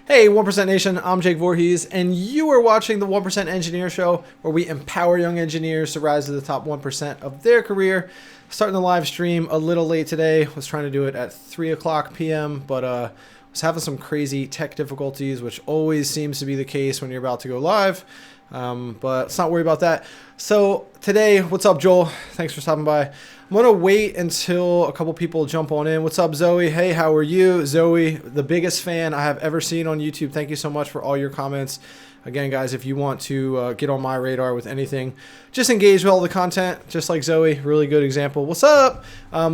Hey, 1% Nation, I'm Jake Voorhees, and you are watching the 1% Engineer Show, where we empower young engineers to rise to the top 1% of their career. Starting the live stream a little late today. Was trying to do it at 3 o'clock p.m., but was having some crazy tech difficulties, which always seems to be the case when you're about to go live. But let's not worry about that. So today, what's up, Joel? Thanks for stopping by. I'm going to wait until a couple people jump on in. What's up, Zoe? Hey, how are you? Zoe, the biggest fan I have ever seen on YouTube. Thank you so much for all your comments. Again, guys, if you want to get on my radar with anything, just engage with all the content, just like Zoe. Really good example. What's up?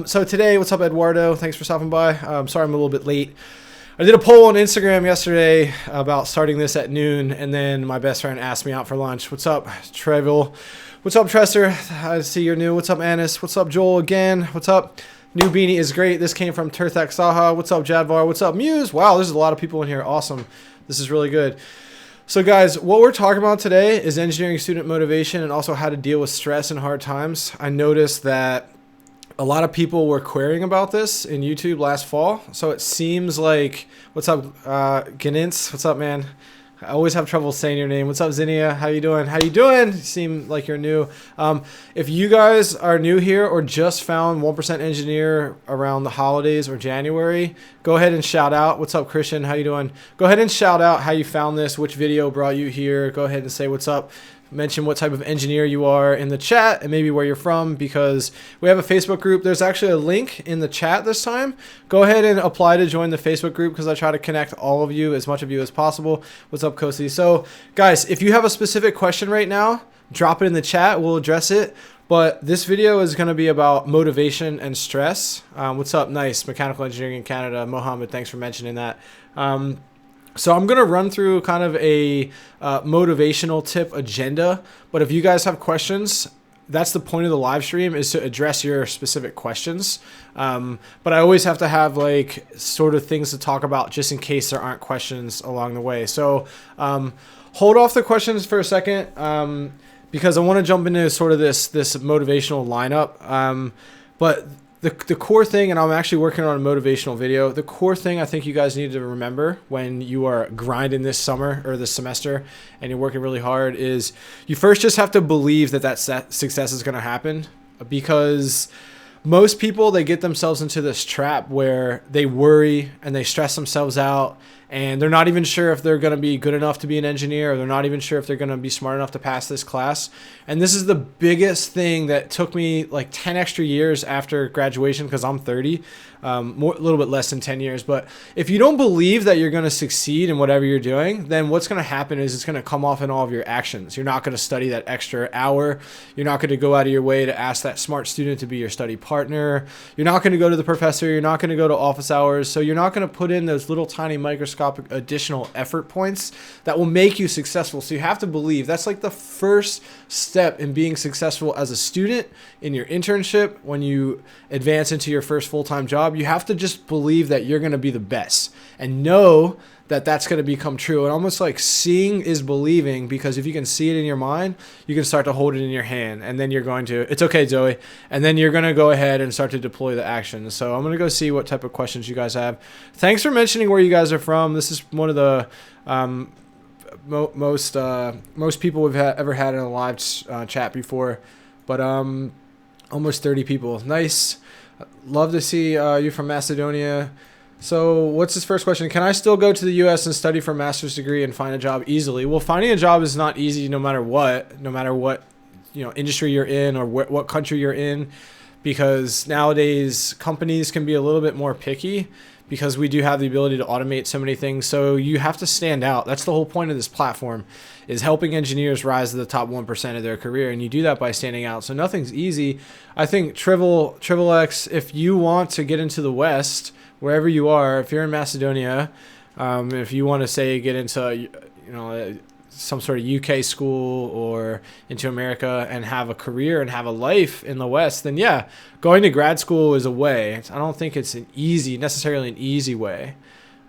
So today, what's up, Eduardo? Thanks for stopping by. Sorry I'm a little bit late. I did a poll on Instagram yesterday about starting this at noon, and then my best friend asked me out for lunch. What's up, Treville? What's up, Trester? I see you're new. What's up, Anis? What's up, Joel, again? What's up? New beanie is great. This came from Turthak Saha. What's up, Jadvar? What's up, Muse? Wow, there's a lot of people in here. Awesome. This is really good. So, guys, what we're talking about today is engineering student motivation and also how to deal with stress and hard times. I noticed that a lot of people were querying about this in YouTube last fall. So it seems like, what's up, Ganintz? What's up, man? I always have trouble saying your name. What's up, Zinnia? How you doing? How you doing? You seem like you're new. If you guys are new here or just found 1% Engineer around the holidays or January, go ahead and shout out. What's up, Christian? How you doing? Go ahead and shout out how you found this, which video brought you here. Go ahead and say what's up. Mention what type of engineer you are in the chat and maybe where you're from, because we have a Facebook group. There's actually a link in the chat this time. Go ahead and apply to join the Facebook group because I try to connect all of you, as much of you as possible. What's up, Kosi? So guys, if you have a specific question right now, drop it in the chat. We'll address it. But this video is going to be about motivation and stress. What's up? Nice. Mechanical engineering in Canada. Mohammed, thanks for mentioning that. So I'm going to run through kind of a motivational tip agenda, but if you guys have questions, that's the point of the live stream, is to address your specific questions. But I always have to have like sort of things to talk about just in case there aren't questions along the way. So hold off the questions for a second because I want to jump into sort of this motivational lineup. But the core thing, and I'm actually working on a motivational video, the core thing I think you guys need to remember when you are grinding this summer or this semester and you're working really hard is you first just have to believe that success is going to happen, because most people, they get themselves into this trap where they worry and they stress themselves out, and they're not even sure if they're going to be good enough to be an engineer, or they're not even sure if they're going to be smart enough to pass this class. And this is the biggest thing that took me like 10 extra years after graduation, because I'm 30, a little bit less than 10 years. But if you don't believe that you're going to succeed in whatever you're doing, then what's going to happen is it's going to come off in all of your actions. You're not going to study that extra hour. You're not going to go out of your way to ask that smart student to be your study partner. You're not going to go to the professor. You're not going to go to office hours. So you're not going to put in those little tiny microscopic additional effort points that will make you successful. So you have to believe. That's like the first step in being successful as a student, in your internship, when you advance into your first full-time job. You have to just believe that you're going to be the best and know that that's going to become true. And almost like seeing is believing, because if you can see it in your mind, you can start to hold it in your hand, and then you're going to, it's okay, Zoe, and then you're going to go ahead and start to deploy the action. So I'm going to go see what type of questions you guys have. Thanks for mentioning where you guys are from. This is one of the most people we've ever had in a live chat before, but almost 30 people. Nice. Love to see you from Macedonia. So what's his first question? Can I still go to the U.S. and study for a master's degree and find a job easily? Well, finding a job is not easy no matter what industry you're in or what country you're in, because nowadays companies can be a little bit more picky because we do have the ability to automate so many things. So you have to stand out. That's the whole point of this platform, is helping engineers rise to the top 1% of their career. And you do that by standing out. So nothing's easy. I think Triple X, if you want to get into the West, wherever you are, if you're in Macedonia, if you want to say get into, some sort of UK school or into America and have a career and have a life in the West, then yeah, going to grad school is a way. I don't think it's necessarily an easy way.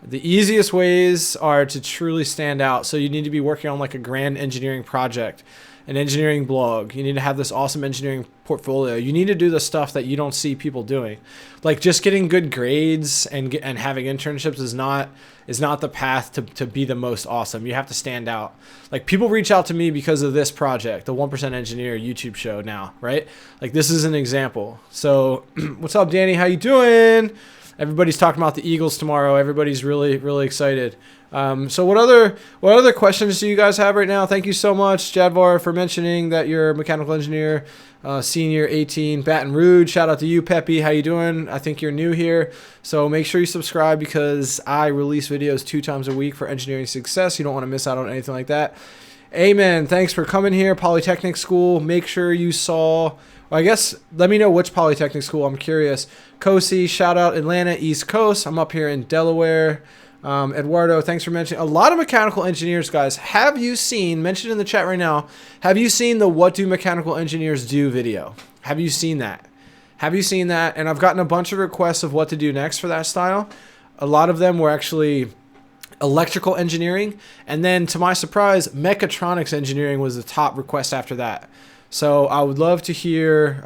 The easiest ways are to truly stand out. So you need to be working on like a grand engineering project. an engineering blog. You need to have this awesome engineering portfolio. You need to do the stuff that you don't see people doing. Like just getting good grades and having internships is not the path to be the most awesome. You have to stand out. Like people reach out to me because of this project, the 1% Engineer YouTube show now, right? Like this is an example. So what's up, Danny? How you doing? Everybody's talking about the Eagles tomorrow. Everybody's really, really excited. So what other questions do you guys have right now? Thank you so much, Jadvar, for mentioning that you're a mechanical engineer, senior 18, Baton Rouge. Shout out to you, Peppy. How you doing? I think you're new here. So make sure you subscribe because I release videos 2 times a week for engineering success. You don't want to miss out on anything like that. Amen. Thanks for coming here, Polytechnic School. Make sure you saw... I guess let me know which Polytechnic school. I'm curious. Kosi, shout out Atlanta, East Coast. I'm up here in Delaware. Eduardo, thanks for mentioning. A lot of mechanical engineers, guys. Have you seen, mentioned in the chat right now, have you seen the What Do Mechanical Engineers Do video? Have you seen that? Have you seen that? And I've gotten a bunch of requests of what to do next for that style. A lot of them were actually electrical engineering. And then to my surprise, mechatronics engineering was the top request after that. So I would love to hear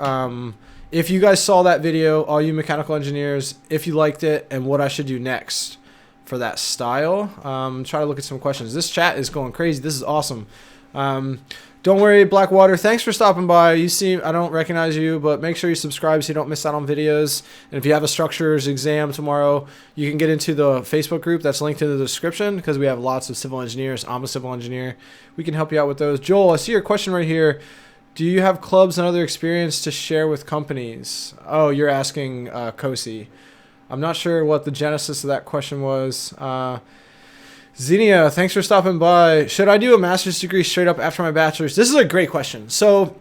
if you guys saw that video, all you mechanical engineers, if you liked it, and what I should do next for that style. Try to look at some questions. This chat is going crazy. This is awesome. Don't worry, Blackwater. Thanks for stopping by. You see, I don't recognize you, but make sure you subscribe so you don't miss out on videos. And if you have a structures exam tomorrow, you can get into the Facebook group that's linked in the description because we have lots of civil engineers. I'm a civil engineer. We can help you out with those. Joel, I see your question right here. Do you have clubs and other experience to share with companies? Oh, you're asking Kosi. I'm not sure what the genesis of that question was. Xenia, thanks for stopping by. Should I do a master's degree straight up after my bachelor's? This is a great question. So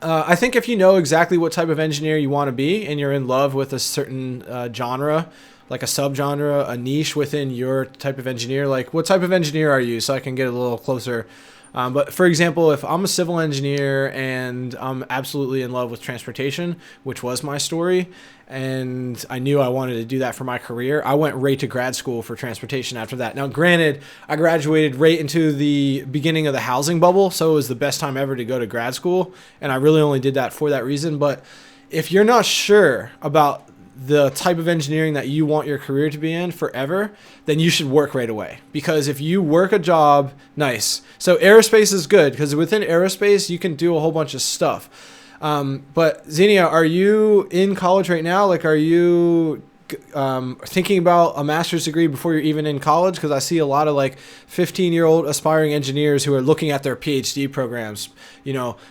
I think if you know exactly what type of engineer you want to be and you're in love with a certain genre, like a subgenre, a niche within your type of engineer, like what type of engineer are you? So I can get a little closer. But for example, if I'm a civil engineer and I'm absolutely in love with transportation, which was my story, and I knew I wanted to do that for my career, I went right to grad school for transportation after that. Now, granted, I graduated right into the beginning of the housing bubble, so it was the best time ever to go to grad school, and I really only did that for that reason. But if you're not sure about the type of engineering that you want your career to be in forever, then you should work right away. Because if you work a job, nice. So aerospace is good because within aerospace, you can do a whole bunch of stuff. But Xenia, are you in college right now? Like, are you thinking about a master's degree before you're even in college? Because I see a lot of like 15-year-old aspiring engineers who are looking at their PhD programs,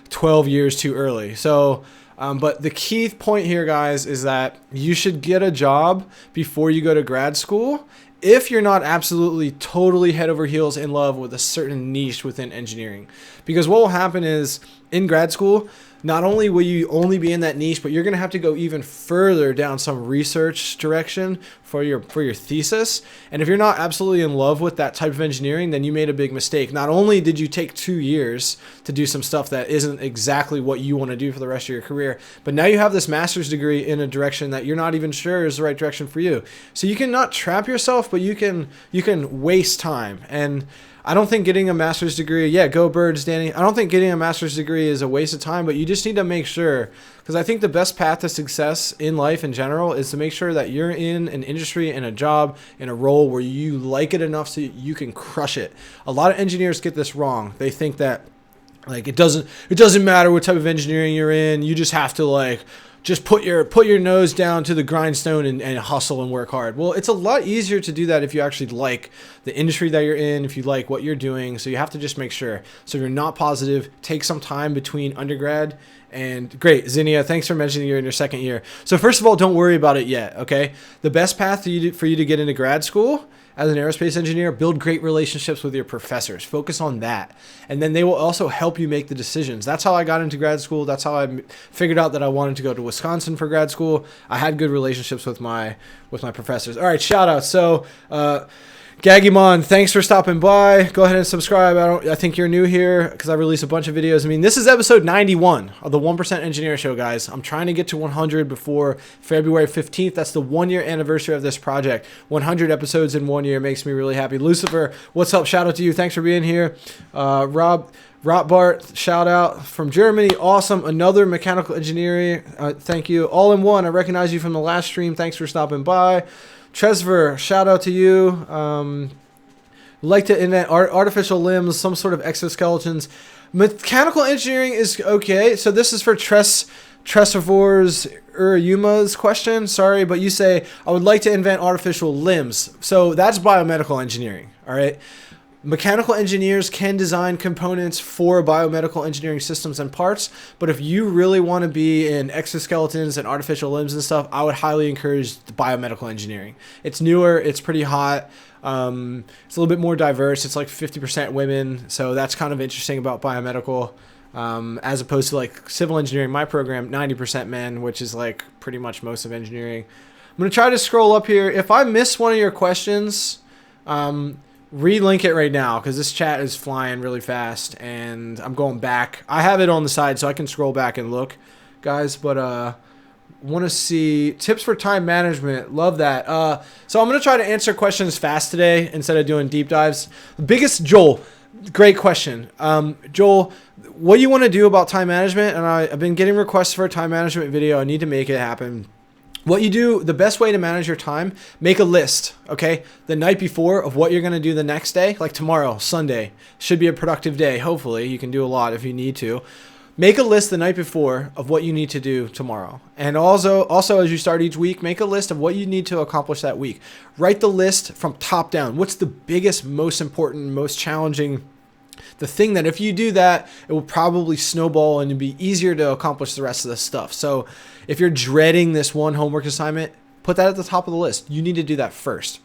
12 years too early. So but the key point here, guys, is that you should get a job before you go to grad school if you're not absolutely totally head over heels in love with a certain niche within engineering. Because what will happen is in grad school, not only will you only be in that niche, but you're going to have to go even further down some research direction for your thesis. And if you're not absolutely in love with that type of engineering, then you made a big mistake. Not only did you take 2 years to do some stuff that isn't exactly what you want to do for the rest of your career, but now you have this master's degree in a direction that you're not even sure is the right direction for you. So you can not trap yourself, but you can waste time. And I don't think getting a master's degree, go Birds, Danny. I don't think getting a master's degree is a waste of time, but you just need to make sure, because I think the best path to success in life in general is to make sure that you're in an industry, in a job, in a role where you like it enough so you can crush it. A lot of engineers get this wrong. They think that like it doesn't matter what type of engineering you're in. You just have to just put your nose down to the grindstone and hustle and work hard. Well, it's a lot easier to do that if you actually like the industry that you're in, if you like what you're doing. So you have to just make sure. So if you're not positive, take some time between undergrad and great. Zinnia, thanks for mentioning you're in your second year. So first of all, don't worry about it yet, okay? The best path for you to get into grad school as an aerospace engineer, build great relationships with your professors. Focus on that. And then they will also help you make the decisions. That's how I got into grad school. That's how I figured out that I wanted to go to Wisconsin for grad school. I had good relationships with my professors. All right, shout out. So Gagimon, thanks for stopping by. Go ahead and subscribe. I think you're new here because I release a bunch of videos. I mean, this is episode 91 of the 1% Engineer Show, guys. I'm trying to get to 100 before February 15th. That's the 1-year anniversary of this project. 100 episodes in 1 year makes me really happy. Lucifer, what's up? Shout out to you. Thanks for being here. Rob Bart, shout out from Germany. Awesome. Another mechanical engineering. Thank you. All in one. I recognize you from the last stream. Thanks for stopping by. Tresver, shout out to you. Like to invent artificial limbs, some sort of exoskeletons. Mechanical engineering is okay. So this is for Tresver's Yuma's question. Sorry, but you say, I would like to invent artificial limbs. So that's biomedical engineering, all right? Mechanical engineers can design components for biomedical engineering systems and parts, but if you really want to be in exoskeletons and artificial limbs and stuff, I would highly encourage the biomedical engineering. It's newer, it's pretty hot, it's a little bit more diverse. It's like 50% women, so that's kind of interesting about biomedical, as opposed to like civil engineering. My program, 90% men, which is like pretty much most of engineering. I'm going to try to scroll up here. If I miss one of your questions, relink it right now because this chat is flying really fast and I'm going back. I have it on the side so I can scroll back and look, guys, but want to see tips for time management. Love that. So I'm going to try to answer questions fast today instead of doing deep dives. The biggest, Joel, great question. Joel, what do you want to do about time management? And I've been getting requests for a time management video. I need to make it happen. What you do, the best way to manage your time, make a list, okay? The night before of what you're going to do the next day, like tomorrow, Sunday. Should be a productive day, hopefully. You can do a lot if you need to. Make a list the night before of what you need to do tomorrow. And also as you start each week, make a list of what you need to accomplish that week. Write the list from top down. What's the biggest, most important, most challenging, the thing that if you do that, it will probably snowball and it'll be easier to accomplish the rest of the stuff. So if you're dreading this one homework assignment, put that at the top of the list. You need to do that first.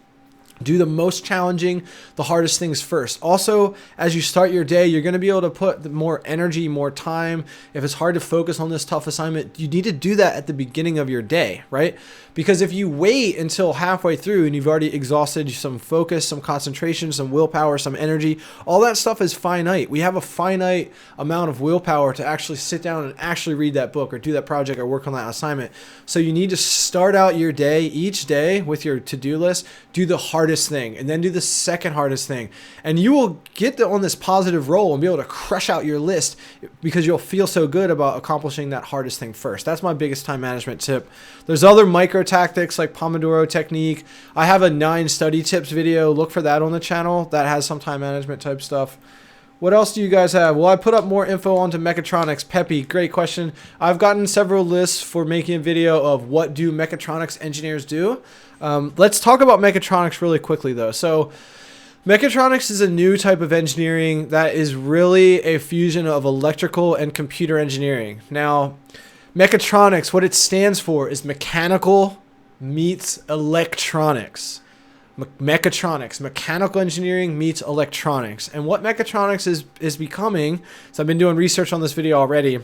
Do the most challenging, the hardest things first. Also, as you start your day, you're going to be able to put more energy, more time. If it's hard to focus on this tough assignment, you need to do that at the beginning of your day, right? Because if you wait until halfway through and you've already exhausted some focus, some concentration, some willpower, some energy, all that stuff is finite. We have a finite amount of willpower to actually sit down and actually read that book or do that project or work on that assignment. So you need to start out your day, each day with your to-do list, do the hardest thing and then do the second hardest thing. And you will get on this positive roll and be able to crush out your list because you'll feel so good about accomplishing that hardest thing first. That's my biggest time management tip. There's other micro tactics like Pomodoro technique. I have a 9 study tips video. Look for that on the channel. That has some time management type stuff. What else do you guys have? Well, I put up more info onto mechatronics. Peppy, great question. I've gotten several lists for making a video of what do mechatronics engineers do. Let's talk about mechatronics really quickly though. So mechatronics is a new type of engineering that is really a fusion of electrical and computer engineering. Now, mechatronics, what it stands for is mechanical meets electronics. Mechatronics, mechanical engineering meets electronics. And what mechatronics is becoming, so I've been doing research on this video already,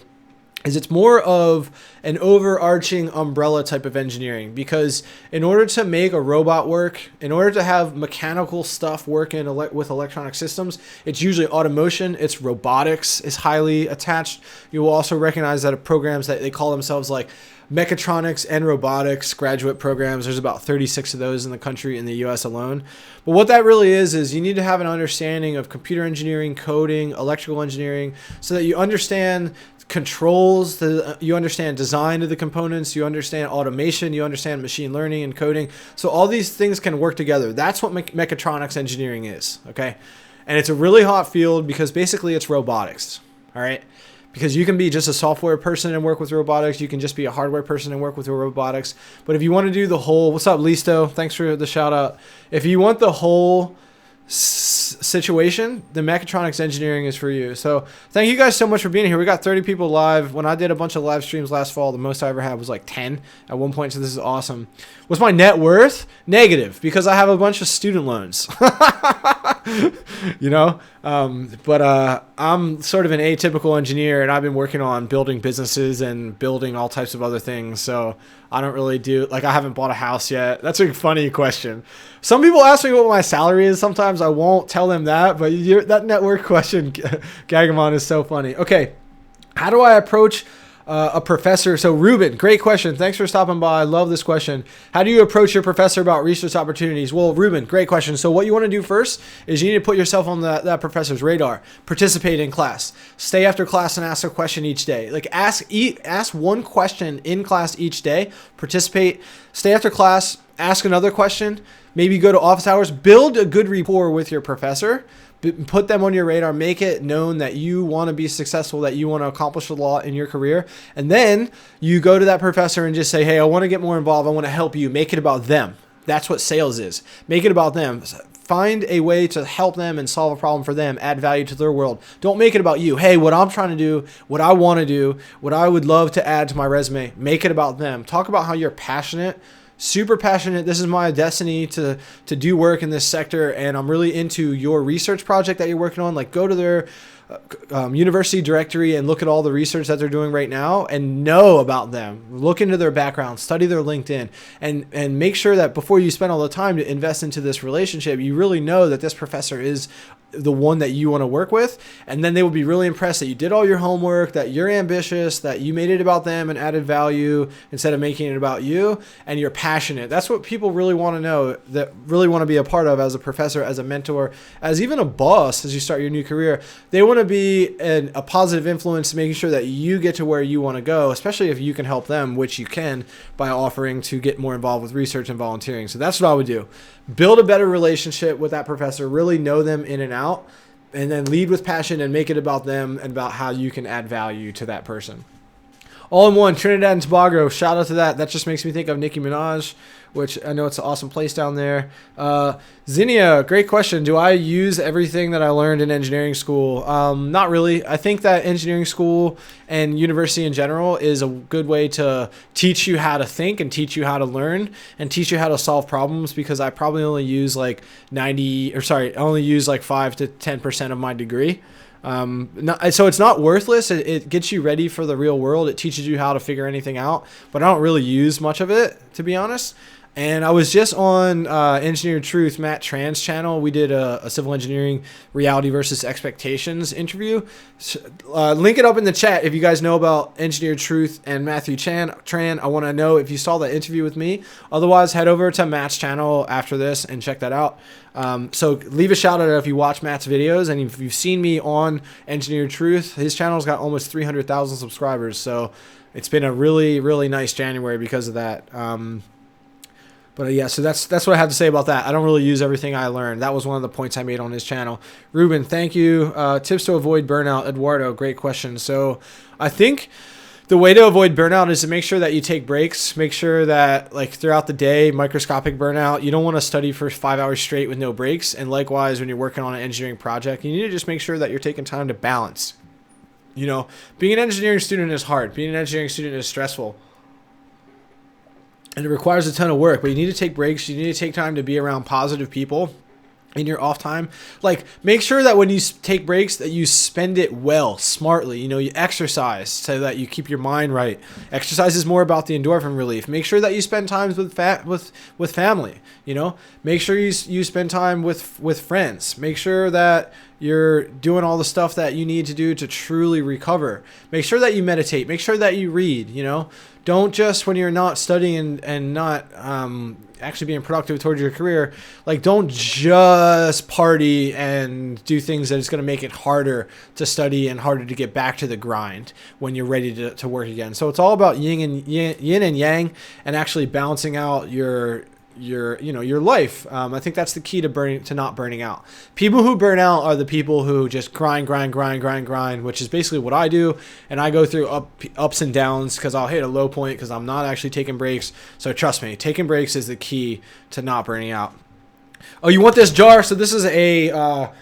is it's more of an overarching umbrella type of engineering, because in order to make a robot work, in order to have mechanical stuff work with electronic systems, it's usually automotion, it's robotics is highly attached. You will also recognize that programs that they call themselves like mechatronics and robotics graduate programs. There's about 36 of those in the country, in the US alone. But what that really is you need to have an understanding of computer engineering, coding, electrical engineering, so that you understand controls, you understand design of the components, you understand automation, you understand machine learning and coding. So all these things can work together. That's what mechatronics engineering is, okay? And it's a really hot field because basically it's robotics, all right? Because you can be just a software person and work with robotics. You can just be a hardware person and work with robotics. But if you want to do the whole, what's up, Listo? Thanks for the shout out. If you want the whole situation, the mechatronics engineering is for you. So thank you guys so much for being here. We got 30 people live. When I did a bunch of live streams last fall, the most I ever had was like 10 at one point. So this is awesome. What's my net worth? Negative, because I have a bunch of student loans. you know? But I'm sort of an atypical engineer, and I've been working on building businesses and building all types of other things. So I don't really do, like, I haven't bought a house yet. That's a funny question. Some people ask me what my salary is. Sometimes I won't tell them that, but that network question, Gagamon, is so funny. Okay. How do I approach a professor? So Ruben, great question. Thanks for stopping by. I love this question. How do you approach your professor about research opportunities? Well, Ruben, great question. So what you want to do first is you need to put yourself on that professor's radar. Participate in class. Stay after class and ask a question each day. Like ask one question in class each day. Participate. Stay after class. Ask another question. Maybe go to office hours. Build a good rapport with your professor. Put them on your radar, make it known that you want to be successful, that you want to accomplish a lot in your career. And then you go to that professor and just say, hey, I want to get more involved. I want to help you. Make it about them. That's what sales is. Make it about them. Find a way to help them and solve a problem for them, add value to their world. Don't make it about you. Hey, what I'm trying to do, what I want to do, what I would love to add to my resume. Make it about them. Talk about how you're passionate. Super passionate. This is my destiny to do work in this sector, and I'm really into your research project that you're working on. Like, go to their university directory and look at all the research that they're doing right now and know about them. Look into their background, study their LinkedIn, and make sure that before you spend all the time to invest into this relationship, you really know that this professor is the one that you want to work with. And then they will be really impressed that you did all your homework, that you're ambitious, that you made it about them and added value instead of making it about you, and you're passionate. That's what people really want to know, that really want to be a part of as a professor, as a mentor, as even a boss as you start your new career. They want to be a positive influence, making sure that you get to where you want to go, especially if you can help them, which you can by offering to get more involved with research and volunteering. So that's what I would do. Build a better relationship with that professor, really know them in and out, and then lead with passion and make it about them and about how you can add value to that person. All in one, Trinidad and Tobago. Shout out to that. That just makes me think of Nicki Minaj, which I know it's an awesome place down there. Zinnia, great question. Do I use everything that I learned in engineering school? Not really. I think that engineering school and university in general is a good way to teach you how to think and teach you how to learn and teach you how to solve problems, because I probably only use like 5 to 10% of my degree. So it's not worthless. It gets you ready for the real world. It teaches you how to figure anything out, but I don't really use much of it, to be honest. And I was just on Engineered Truth, Matt Tran's channel. We did a civil engineering reality versus expectations interview. Link it up in the chat if you guys know about Engineered Truth and Matthew Tran. I want to know if you saw that interview with me. Otherwise, head over to Matt's channel after this and check that out. So leave a shout out if you watch Matt's videos, and if you've seen me on Engineered Truth, his channel's got almost 300,000 subscribers. So it's been a really, really nice January because of that. But yeah, so that's what I have to say about that. I don't really use everything I learned. That was one of the points I made on his channel. Ruben, thank you. Tips to avoid burnout. Eduardo, great question. So I think the way to avoid burnout is to make sure that you take breaks. Make sure that, like, throughout the day, microscopic burnout, you don't want to study for 5 hours straight with no breaks. And likewise, when you're working on an engineering project, you need to just make sure that you're taking time to balance. You know, being an engineering student is hard. Being an engineering student is stressful. And it requires a ton of work, but you need to take breaks. You need to take time to be around positive people in your off time. Like, make sure that when you take breaks that you spend it well, smartly. You know, you exercise so that you keep your mind right. Exercise is more about the endorphin relief. Make sure that you spend time with family. You know, make sure you spend time with friends. Make sure that you're doing all the stuff that you need to do to truly recover. Make sure that you meditate. Make sure that you read. You know, don't just, when you're not studying and not actually being productive towards your career, like, don't just party and do things that is going to make it harder to study and harder to get back to the grind when you're ready to work again. So it's all about yin and yang, and actually balancing out your life. I think that's the key to not burning out. People who burn out are the people who just grind, which is basically what I do. And I go through ups and downs because I'll hit a low point because I'm not actually taking breaks. So trust me, taking breaks is the key to not burning out. Oh, you want this jar? So this is a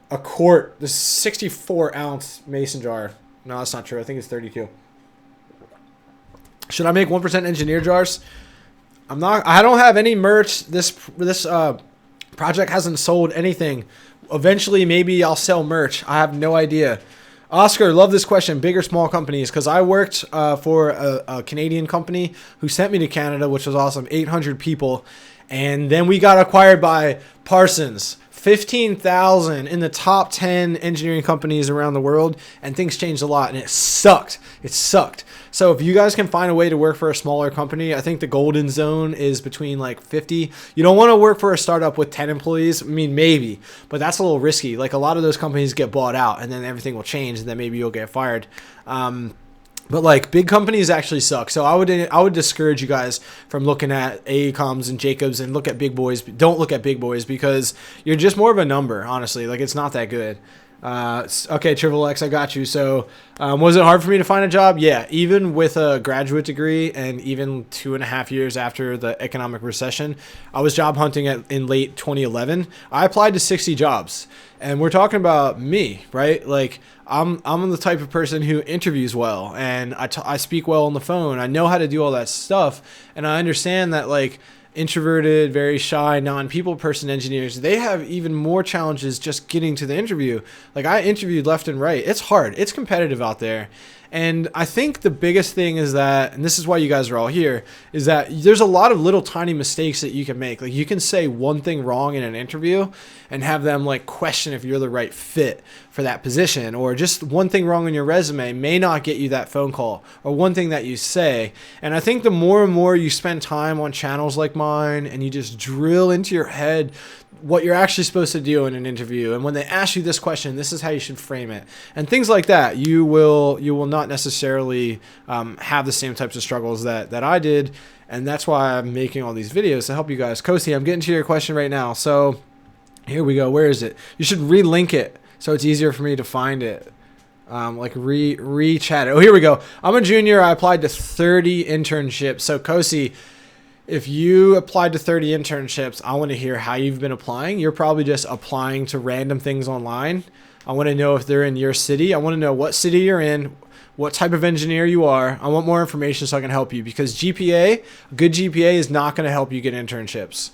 quart, this 64 ounce mason jar. No, that's not true. I think it's 32. Should I make 1% engineer jars? I don't have any merch. This Project hasn't sold anything. Eventually, maybe I'll sell merch. I have no idea. Oscar, love this question. Big or small companies? Because I worked for a Canadian company who sent me to Canada, which was awesome. 800 people. And then we got acquired by Parsons. 15,000 in the top 10 engineering companies around the world, and things changed a lot, and it sucked. It sucked. So if you guys can find a way to work for a smaller company, I think the golden zone is between like 50. You don't want to work for a startup with 10 employees. I mean, maybe, but that's a little risky. Like a lot of those companies get bought out, and then everything will change, and then maybe you'll get fired. But like big companies actually suck. So I would discourage you guys from looking at AECOMs and Jacobs and look at big boys. Don't look at big boys because you're just more of a number, honestly. Like it's not that good. Okay, Triple X, I got you. So was it hard for me to find a job? Yeah, even with a graduate degree and even 2.5 years after the economic recession, I was job hunting in late 2011. I applied to 60 jobs. And we're talking about me, right? Like I'm the type of person who interviews well, and I speak well on the phone. I know how to do all that stuff, and I understand that like introverted, very shy, non-people person engineers, they have even more challenges just getting to the interview. Like I interviewed left and right. It's hard. It's competitive out there. And I think the biggest thing is that, and this is why you guys are all here, is that there's a lot of little tiny mistakes that you can make. Like you can say one thing wrong in an interview and have them like question if you're the right fit for that position, or just one thing wrong on your resume may not get you that phone call, or one thing that you say. And I think the more and more you spend time on channels like mine and you just drill into your head what you're actually supposed to do in an interview, and when they ask you this question, this is how you should frame it, and things like that, you will not necessarily have the same types of struggles that I did. And that's why I'm making all these videos to help you guys. Kosi, I'm getting to your question right now. So here we go. Where is it? You should relink it so it's easier for me to find it. Like re-chat it. Oh, here we go. I'm a junior. I applied to 30 internships. So Kosi, if you applied to 30 internships, I want to hear how you've been applying. You're probably just applying to random things online. I want to know if they're in your city. I want to know what city you're in, what type of engineer you are. I want more information so I can help you, because GPA, good GPA is not going to help you get internships.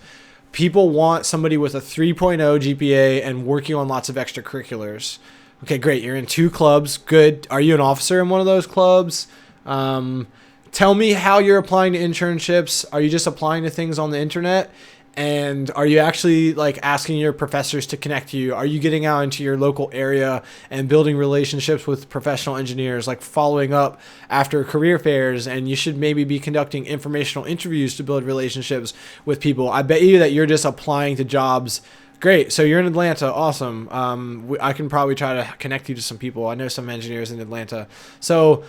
People want somebody with a 3.0 GPA and working on lots of extracurriculars. Okay, great. You're in 2 clubs. Good. Are you an officer in one of those clubs? Tell me how you're applying to internships. Are you just applying to things on the internet? And are you actually like asking your professors to connect you? Are you getting out into your local area and building relationships with professional engineers, like following up after career fairs? And you should maybe be conducting informational interviews to build relationships with people. I bet you that you're just applying to jobs. Great. So you're in Atlanta. Awesome. I can probably try to connect you to some people. I know some engineers in Atlanta. So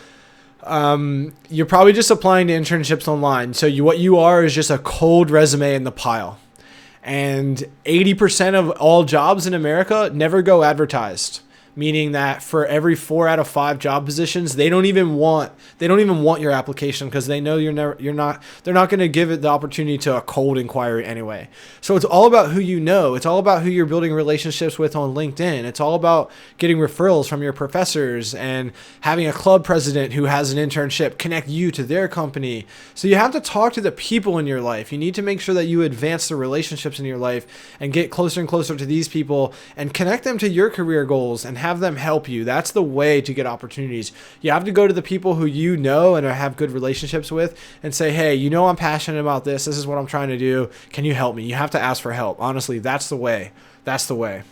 you're probably just applying to internships online. So what you are is just a cold resume in the pile. And 80% of all jobs in America never go advertised, meaning that for every 4 out of 5 job positions, they don't even want your application, because they know they're not going to give it the opportunity to a cold inquiry anyway. So it's all about who you know. It's all about who you're building relationships with on LinkedIn. It's all about getting referrals from your professors and having a club president who has an internship connect you to their company. So you have to talk to the people in your life. You need to make sure that you advance the relationships in your life and get closer and closer to these people and connect them to your career goals and have them help you. That's the way to get opportunities. You have to go to the people who you know and have good relationships with and say, hey, you know, I'm passionate about this. This is what I'm trying to do. Can you help me? You have to ask for help. Honestly, that's the way. That's the way.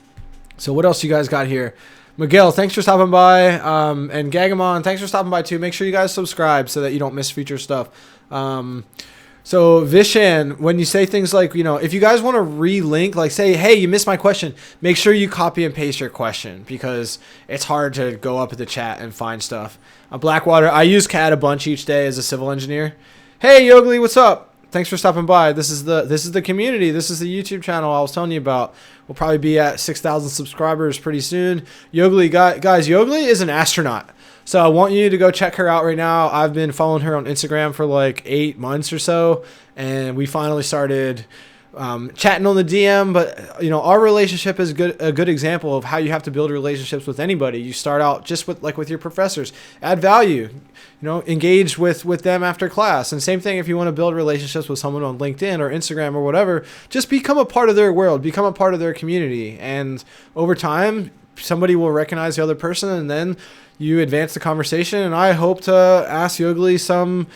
So what else you guys got here? Miguel, thanks for stopping by. And Gagamon, thanks for stopping by too. Make sure you guys subscribe so that you don't miss future stuff. So Vishan, when you say things like, you know, if you guys want to relink, like say, hey, you missed my question, make sure you copy and paste your question, because it's hard to go up at the chat and find stuff. Blackwater, I use CAD a bunch each day as a civil engineer. Hey, Yogli, what's up? Thanks for stopping by. This is the community. This is the YouTube channel I was telling you about. We'll probably be at 6,000 subscribers pretty soon. Yogli, guys, Yogli is an astronaut. So I want you to go check her out right now. I've been following her on Instagram for like 8 months or so, and we finally started chatting on the DM, but our relationship is a good example of how you have to build relationships with anybody. You start out just with your professors, add value, engage with them after class. And same thing if you want to build relationships with someone on LinkedIn or Instagram or whatever, just become a part of their world, become a part of their community. And over time, somebody will recognize the other person, and then you advance the conversation. And I hope to ask Yogli some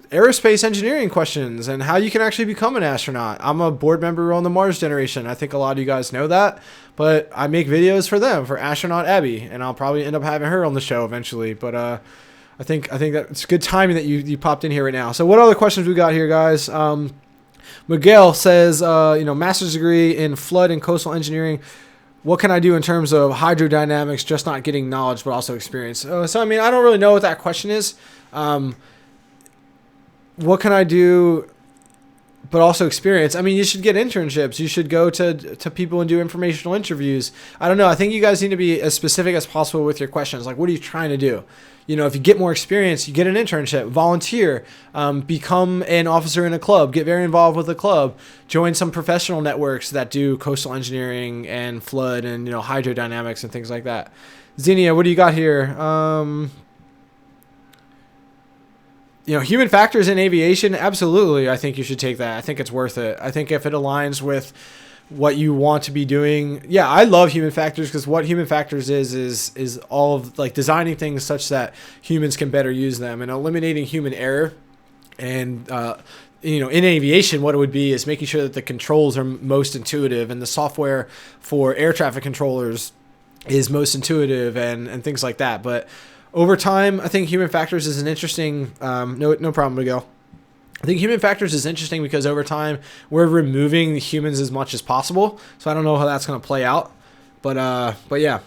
aerospace engineering questions and how you can actually become an astronaut. I'm a board member on the Mars generation. I think a lot of you guys know that, but I make videos for them, for astronaut Abby, and I'll probably end up having her on the show eventually. But I think that it's good timing that you popped in here right now. So what other questions we got here, guys? Miguel says, master's degree in flood and coastal engineering. What can I do in terms of hydrodynamics, just not getting knowledge, but also experience? I don't really know what that question is. What can I do, but also experience? You should get internships. You should go to people and do informational interviews. I don't know. I think you guys need to be as specific as possible with your questions. Like, what are you trying to do? If you get more experience, you get an internship, volunteer, become an officer in a club, get very involved with a club, join some professional networks that do coastal engineering and flood and, hydrodynamics and things like that. Xenia, what do you got here? Human factors in aviation, absolutely. I think you should take that. I think it's worth it. I think if it aligns with what you want to be doing. Yeah, I love human factors, because what human factors is all of designing things such that humans can better use them and eliminating human error. And, in aviation, what it would be is making sure that the controls are most intuitive, and the software for air traffic controllers is most intuitive and things like that. But over time, I think human factors is an interesting, no problem, Miguel. I think human factors is interesting because over time we're removing the humans as much as possible. So I don't know how that's going to play out, but yeah.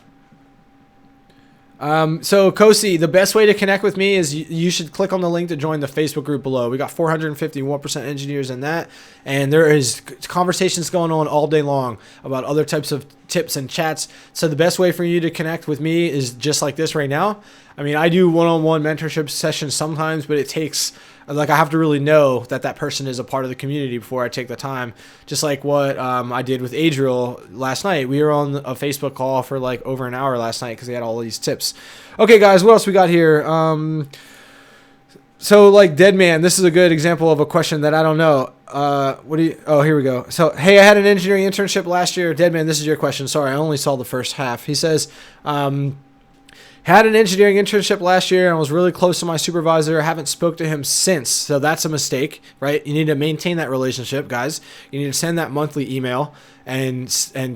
So Kosi, the best way to connect with me is you should click on the link to join the Facebook group below. We got 451% engineers in that, and there is conversations going on all day long about other types of tips and chats. So the best way for you to connect with me is just like this right now. I do one-on-one mentorship sessions sometimes, but it takes, I have to really know that person is a part of the community before I take the time. Just like what I did with Adriel last night. We were on a Facebook call for over an hour last night because he had all these tips. Okay, guys, what else we got here? So Dead Man, this is a good example of a question that I don't know. Here we go. So, hey, I had an engineering internship last year. Dead Man, this is your question. Sorry, I only saw the first half. He says, had an engineering internship last year and was really close to my supervisor. I haven't spoke to him since. So that's a mistake, right? You need to maintain that relationship, guys. You need to send that monthly email and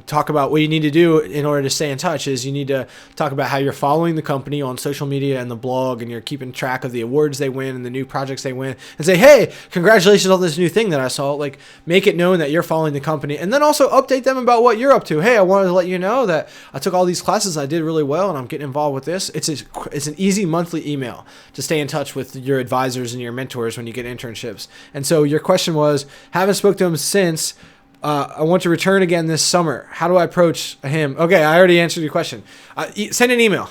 talk about what you need to do in order to stay in touch. Is you need to talk about how you're following the company on social media and the blog, and you're keeping track of the awards they win and the new projects they win, and say, hey, congratulations on this new thing that I saw. Make it known that you're following the company, and then also update them about what you're up to. Hey, I wanted to let you know that I took all these classes, I did really well, and I'm getting involved with this. It's an easy monthly email to stay in touch with your advisors and your mentors when you get internships. And so your question was, haven't spoke to them since. I want to return again this summer. How do I approach him? Okay, I already answered your question. Send an email.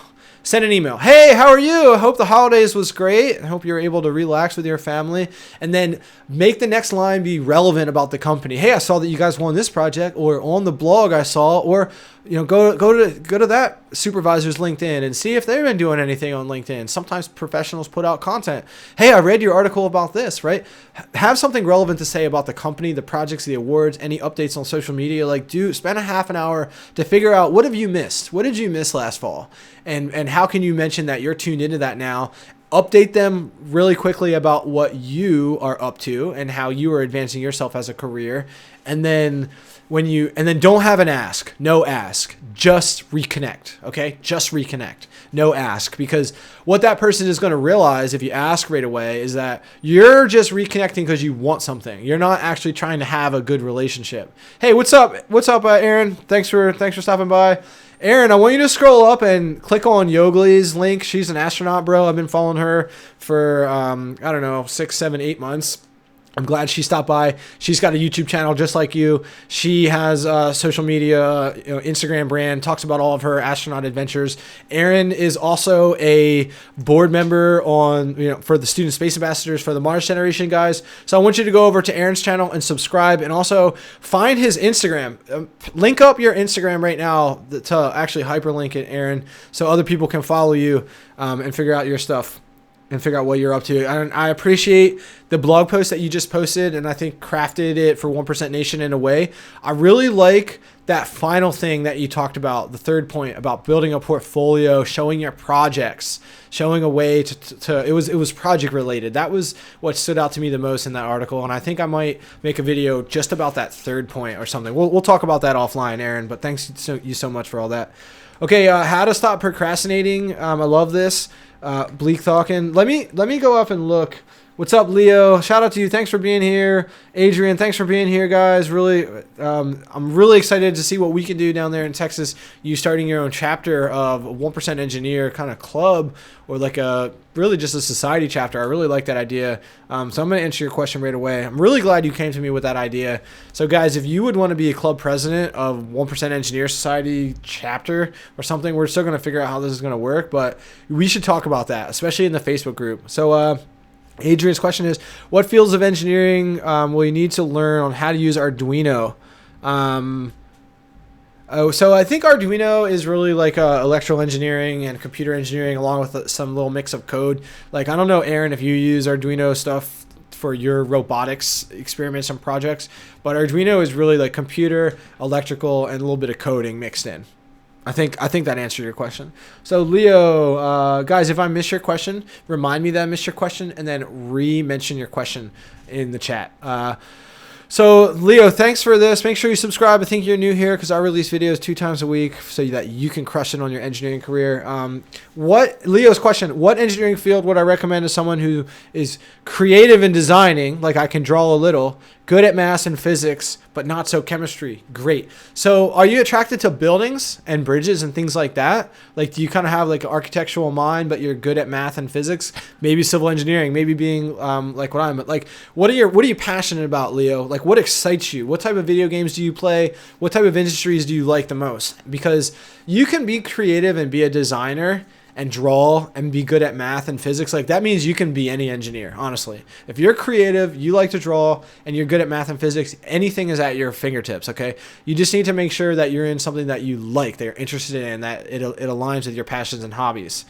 Hey, how are you? I hope the holidays was great. I hope you're able to relax with your family. And then make the next line be relevant about the company. Hey, I saw that you guys won this project, or on the blog I saw, or go to that supervisor's LinkedIn and see if they've been doing anything on LinkedIn. Sometimes professionals put out content. Hey, I read your article about this, right? Have something relevant to say about the company, the projects, the awards, any updates on social media. Spend a half an hour to figure out, what have you missed? What did you miss last fall? And how can you mention that you're tuned into that now? Update them really quickly about what you are up to and how you are advancing yourself as a career. And then don't have an ask. No ask. Just reconnect. Okay? Just reconnect. No ask. Because what that person is going to realize if you ask right away is that you're just reconnecting because you want something. You're not actually trying to have a good relationship. Hey, what's up? What's up, Aaron? Thanks for stopping by. Aaron, I want you to scroll up and click on Yogli's link. She's an astronaut, bro. I've been following her for, 6, 7, 8 months. I'm glad she stopped by. She's got a YouTube channel just like you. She has social media, Instagram brand, talks about all of her astronaut adventures. Erin is also a board member on, for the Student Space Ambassadors for the Mars Generation guys. So I want you to go over to Erin's channel and subscribe, and also find his Instagram. Link up your Instagram right now to actually hyperlink it, Erin, so other people can follow you and figure out your stuff and figure out what you're up to. And I appreciate the blog post that you just posted, and I think crafted it for 1% Nation in a way. I really like that final thing that you talked about, the third point about building a portfolio, showing your projects, showing a way to it was project related. That was what stood out to me the most in that article, and I think I might make a video just about that third point or something. We'll talk about that offline, Erin, but thanks you so much for all that. Okay, how to stop procrastinating. I love this. Bleak talking. Let me go up and look. What's up, Leo? Shout out to you. Thanks for being here. Adrian, thanks for being here, guys. Really, I'm really excited to see what we can do down there in Texas. You starting your own chapter of 1% Engineer kind of club, or like really just a society chapter. I really like that idea. So I'm going to answer your question right away. I'm really glad you came to me with that idea. So guys, if you would want to be a club president of 1% Engineer Society chapter or something, we're still going to figure out how this is going to work, but we should talk about that, especially in the Facebook group. So, Adrian's question is, what fields of engineering will you need to learn on how to use Arduino? So I think Arduino is really like electrical engineering and computer engineering, along with some little mix of code. Like, I don't know, Aaron, if you use Arduino stuff for your robotics experiments and projects, but Arduino is really like computer, electrical, and a little bit of coding mixed in. I think that answered your question. So Leo, guys, if I missed your question, remind me that I missed your question, and then re-mention your question in the chat. So Leo, thanks for this. Make sure you subscribe. I think you're new here because I release videos 2 times a week so that you can crush it on your engineering career. Leo's question, what engineering field would I recommend to someone who is creative in designing, like I can draw a little, good at math and physics, but not so chemistry? Great. So are you attracted to buildings and bridges and things like that? Like, do you kind of have like an architectural mind, but you're good at math and physics? Maybe civil engineering, maybe being like what I'm, like, what are you passionate about, Leo? Like, what excites you? What type of video games do you play? What type of industries do you like the most? Because you can be creative and be a designer and draw and be good at math and physics. Like, that means you can be any engineer, honestly. If you're creative, you like to draw, and you're good at math and physics, anything is at your fingertips, okay? You just need to make sure that you're in something that you like, that you're interested in, that it aligns with your passions and hobbies.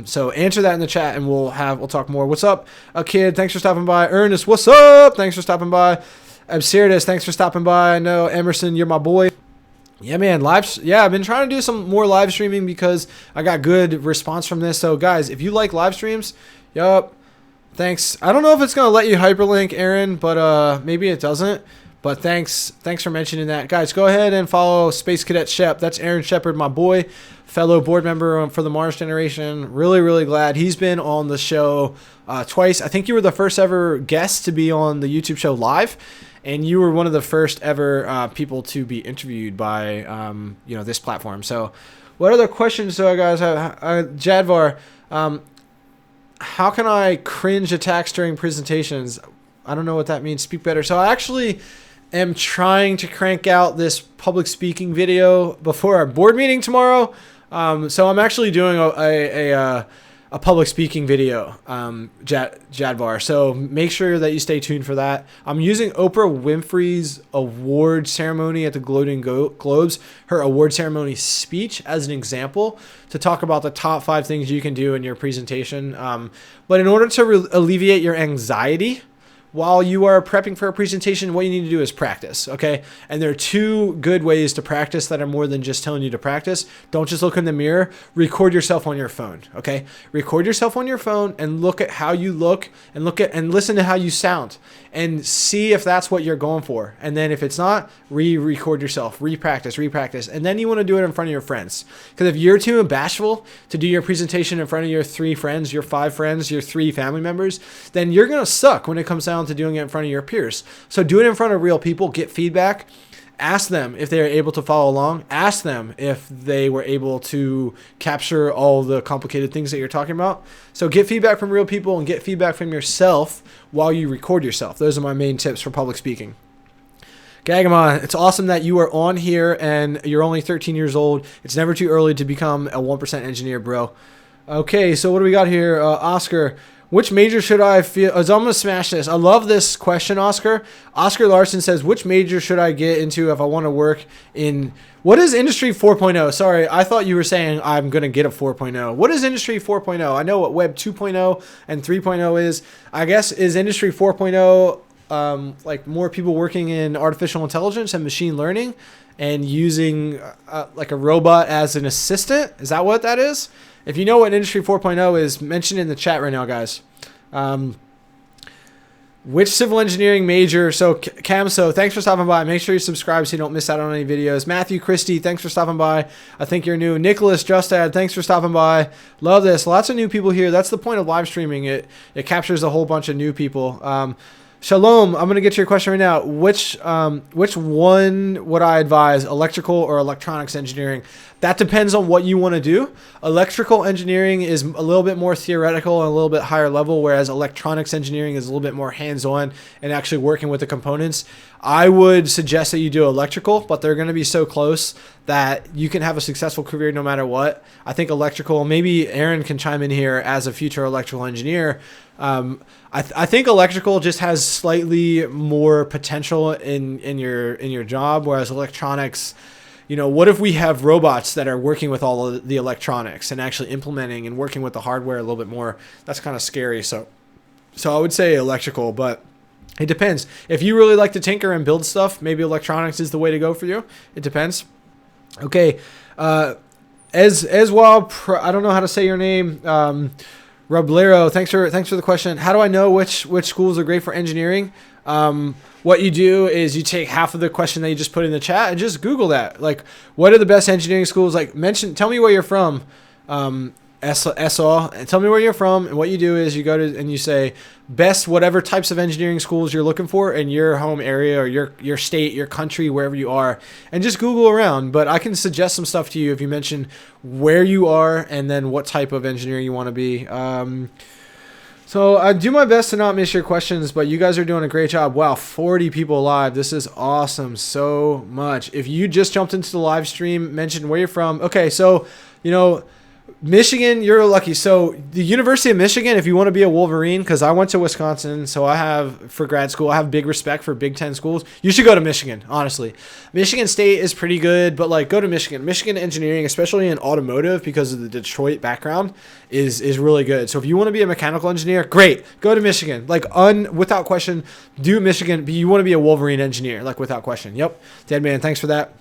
So answer that in the chat, and we'll talk more. What's up, a kid? Thanks for stopping by. Ernest, what's up? Thanks for stopping by. Absurdus, thanks for stopping by. I know, Emerson, you're my boy. Yeah, man, I've been trying to do some more live streaming because I got good response from this. So guys, if you like live streams, thanks. I don't know if it's going to let you hyperlink, Aaron, but maybe it doesn't. But thanks for mentioning that. Guys, go ahead and follow Space Cadet Shep. That's Aaron Shepard, my boy, fellow board member for the Mars Generation. Really, really glad. He's been on the show twice. I think you were the first ever guest to be on the YouTube show live. And you were one of the first ever people to be interviewed by, this platform. So what other questions do I guys have? Jadvar, how can I cringe attacks during presentations? I don't know what that means. Speak better. So I actually am trying to crank out this public speaking video before our board meeting tomorrow. So I'm actually doing a public speaking video, Jadvar. So make sure that you stay tuned for that. I'm using Oprah Winfrey's award ceremony at the Golden Globes, her award ceremony speech, as an example to talk about the top 5 things you can do in your presentation. But in order to alleviate your anxiety while you are prepping for a presentation, what you need to do is practice, okay? And there are 2 good ways to practice that are more than just telling you to practice. Don't just look in the mirror. Record yourself on your phone, okay? Record yourself on your phone and look at how you look and listen to how you sound and see if that's what you're going for. And then if it's not, re-record yourself, re-practice. And then you want to do it in front of your friends. Because if you're too bashful to do your presentation in front of your 3 friends, your 5 friends, your 3 family members, then you're going to suck when it comes down to doing it in front of your peers. So do it in front of real people, get feedback, Ask them if they're able to follow along. Ask them if they were able to capture all the complicated things that you're talking about. So get feedback from real people and get feedback from yourself while you record yourself. Those are my main tips for public speaking. Gagamon, it's awesome that you are on here and you're only 13 years old. It's never too early to become a 1% engineer, bro. Okay, so what do we got here? Oscar, which major should I feel? I'm going to smash this. I love this question, Oscar. Oscar Larson says, which major should I get into if I want to work in... What is Industry 4.0? Sorry, I thought you were saying I'm going to get a 4.0. What is Industry 4.0? I know what Web 2.0 and 3.0 is. I guess is Industry 4.0... like more people working in artificial intelligence and machine learning and using like a robot as an assistant. Is that what that is? If you know what Industry 4.0 is, mention in the chat right now, guys. Which civil engineering major? So Camso, thanks for stopping by. Make sure you subscribe so you don't miss out on any videos. Matthew Christie, thanks for stopping by. I think you're new. Nicholas Justad, thanks for stopping by. Love this. Lots of new people here. That's the point of live streaming. It captures a whole bunch of new people. Shalom, I'm going to get to your question right now. Which one would I advise, electrical or electronics engineering? That depends on what you want to do. Electrical engineering is a little bit more theoretical and a little bit higher level, whereas electronics engineering is a little bit more hands-on and actually working with the components. I would suggest that you do electrical, but they're going to be so close that you can have a successful career no matter what. I think electrical, maybe Aaron can chime in here as a future electrical engineer. I think electrical just has slightly more potential in your job, whereas electronics, you know, what if we have robots that are working with all of the electronics and actually implementing and working with the hardware a little bit more? That's kind of scary. So I would say electrical, but it depends. If you really like to tinker and build stuff, maybe electronics is the way to go for you. It depends. Okay. Eswal, I don't know how to say your name. Roblero, thanks for the question. How do I know which schools are great for engineering? What you do is you take half of the question that you just put in the chat and just Google that. Like, what are the best engineering schools? Like, tell me where you're from. SL, and tell me where you're from. And what you do is you go to and you say best whatever types of engineering schools you're looking for in your home area or your state, your country, wherever you are, and just Google around. But I can suggest some stuff to you if you mention where you are and then what type of engineering you want to be. So I do my best to not miss your questions, but you guys are doing a great job. Wow, 40 people live. This is awesome so much. If you just jumped into the live stream, mention where you're from. Okay, so, you know, Michigan, you're lucky. So the University of Michigan, if you want to be a Wolverine, because I went to Wisconsin, so I have, for grad school, I have big respect for Big Ten schools. You should go to Michigan, honestly. Michigan State is pretty good, but like go to Michigan. Michigan engineering, especially in automotive, because of the Detroit background, is really good. So if you want to be a mechanical engineer, great. Go to Michigan. Like without question, do Michigan. But you want to be a Wolverine engineer, like without question. Yep. Dead man, thanks for that.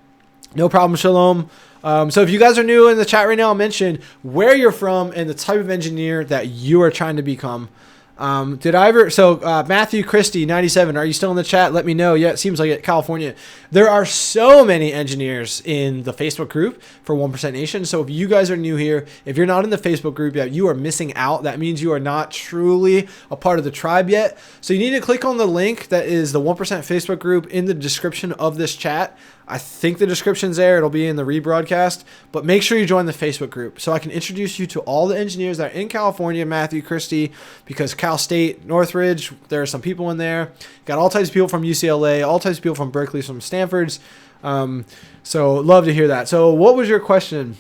No problem, Shalom. So if you guys are new in the chat right now, I'll mention where you're from and the type of engineer that you are trying to become. Matthew Christie, 97, are you still in the chat? Let me know. Yeah, it seems like it. California. There are so many engineers in the Facebook group for 1% Nation. So if you guys are new here, if you're not in the Facebook group yet, you are missing out. That means you are not truly a part of the tribe yet. So you need to click on the link that is the 1% Facebook group in the description of this chat. I think the description's there. It'll be in the rebroadcast. But make sure you join the Facebook group so I can introduce you to all the engineers that are in California, Matthew Christie, because Cal State, Northridge, there are some people in there. Got all types of people from UCLA, all types of people from Berkeley, from Stanford's. So love to hear that. So what was your question?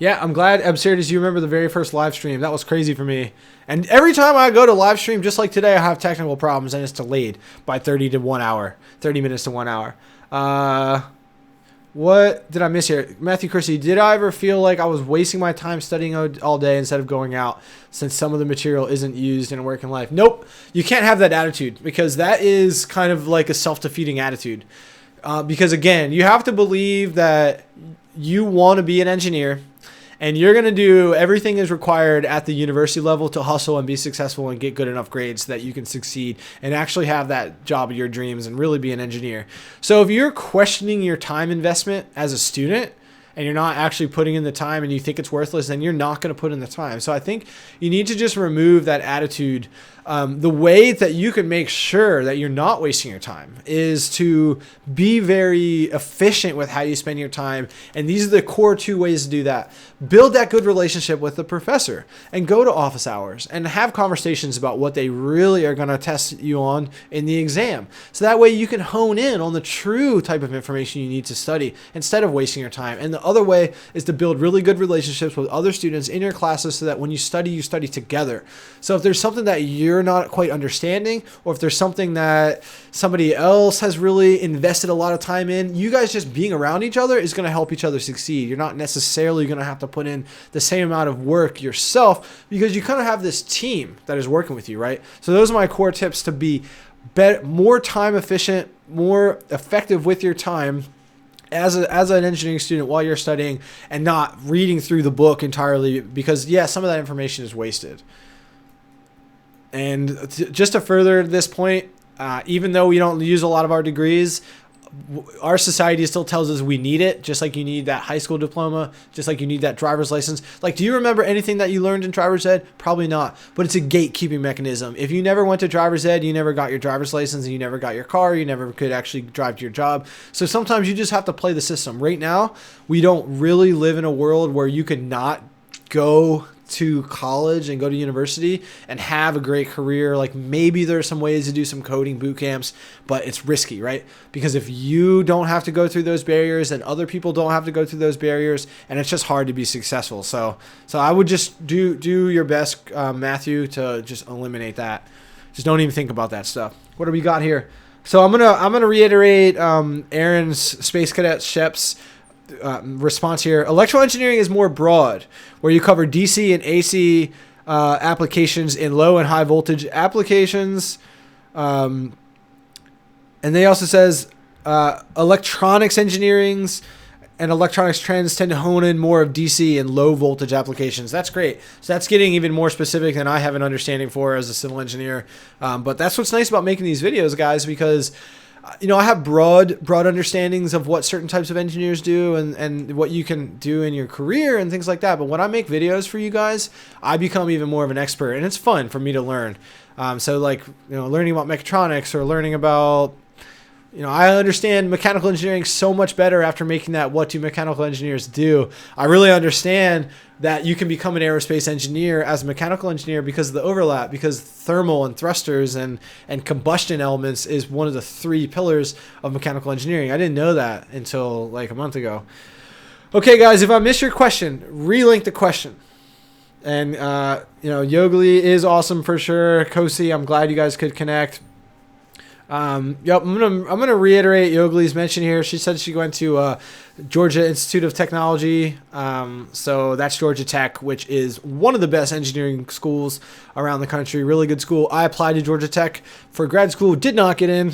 Yeah, I'm glad, Absurdus, you remember the very first live stream. That was crazy for me. And every time I go to live stream, just like today, I have technical problems and it's delayed by 30 minutes to 1 hour. What did I miss here? Matthew Christie, did I ever feel like I was wasting my time studying all day instead of going out since some of the material isn't used in working life? Nope. You can't have that attitude because that is kind of like a self-defeating attitude. Because again, you have to believe that you want to be an engineer and you're going to do everything is required at the university level to hustle and be successful and get good enough grades so that you can succeed and actually have that job of your dreams and really be an engineer. So if you're questioning your time investment as a student and you're not actually putting in the time and you think it's worthless, then you're not going to put in the time. So I think you need to just remove that attitude The way that you can make sure that you're not wasting your time is to be very efficient with how you spend your time. And these are the core 2 ways to do that. Build that good relationship with the professor and go to office hours and have conversations about what they really are going to test you on in the exam. So that way you can hone in on the true type of information you need to study instead of wasting your time. And the other way is to build really good relationships with other students in your classes so that when you study together. So if there's something that you're not quite understanding, or if there's something that somebody else has really invested a lot of time in, you guys just being around each other is going to help each other succeed. You're not necessarily going to have to put in the same amount of work yourself because you kind of have this team that is working with you, right? So those are my core tips to be better, more time efficient, more effective with your time as an engineering student while you're studying, and not reading through the book entirely, because some of that information is wasted. And just to further this point, even though we don't use a lot of our degrees, our society still tells us we need it, just like you need that high school diploma, just like you need that driver's license. Like, do you remember anything that you learned in driver's ed? Probably not, but it's a gatekeeping mechanism. If you never went to driver's ed, you never got your driver's license, and you never got your car, you never could actually drive to your job. So sometimes you just have to play the system. Right now, we don't really live in a world where you could not go to college and go to university and have a great career. Like, maybe there's some ways to do some coding boot camps, but it's risky, right? Because if you don't have to go through those barriers, then other people don't have to go through those barriers, and it's just hard to be successful. So I would just do your best, Matthew, to just eliminate that. Just don't even think about that stuff. What do we got here? So I'm gonna reiterate Aaron's Space Cadet Shep's response here. Electrical engineering is more broad, where you cover DC and AC applications in low and high voltage applications. And they also says electronics engineerings and electronics trends tend to hone in more of DC and low voltage applications. That's great. So that's getting even more specific than I have an understanding for as a civil engineer. But that's what's nice about making these videos, guys, because I have broad understandings of what certain types of engineers do and what you can do in your career and things like that. But when I make videos for you guys, I become even more of an expert, and it's fun for me to learn. So like, learning about mechatronics or learning about, I understand mechanical engineering so much better after making that What Do Mechanical Engineers Do. I really understand that you can become an aerospace engineer as a mechanical engineer because of the overlap, because thermal and thrusters and combustion elements is one of the 3 pillars of mechanical engineering. I didn't know that until like a month ago. Okay, guys, if I missed your question, relink the question. And, Yogli is awesome for sure. Kosi, I'm glad you guys could connect. I'm gonna reiterate Yogli's mention here. She said she went to Georgia Institute of Technology. So that's Georgia Tech, which is one of the best engineering schools around the country. Really good school. I applied to Georgia Tech for grad school. Did not get in.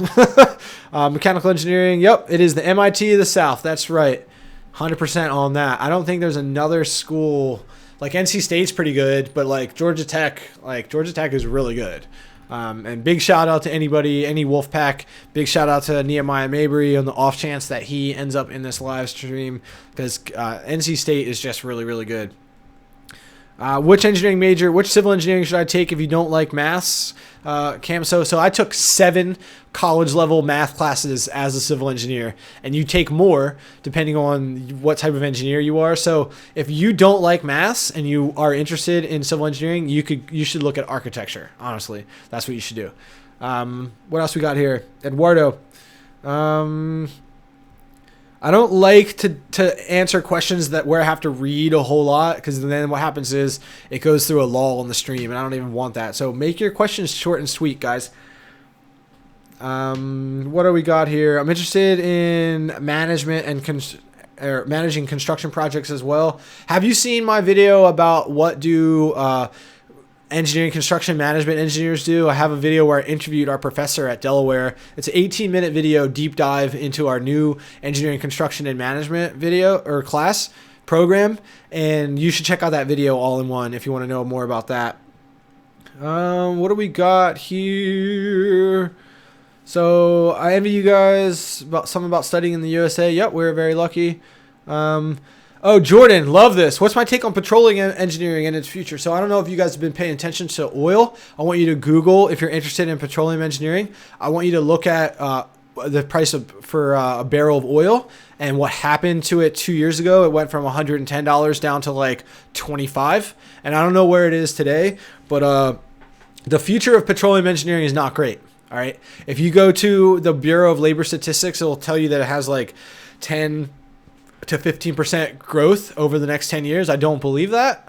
Mechanical engineering. Yep, it is the MIT of the South. That's right. 100% on that. I don't think there's another school. Like, NC State's pretty good, but like Georgia Tech is really good. And big shout out to any Wolfpack. Big shout out to Nehemiah Mabry on the off chance that he ends up in this live stream, because NC State is just really, really good. Which civil engineering should I take if you don't like maths? Cam, so I took 7 college level math classes as a civil engineer, and you take more depending on what type of engineer you are. So if you don't like maths and you are interested in civil engineering, you should look at architecture. Honestly, that's what you should do. What else we got here? Eduardo. I don't like to answer questions where I have to read a whole lot, because then what happens is it goes through a lull in the stream, and I don't even want that. So make your questions short and sweet, guys. What do we got here? I'm interested in management and managing construction projects as well. Have you seen my video about what do engineering construction management engineers do? I have a video where I interviewed our professor at Delaware. It's an 18-minute video deep dive into our new engineering construction and management video or class program, and you should check out that video all in one if you want to know more about that. What do we got here? So I envy you guys about studying in the USA. Yep, we're very lucky. Oh, Jordan, love this. What's my take on petroleum engineering and its future? So I don't know if you guys have been paying attention to oil. I want you to Google if you're interested in petroleum engineering. I want you to look at the price for a barrel of oil and what happened to it 2 years ago. It went from $110 down to like 25, and I don't know where it is today. But the future of petroleum engineering is not great. All right, if you go to the Bureau of Labor Statistics, it will tell you that it has like 10 to 15% growth over the next 10 years. I don't believe that.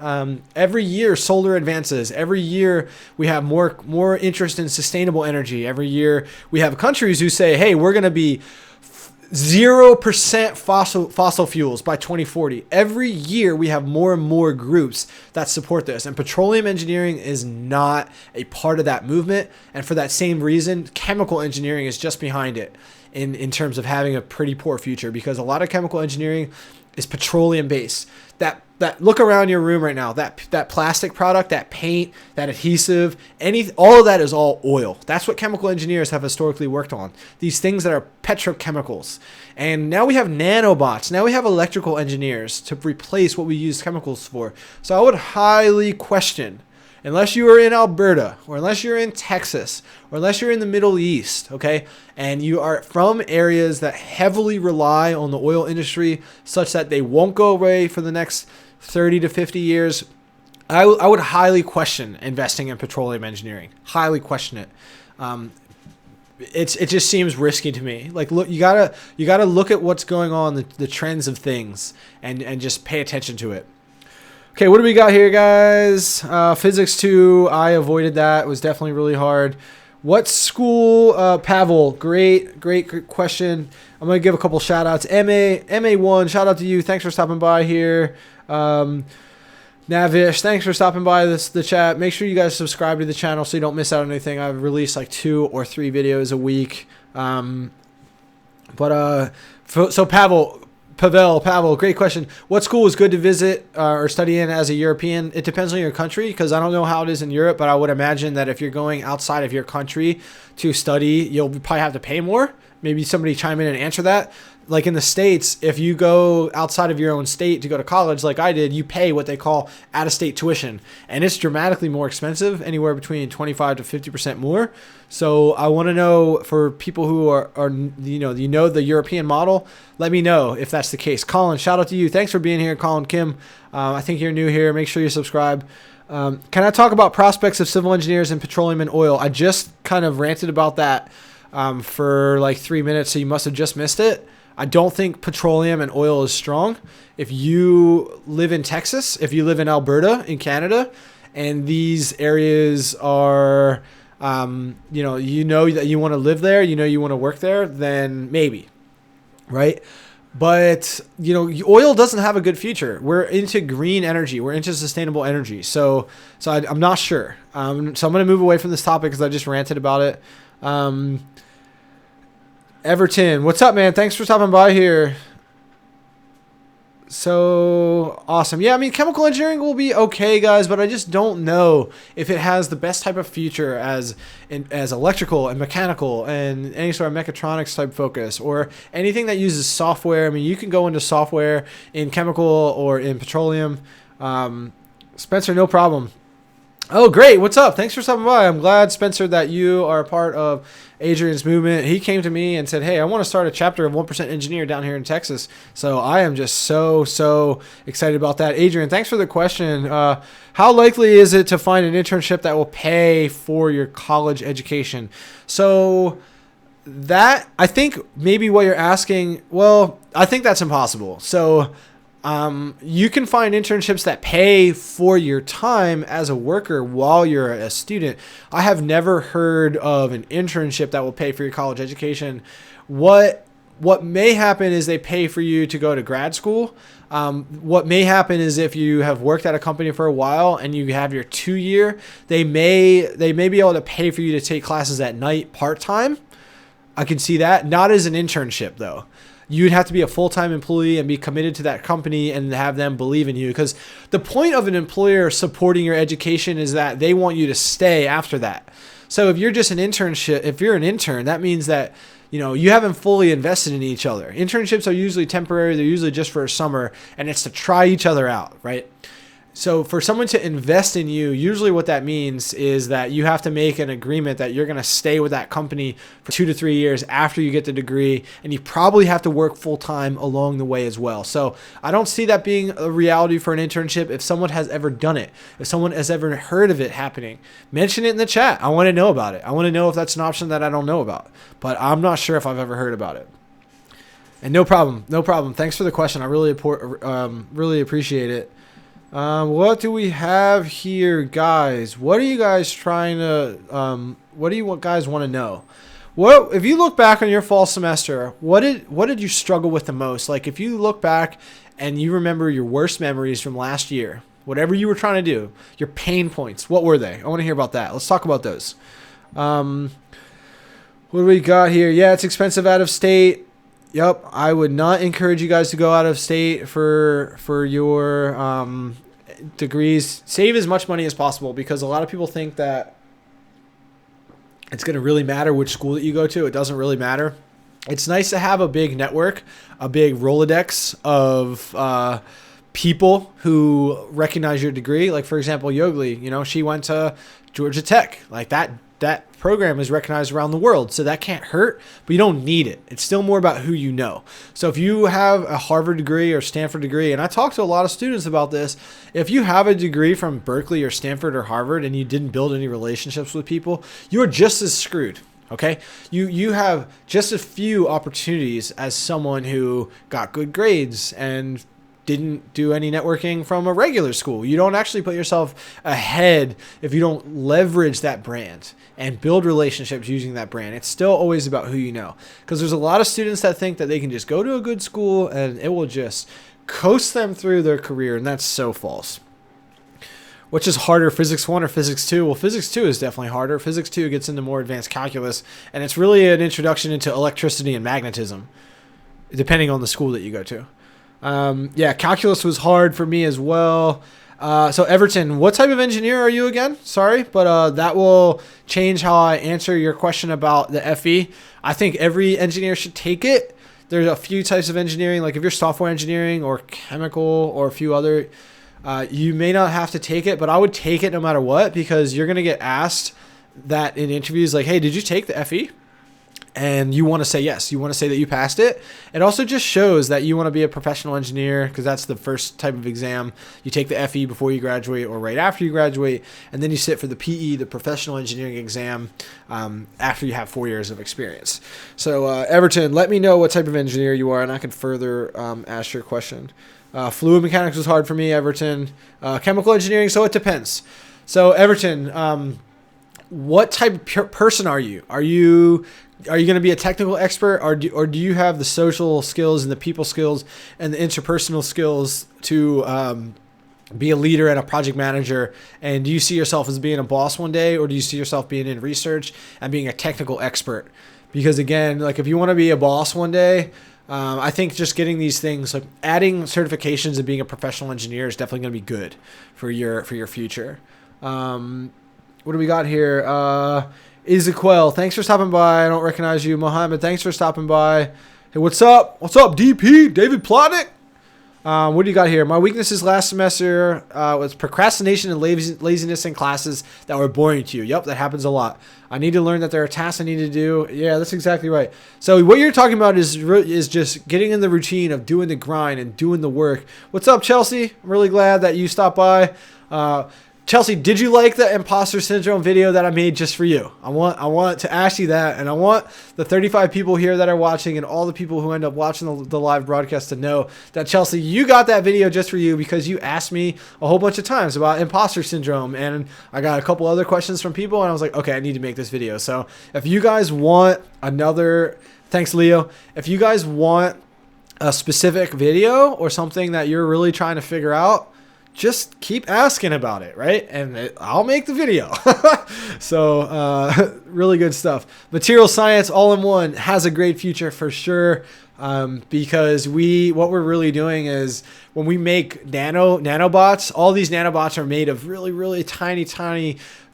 Every year solar advances. Every year we have more interest in sustainable energy. Every year we have countries who say, hey, we're going to be 0% fossil fuels by 2040. Every year we have more and more groups that support this, and petroleum engineering is not a part of that movement. And for that same reason, chemical engineering is just behind it in terms of having a pretty poor future, because a lot of chemical engineering is petroleum based. That look around your room right now, that plastic product, that paint, that adhesive, all of that is all oil. That's what chemical engineers have historically worked on. These things that are petrochemicals. And now we have nanobots. Now we have electrical engineers to replace what we use chemicals for. So I would highly question, unless you are in Alberta, or unless you're in Texas, or unless you're in the Middle East, okay, and you are from areas that heavily rely on the oil industry such that they won't go away for the next 30 to 50 years, I would highly question investing in petroleum engineering. Highly question it. It just seems risky to me. Like, look, you gotta look at what's going on, the trends of things, and just pay attention to it. Okay, what do we got here, guys? Physics 2, I avoided that. It was definitely really hard. What school? Pavel, great question. I'm going to give a couple shout outs. MA1, shout out to you. Thanks for stopping by here. Navish, thanks for stopping by the chat. Make sure you guys subscribe to the channel so you don't miss out on anything. I've released like 2 or 3 videos a week. So Pavel, great question. What school is good to visit or study in as a European? It depends on your country, because I don't know how it is in Europe, but I would imagine that if you're going outside of your country to study, you'll probably have to pay more. Maybe somebody chime in and answer that. Like in the States, if you go outside of your own state to go to college, like I did, you pay what they call out-of-state tuition, and it's dramatically more expensive, anywhere between 25 to 50% more. So I want to know, for people who are the European model, let me know if that's the case. Colin, shout out to you. Thanks for being here, Colin Kim. I think you're new here. Make sure you subscribe. Can I talk about prospects of civil engineers in petroleum and oil? I just kind of ranted about that for like 3 minutes, so you must have just missed it. I don't think petroleum and oil is strong. If you live in Texas, if you live in Alberta in Canada, and these areas are, you know that you want to live there, you want to work there, then maybe, right? But, oil doesn't have a good future. We're into green energy. We're into sustainable energy. So I'm not sure. So I'm going to move away from this topic because I just ranted about it. Everton, what's up, man? Thanks for stopping by here. So awesome. Yeah, I mean, chemical engineering will be okay, guys, but I just don't know if it has the best type of future as electrical and mechanical and any sort of mechatronics type focus, or anything that uses software. I mean, you can go into software in chemical or in petroleum. Spencer, no problem. Oh, great. What's up? Thanks for stopping by. I'm glad, Spencer, that you are a part of Adrian's movement. He came to me and said, hey, I want to start a chapter of 1% Engineer down here in Texas. So I am just so excited about that. Adrian, thanks for the question. How likely is it to find an internship that will pay for your college education? So that, I think maybe what you're asking, well, I think that's impossible. So you can find internships that pay for your time as a worker while you're a student. I have never heard of an internship that will pay for your college education. What may happen is they pay for you to go to grad school. What may happen is if you have worked at a company for a while and you have your 2-year, they may be able to pay for you to take classes at night part-time. I can see that. Not as an internship, though. You'd have to be a full-time employee and be committed to that company and have them believe in you, because the point of an employer supporting your education is that they want you to stay after that. So if you're just an internship, if you're an intern, that means that you haven't fully invested in each other. Internships are usually temporary. They're usually just for a summer, and it's to try each other out, right? So for someone to invest in you, usually what that means is that you have to make an agreement that you're going to stay with that company for 2 to 3 years after you get the degree, and you probably have to work full time along the way as well. So I don't see that being a reality for an internship. If someone has ever done it, if someone has ever heard of it happening, mention it in the chat. I want to know about it. I want to know if that's an option that I don't know about, but I'm not sure if I've ever heard about it. And no problem. Thanks for the question. I really appreciate it. What do we have here, guys? What are you guys trying to, what do you guys want to know? What, if you look back on your fall semester, what did you struggle with the most? Like if you look back and you remember your worst memories from last year, whatever you were trying to do, your pain points, what were they? I want to hear about that. Let's talk about those. What do we got here? Yeah, it's expensive out of state. Yep, I would not encourage you guys to go out of state for your degrees. Save as much money as possible, because a lot of people think that it's going to really matter which school that you go to. It doesn't really matter. It's nice to have a big network, a big Rolodex of people who recognize your degree. Like, for example, Yogli, she went to Georgia Tech. Like that program is recognized around the world, so that can't hurt, but you don't need it. It's still more about who you know. So if you have a Harvard degree or Stanford degree, and I talk to a lot of students about this, if you have a degree from Berkeley or Stanford or Harvard and you didn't build any relationships with people, you're just as screwed. Okay, you have just as few opportunities as someone who got good grades and didn't do any networking from a regular school. You don't actually put yourself ahead if you don't leverage that brand and build relationships using that brand. It's still always about who you know, because there's a lot of students that think that they can just go to a good school and it will just coast them through their career, and that's so false. Which is harder, Physics 1 or Physics 2? Well, Physics 2 is definitely harder. Physics 2 gets into more advanced calculus, and it's really an introduction into electricity and magnetism, depending on the school that you go to. Yeah, calculus was hard for me as well. So Everton, what type of engineer are you again? Sorry, but that will change how I answer your question about the FE. I think every engineer should take it. There's a few types of engineering, like if you're software engineering or chemical or a few other, you may not have to take it, but I would take it no matter what, because you're going to get asked that in interviews, like, hey, did you take the FE? And you want to say yes. You want to say that you passed it. It also just shows that you want to be a professional engineer, because that's the first type of exam. You take the FE before you graduate or right after you graduate, and then you sit for the PE, the professional engineering exam, after you have 4 years of experience. So Everton, let me know what type of engineer you are, and I can further ask your question. Fluid mechanics was hard for me, Everton. Chemical engineering, so it depends. So Everton, what type of person are you? Are you going to be a technical expert, or do you have the social skills and the people skills and the interpersonal skills to be a leader and a project manager? And do you see yourself as being a boss one day, or do you see yourself being in research and being a technical expert? Because again, like if you want to be a boss one day, I think just getting these things, like adding certifications and being a professional engineer, is definitely going to be good for your future. What do we got here? Ezequiel, thanks for stopping by. I don't recognize you. Mohammed, thanks for stopping by. Hey, what's up? What's up, DP? David Plotnick? What do you got here? My weaknesses last semester was procrastination and laziness in classes that were boring to you. Yep, that happens a lot. I need to learn that there are tasks I need to do. Yeah, that's exactly right. So what you're talking about is just getting in the routine of doing the grind and doing the work. What's up, Chelsea? I'm really glad that you stopped by. Chelsea, did you like the imposter syndrome video that I made just for you? I want to ask you that, and I want the 35 people here that are watching and all the people who end up watching the live broadcast to know that, Chelsea, you got that video just for you because you asked me a whole bunch of times about imposter syndrome, and I got a couple other questions from people, and I was like, okay, I need to make this video. So if you guys want thanks, Leo. If you guys want a specific video or something that you're really trying to figure out, just keep asking about it, right? And I'll make the video. So really good stuff. Material science all in one has a great future for sure, because what we're really doing is when we make nanobots, all these nanobots are made of really, really tiny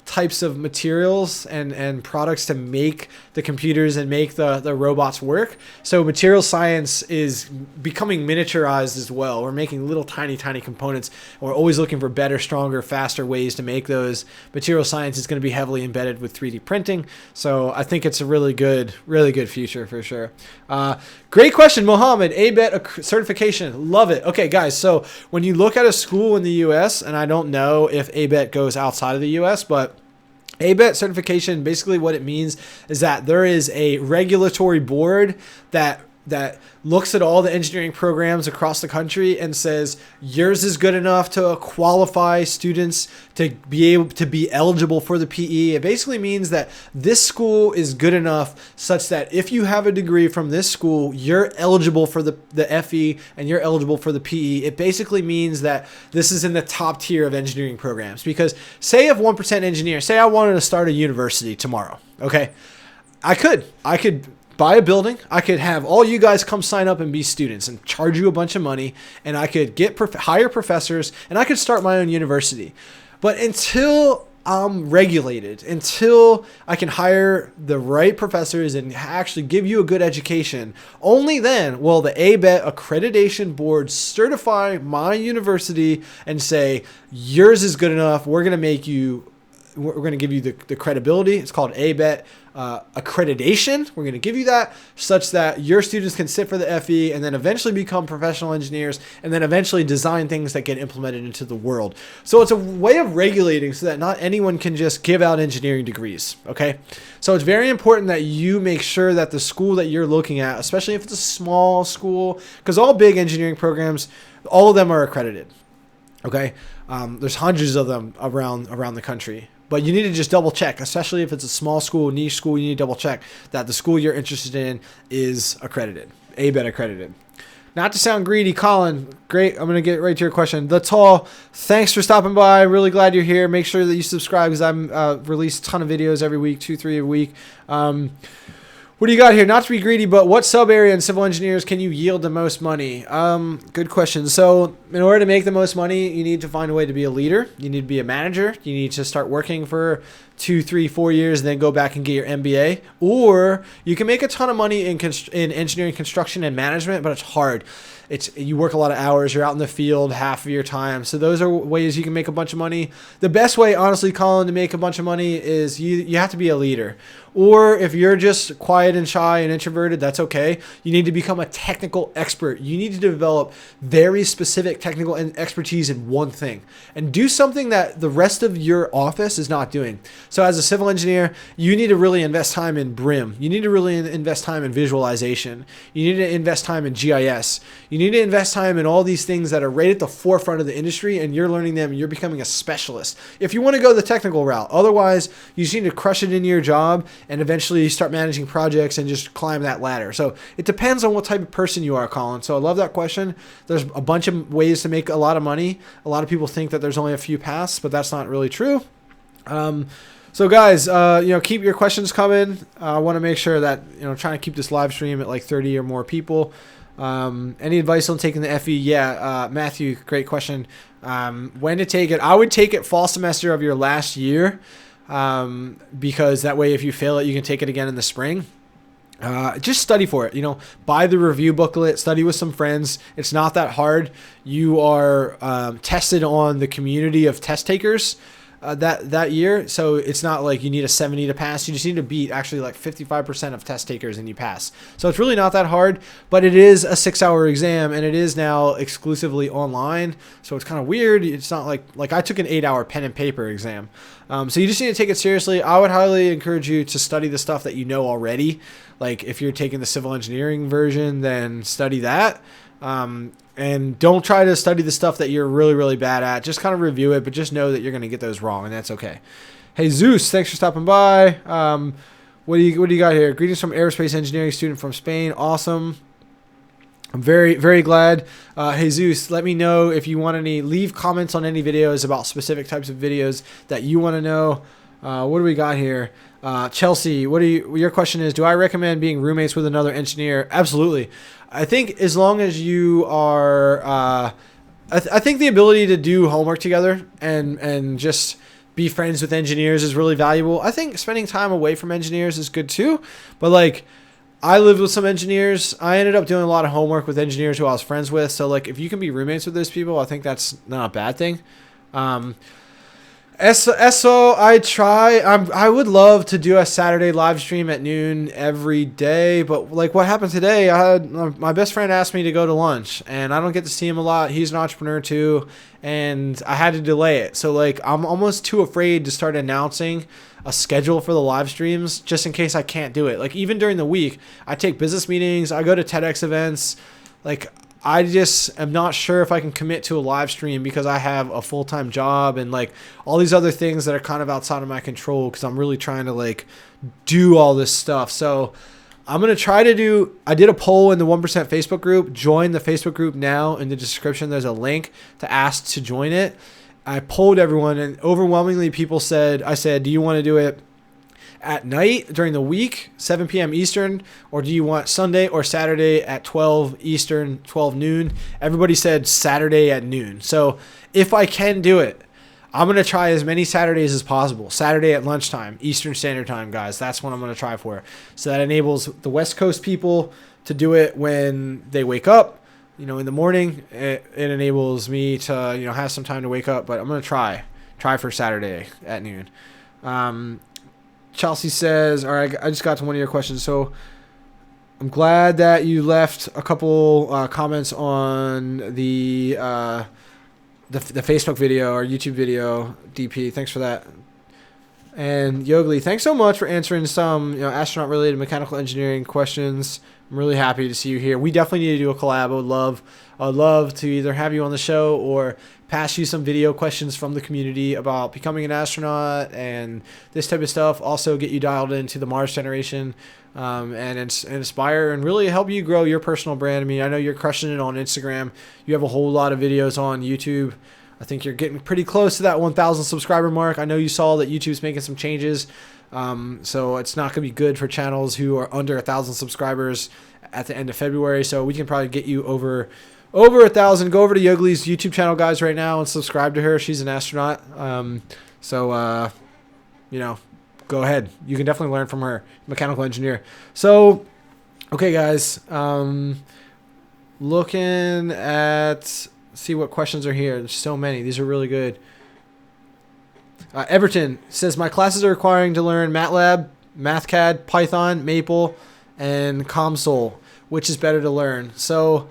types of materials and products to make the computers and make the robots work. So material science is becoming miniaturized as well. We're making little tiny components. We're always looking for better, stronger, faster ways to make those. Material science is going to be heavily embedded with 3D printing. So I think it's a really good future for sure. Great question, Mohammed. ABET certification. Love it. Okay, guys. So when you look at a school in the U.S., and I don't know if ABET goes outside of the U.S., but ABET certification, basically what it means is that there is a regulatory board that looks at all the engineering programs across the country and says yours is good enough to qualify students to be able to be eligible for the PE. It basically means that this school is good enough such that if you have a degree from this school, you're eligible for the FE and you're eligible for the PE. It basically means that this is in the top tier of engineering programs. Because say if 1% engineer, say I wanted to start a university tomorrow, okay? I could buy a building. I could have all you guys come sign up and be students and charge you a bunch of money, and I could get hire professors, and I could start my own university. But until I'm regulated, until I can hire the right professors and actually give you a good education, only then will the ABET accreditation board certify my university and say yours is good enough. We're going to give you the credibility. It's called ABET accreditation. We're going to give you that such that your students can sit for the FE and then eventually become professional engineers and then eventually design things that get implemented into the world. So it's a way of regulating so that not anyone can just give out engineering degrees. Okay. So it's very important that you make sure that the school that you're looking at, especially if it's a small school, because all big engineering programs, all of them are accredited. Okay. There's hundreds of them around the country. But you need to just double check, especially if it's a small school, niche school, you need to double check that the school you're interested in is accredited, ABET accredited. Not to sound greedy, Colin, great. I'm going to get right to your question. The Tall, thanks for stopping by. Really glad you're here. Make sure that you subscribe because I'm release a ton of videos every week, 2-3 a week. What do you got here? Not to be greedy, but what sub area in civil engineers can you yield the most money? Good question. So in order to make the most money, you need to find a way to be a leader. You need to be a manager. You need to start working for 2, 3, 4 years and then go back and get your MBA. Or you can make a ton of money in engineering, construction, and management, but it's hard. You work a lot of hours. You're out in the field half of your time. So those are ways you can make a bunch of money. The best way, honestly, Colin, to make a bunch of money is you have to be a leader. Or if you're just quiet and shy and introverted, that's okay. You need to become a technical expert. You need to develop very specific technical expertise in one thing and do something that the rest of your office is not doing. So as a civil engineer, you need to really invest time in BRIM. You need to really invest time in visualization. You need to invest time in GIS. You need to invest time in all these things that are right at the forefront of the industry, and you're learning them and you're becoming a specialist. If you want to go the technical route, otherwise you just need to crush it into your job and eventually start managing projects and just climb that ladder. So it depends on what type of person you are, Colin. So I love that question. There's a bunch of ways to make a lot of money. A lot of people think that there's only a few paths, but that's not really true. So guys, keep your questions coming. I want to make sure that, trying to keep this live stream at like 30 or more people. Any advice on taking the FE? Yeah, Matthew, great question. When to take it? I would take it fall semester of your last year. Because that way, if you fail it, you can take it again in the spring. Just study for it, buy the review booklet, study with some friends. It's not that hard. You are tested on the community of test takers that year. So it's not like you need a 70 to pass. You just need to beat actually like 55% of test takers and you pass. So it's really not that hard, but it is a 6-hour exam and it is now exclusively online. So it's kind of weird. It's not like I took an 8-hour pen and paper exam. So you just need to take it seriously. I would highly encourage you to study the stuff that you know already. Like if you're taking the civil engineering version, then study that. And don't try to study the stuff that you're really, really bad at. Just kind of review it, but just know that you're going to get those wrong, and that's okay. Hey, Zeus, thanks for stopping by. What do you got here? Greetings from aerospace engineering student from Spain. Awesome. I'm very, very glad. Hey, Zeus, let me know if you want leave comments on any videos about specific types of videos that you want to know. What do we got here? Chelsea, your question is, do I recommend being roommates with another engineer? Absolutely. I think as long as you are, I think the ability to do homework together and just be friends with engineers is really valuable. I think spending time away from engineers is good too. But like, I lived with some engineers. I ended up doing a lot of homework with engineers who I was friends with. So like, if you can be roommates with those people, I think that's not a bad thing. SO, I would love to do a Saturday live stream at noon every day, but like what happened today, I had my best friend asked me to go to lunch, and I don't get to see him a lot. He's an entrepreneur too, and I had to delay it. So like, I'm almost too afraid to start announcing a schedule for the live streams just in case I can't do it. Like, even during the week, I take business meetings, I go to TEDx events. Like, I just am not sure if I can commit to a live stream because I have a full-time job and like all these other things that are kind of outside of my control, because I'm really trying to like do all this stuff. So I'm going to try to do, I did a poll in the 1% Facebook group. Join the Facebook group now. In the description, there's a link to ask to join it. I polled everyone, and overwhelmingly people said, do you want to do it at night during the week, 7 p.m. Eastern, or do you want Sunday or Saturday at 12 Eastern, 12 noon? Everybody said Saturday at noon. So if I can do it, I'm going to try as many Saturdays as possible. Saturday at lunchtime, Eastern Standard Time, guys. That's what I'm going to try for. So that enables the West Coast people to do it when they wake up, in the morning. It enables me to, have some time to wake up, but I'm going to try for Saturday at noon. Chelsea says, all right, I just got to one of your questions. So I'm glad that you left a couple comments on the Facebook video or YouTube video, DP. Thanks for that. And Yogli, thanks so much for answering some astronaut-related mechanical engineering questions. I'm really happy to see you here. We definitely need to do a collab. I would love to either have you on the show or pass you some video questions from the community about becoming an astronaut and this type of stuff. Also get you dialed into the Mars generation and inspire and really help you grow your personal brand. I mean, I know you're crushing it on Instagram. You have a whole lot of videos on YouTube. I think you're getting pretty close to that 1,000 subscriber mark. I know you saw that YouTube's making some changes. So it's not going to be good for channels who are under 1,000 subscribers at the end of February. So we can probably get you over 1,000. Go over to Yogli's YouTube channel, guys, right now and subscribe to her. She's an astronaut. Go ahead. You can definitely learn from her, mechanical engineer. So, okay, guys, looking at, see what questions are here. There's so many. These are really good. Everton says, my classes are requiring to learn MATLAB, MathCAD, Python, Maple, and COMSOL. Which is better to learn? So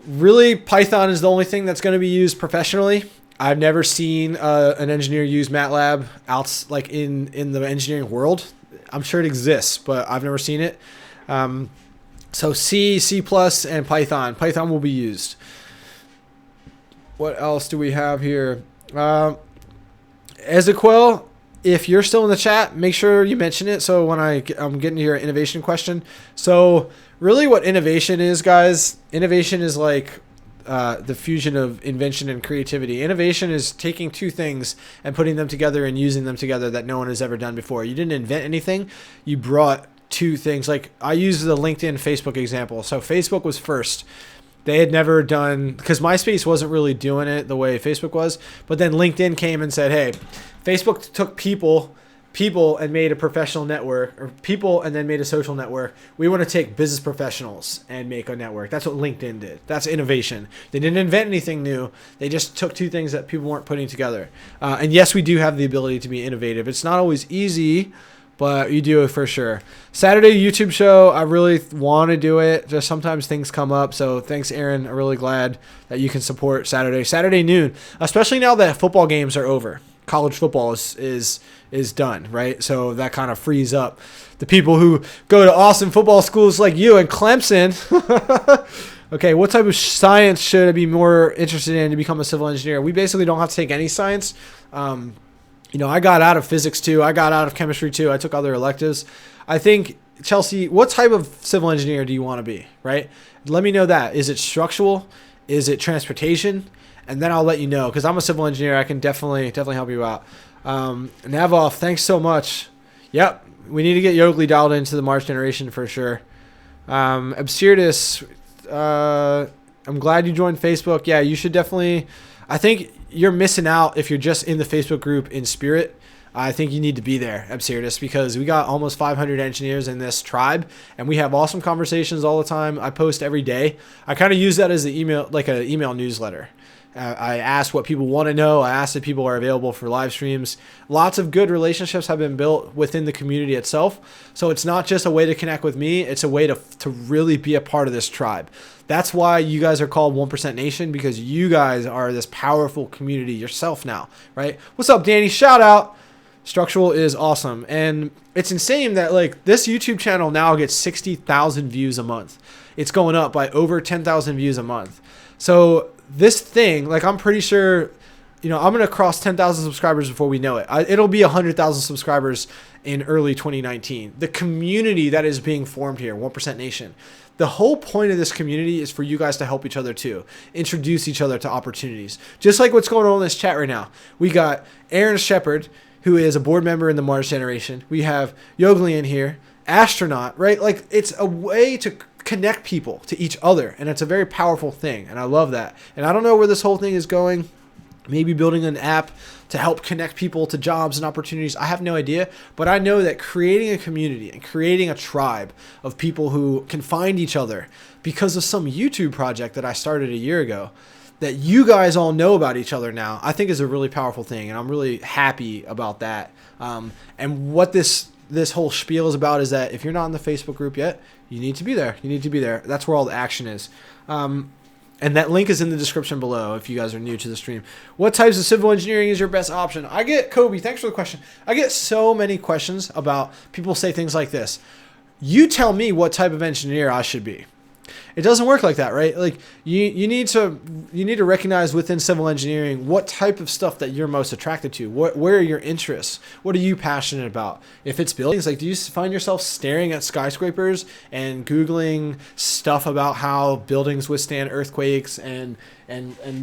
really, Python is the only thing that's going to be used professionally. I've never seen an engineer use MATLAB like in the engineering world. I'm sure it exists, but I've never seen it. So C, C+, and Python. Python will be used. What else do we have here? Ezequiel, if you're still in the chat, make sure you mention it. So when I'm getting to your innovation question. So really what innovation is, guys, innovation is like the fusion of invention and creativity. Innovation is taking two things and putting them together and using them together that no one has ever done before. You didn't invent anything. You brought two things. Like I use the LinkedIn, Facebook example. So Facebook was first. They had never done, because MySpace wasn't really doing it the way Facebook was. But then LinkedIn came and said, hey, Facebook took people and made a professional network, or people and then made a social network. We want to take business professionals and make a network. That's what LinkedIn did. That's innovation. They didn't invent anything new. They just took two things that people weren't putting together. And yes, we do have the ability to be innovative. It's not always easy, but you do it for sure. Saturday YouTube show, I really want to do it. Just sometimes things come up. So thanks, Aaron. I'm really glad that you can support Saturday noon, especially now that football games are over. College football is done, right? So that kind of frees up the people who go to awesome football schools like you and Clemson. Okay, what type of science should I be more interested in to become a civil engineer? We basically don't have to take any science. I got out of physics too. I got out of chemistry too. I took other electives. I think, Chelsea, what type of civil engineer do you want to be, right? Let me know that. Is it structural? Is it transportation? And then I'll let you know, because I'm a civil engineer. I can definitely help you out. Navov, thanks so much. Yep, we need to get Yogli dialed into the Mars generation for sure. Absurdus, I'm glad you joined Facebook. Yeah, you should definitely I think you're missing out if you're just in the Facebook group in spirit. I think you need to be there. I'm serious, because we got almost 500 engineers in this tribe, and we have awesome conversations all the time. I post every day. I kind of use that as the email, like an email newsletter. I ask what people want to know. I ask if people are available for live streams. Lots of good relationships have been built within the community itself. So it's not just a way to connect with me. It's a way to really be a part of this tribe. That's why you guys are called 1% Nation, because you guys are this powerful community yourself now, right? What's up, Danny? Shout out. Structural is awesome. And it's insane that like this YouTube channel now gets 60,000 views a month. It's going up by over 10,000 views a month. So this thing, like, I'm pretty sure, I'm going to cross 10,000 subscribers before we know it. It'll be 100,000 subscribers in early 2019. The community that is being formed here, 1% Nation. The whole point of this community is for you guys to help each other too. Introduce each other to opportunities. Just like what's going on in this chat right now. We got Aaron Shepard, who is a board member in the Mars Generation. We have Yogli in here, astronaut, right? Like, it's a way to connect people to each other, and it's a very powerful thing, and I love that. And I don't know where this whole thing is going. Maybe building an app to help connect people to jobs and opportunities. I have no idea, but I know that creating a community and creating a tribe of people who can find each other because of some YouTube project that I started a year ago, that you guys all know about each other now, I think is a really powerful thing, and I'm really happy about that. And what this whole spiel is about is that if you're not in the Facebook group yet, you need to be there. You need to be there. That's where all the action is. And that link is in the description below if you guys are new to the stream. What types of civil engineering is your best option? Kobe, thanks for the question. I get so many questions about people say things like this. You tell me what type of engineer I should be. It doesn't work like that, right? Like you need to recognize within civil engineering what type of stuff that you're most attracted to. Where are your interests? What are you passionate about? If it's buildings, like, do you find yourself staring at skyscrapers and Googling stuff about how buildings withstand earthquakes and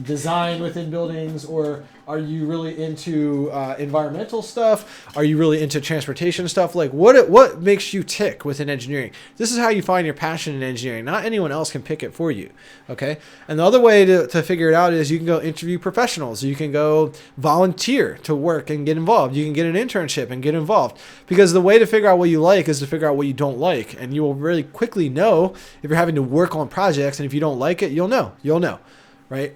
design within buildings? Or are you really into environmental stuff? Are you really into transportation stuff? Like, what makes you tick within engineering? This is how you find your passion in engineering. Not anyone else can pick it for you, okay? And the other way to figure it out is you can go interview professionals. You can go volunteer to work and get involved. You can get an internship and get involved. Because the way to figure out what you like is to figure out what you don't like. And you will really quickly know if you're having to work on projects. And if you don't like it, you'll know, right?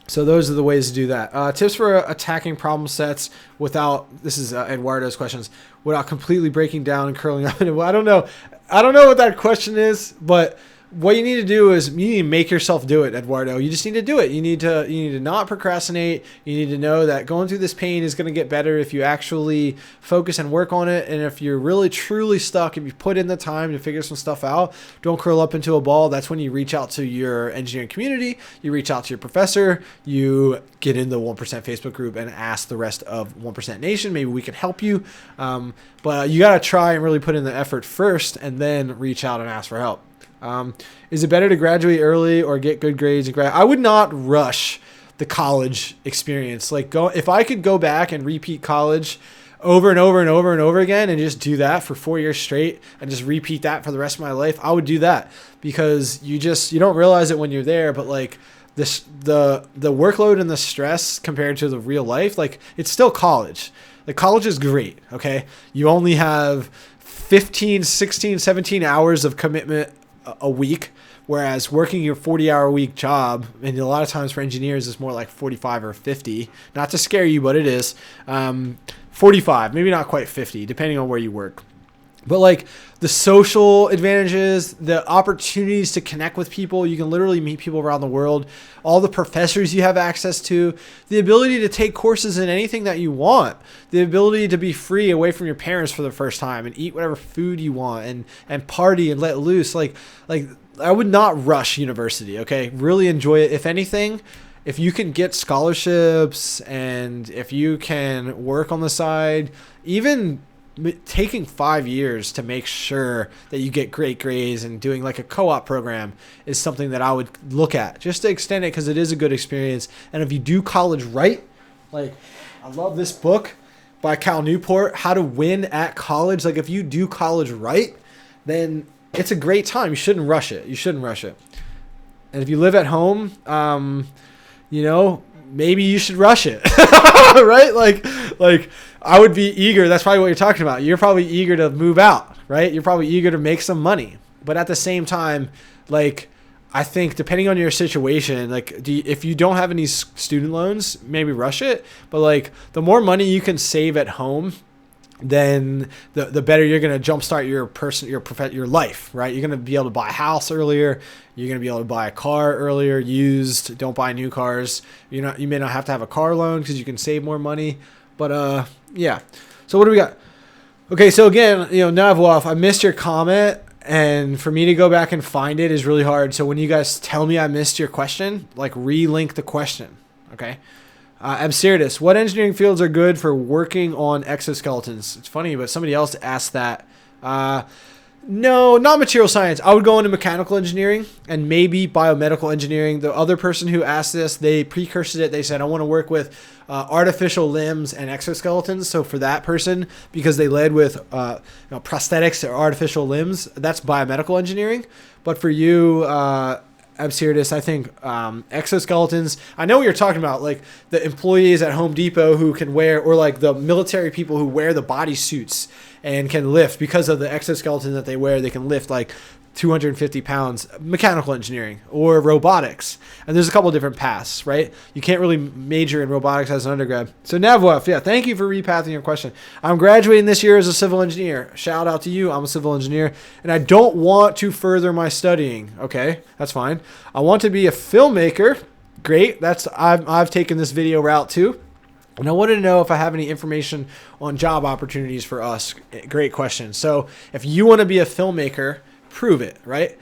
So those are the ways to do that. Tips for attacking problem sets without, this is Eduardo's questions, without completely breaking down and curling up. I don't know what that question is, but what you need to do is you need to make yourself do it, Eduardo. You just need to do it. You need to not procrastinate. You need to know that going through this pain is going to get better if you actually focus and work on it. And if you're really truly stuck, if you put in the time to figure some stuff out, don't curl up into a ball. That's when you reach out to your engineering community. You reach out to your professor. You get in the 1% Facebook group and ask the rest of 1% Nation. Maybe we can help you. But you got to try and really put in the effort first and then reach out and ask for help. Is it better to graduate early or get good grades and I would not rush the college experience. Like, if I could go back and repeat college over and over and over and over again and just do that for 4 years straight and just repeat that for the rest of my life, I would do that, because you don't realize it when you're there, but like the workload and the stress compared to the real life, like, it's still college. Like, college is great. Okay. You only have 15, 16, 17 hours of commitment a week, whereas working your 40-hour week job, and a lot of times for engineers it's more like 45 or 50, not to scare you, but it is 45, maybe not quite 50, depending on where you work. But like the social advantages, the opportunities to connect with people, you can literally meet people around the world, all the professors you have access to, the ability to take courses in anything that you want, the ability to be free away from your parents for the first time and eat whatever food you want and party and let loose. Like I would not rush university, okay? Really enjoy it. If anything, if you can get scholarships and if you can work on the side, even taking 5 years to make sure that you get great grades and doing like a co-op program is something that I would look at just to extend it, because it is a good experience. And if you do college right, like, I love this book by Cal Newport, How to Win at College. Like, if you do college right, then it's a great time. You shouldn't rush it. And if you live at home, maybe you should rush it, right? Like I would be eager. That's probably what you're talking about. You're probably eager to move out, right? You're probably eager to make some money. But at the same time, like, I think depending on your situation, like if you don't have any student loans, maybe rush it. But like the more money you can save at home, then the better you're going to jumpstart your life, right? You're going to be able to buy a house earlier. You're going to be able to buy a car earlier, used. Don't buy new cars. You may not have to have a car loan because you can save more money. But yeah. So what do we got? Okay, so again, Navwaf, I missed your comment. And for me to go back and find it is really hard. So when you guys tell me I missed your question, like relink the question. Okay. Absurdus, what engineering fields are good for working on exoskeletons? It's funny, but somebody else asked that. No, not material science. I would go into mechanical engineering and maybe biomedical engineering. The other person who asked this, they precursored it. They said, I want to work with artificial limbs and exoskeletons. So for that person, because they led with prosthetics or artificial limbs, that's biomedical engineering. But for you, Absurdus, I think exoskeletons, I know what you're talking about, like the employees at Home Depot who can wear, or like the military people who wear the body suits and can lift because of the exoskeleton that they wear. They can lift like 250 pounds, mechanical engineering or robotics. And there's a couple of different paths, right? You can't really major in robotics as an undergrad. So Navwaf, yeah, thank you for repathing your question. I'm graduating this year as a civil engineer. Shout out to you. I'm a civil engineer and I don't want to further my studying. Okay, that's fine. I want to be a filmmaker. Great. I've taken this video route too. And I wanted to know if I have any information on job opportunities for us. Great question. So if you want to be a filmmaker, prove it, right?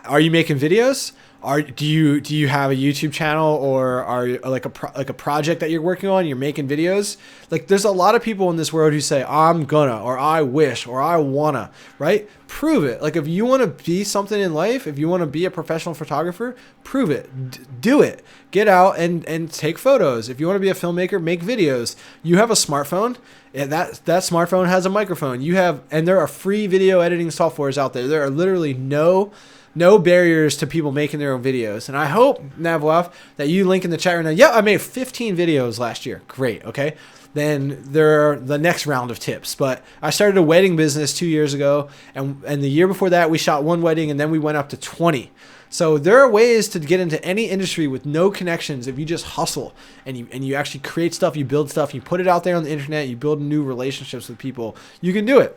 Are you making videos? Do you have a YouTube channel, or are you like a project that you're working on? You're making videos. Like there's a lot of people in this world who say I'm gonna, or I wish, or I wanna, right? Prove it. Like if you want to be something in life, if you want to be a professional photographer, prove it. Do it. Get out and take photos. If you want to be a filmmaker, make videos. You have a smartphone. And that smartphone has a microphone. And there are free video editing softwares out there. There are literally no barriers to people making their own videos. And I hope, Navwaf, that you link in the chat right now. Yeah, I made 15 videos last year. Great, okay? Then there are the next round of tips. But I started a wedding business 2 years ago. And the year before that, we shot one wedding, and then we went up to 20. So there are ways to get into any industry with no connections if you just hustle and you actually create stuff, you build stuff, you put it out there on the internet, you build new relationships with people. You can do it.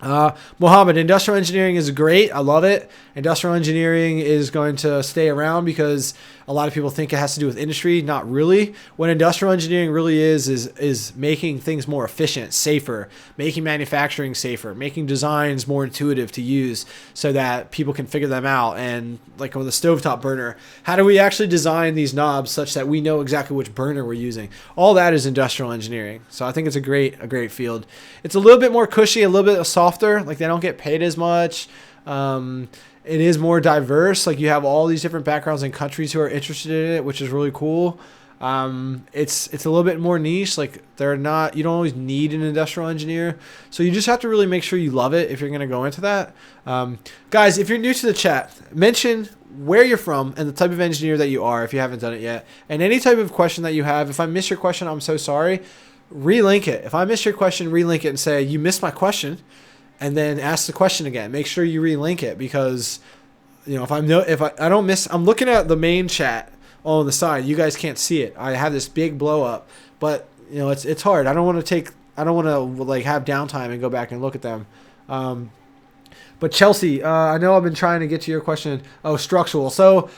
Mohammed, industrial engineering is great. I love it. Industrial engineering is going to stay around because a lot of people think it has to do with industry. Not really. What industrial engineering really is making things more efficient, safer, making manufacturing safer, making designs more intuitive to use so that people can figure them out. And like with a stovetop burner, how do we actually design these knobs such that we know exactly which burner we're using? All that is industrial engineering. So I think it's a great field. It's a little bit more cushy, a little bit softer. Like they don't get paid as much. It is more diverse. Like you have all these different backgrounds and countries who are interested in it, which is really cool. It's a little bit more niche. Like you don't always need an industrial engineer. So you just have to really make sure you love it if you're going to go into that. Guys, if you're new to the chat, mention where you're from and the type of engineer that you are if you haven't done it yet. And any type of question that you have. If I miss your question, I'm so sorry. Relink it. If I miss your question, relink it and say, you missed my question. And then ask the question again. Make sure you relink it because, if I don't miss, I'm looking at the main chat on the side. You guys can't see it. I have this big blow up, but it's hard. I don't want to like have downtime and go back and look at them. But Chelsea, I know I've been trying to get to your question. Oh, structural. So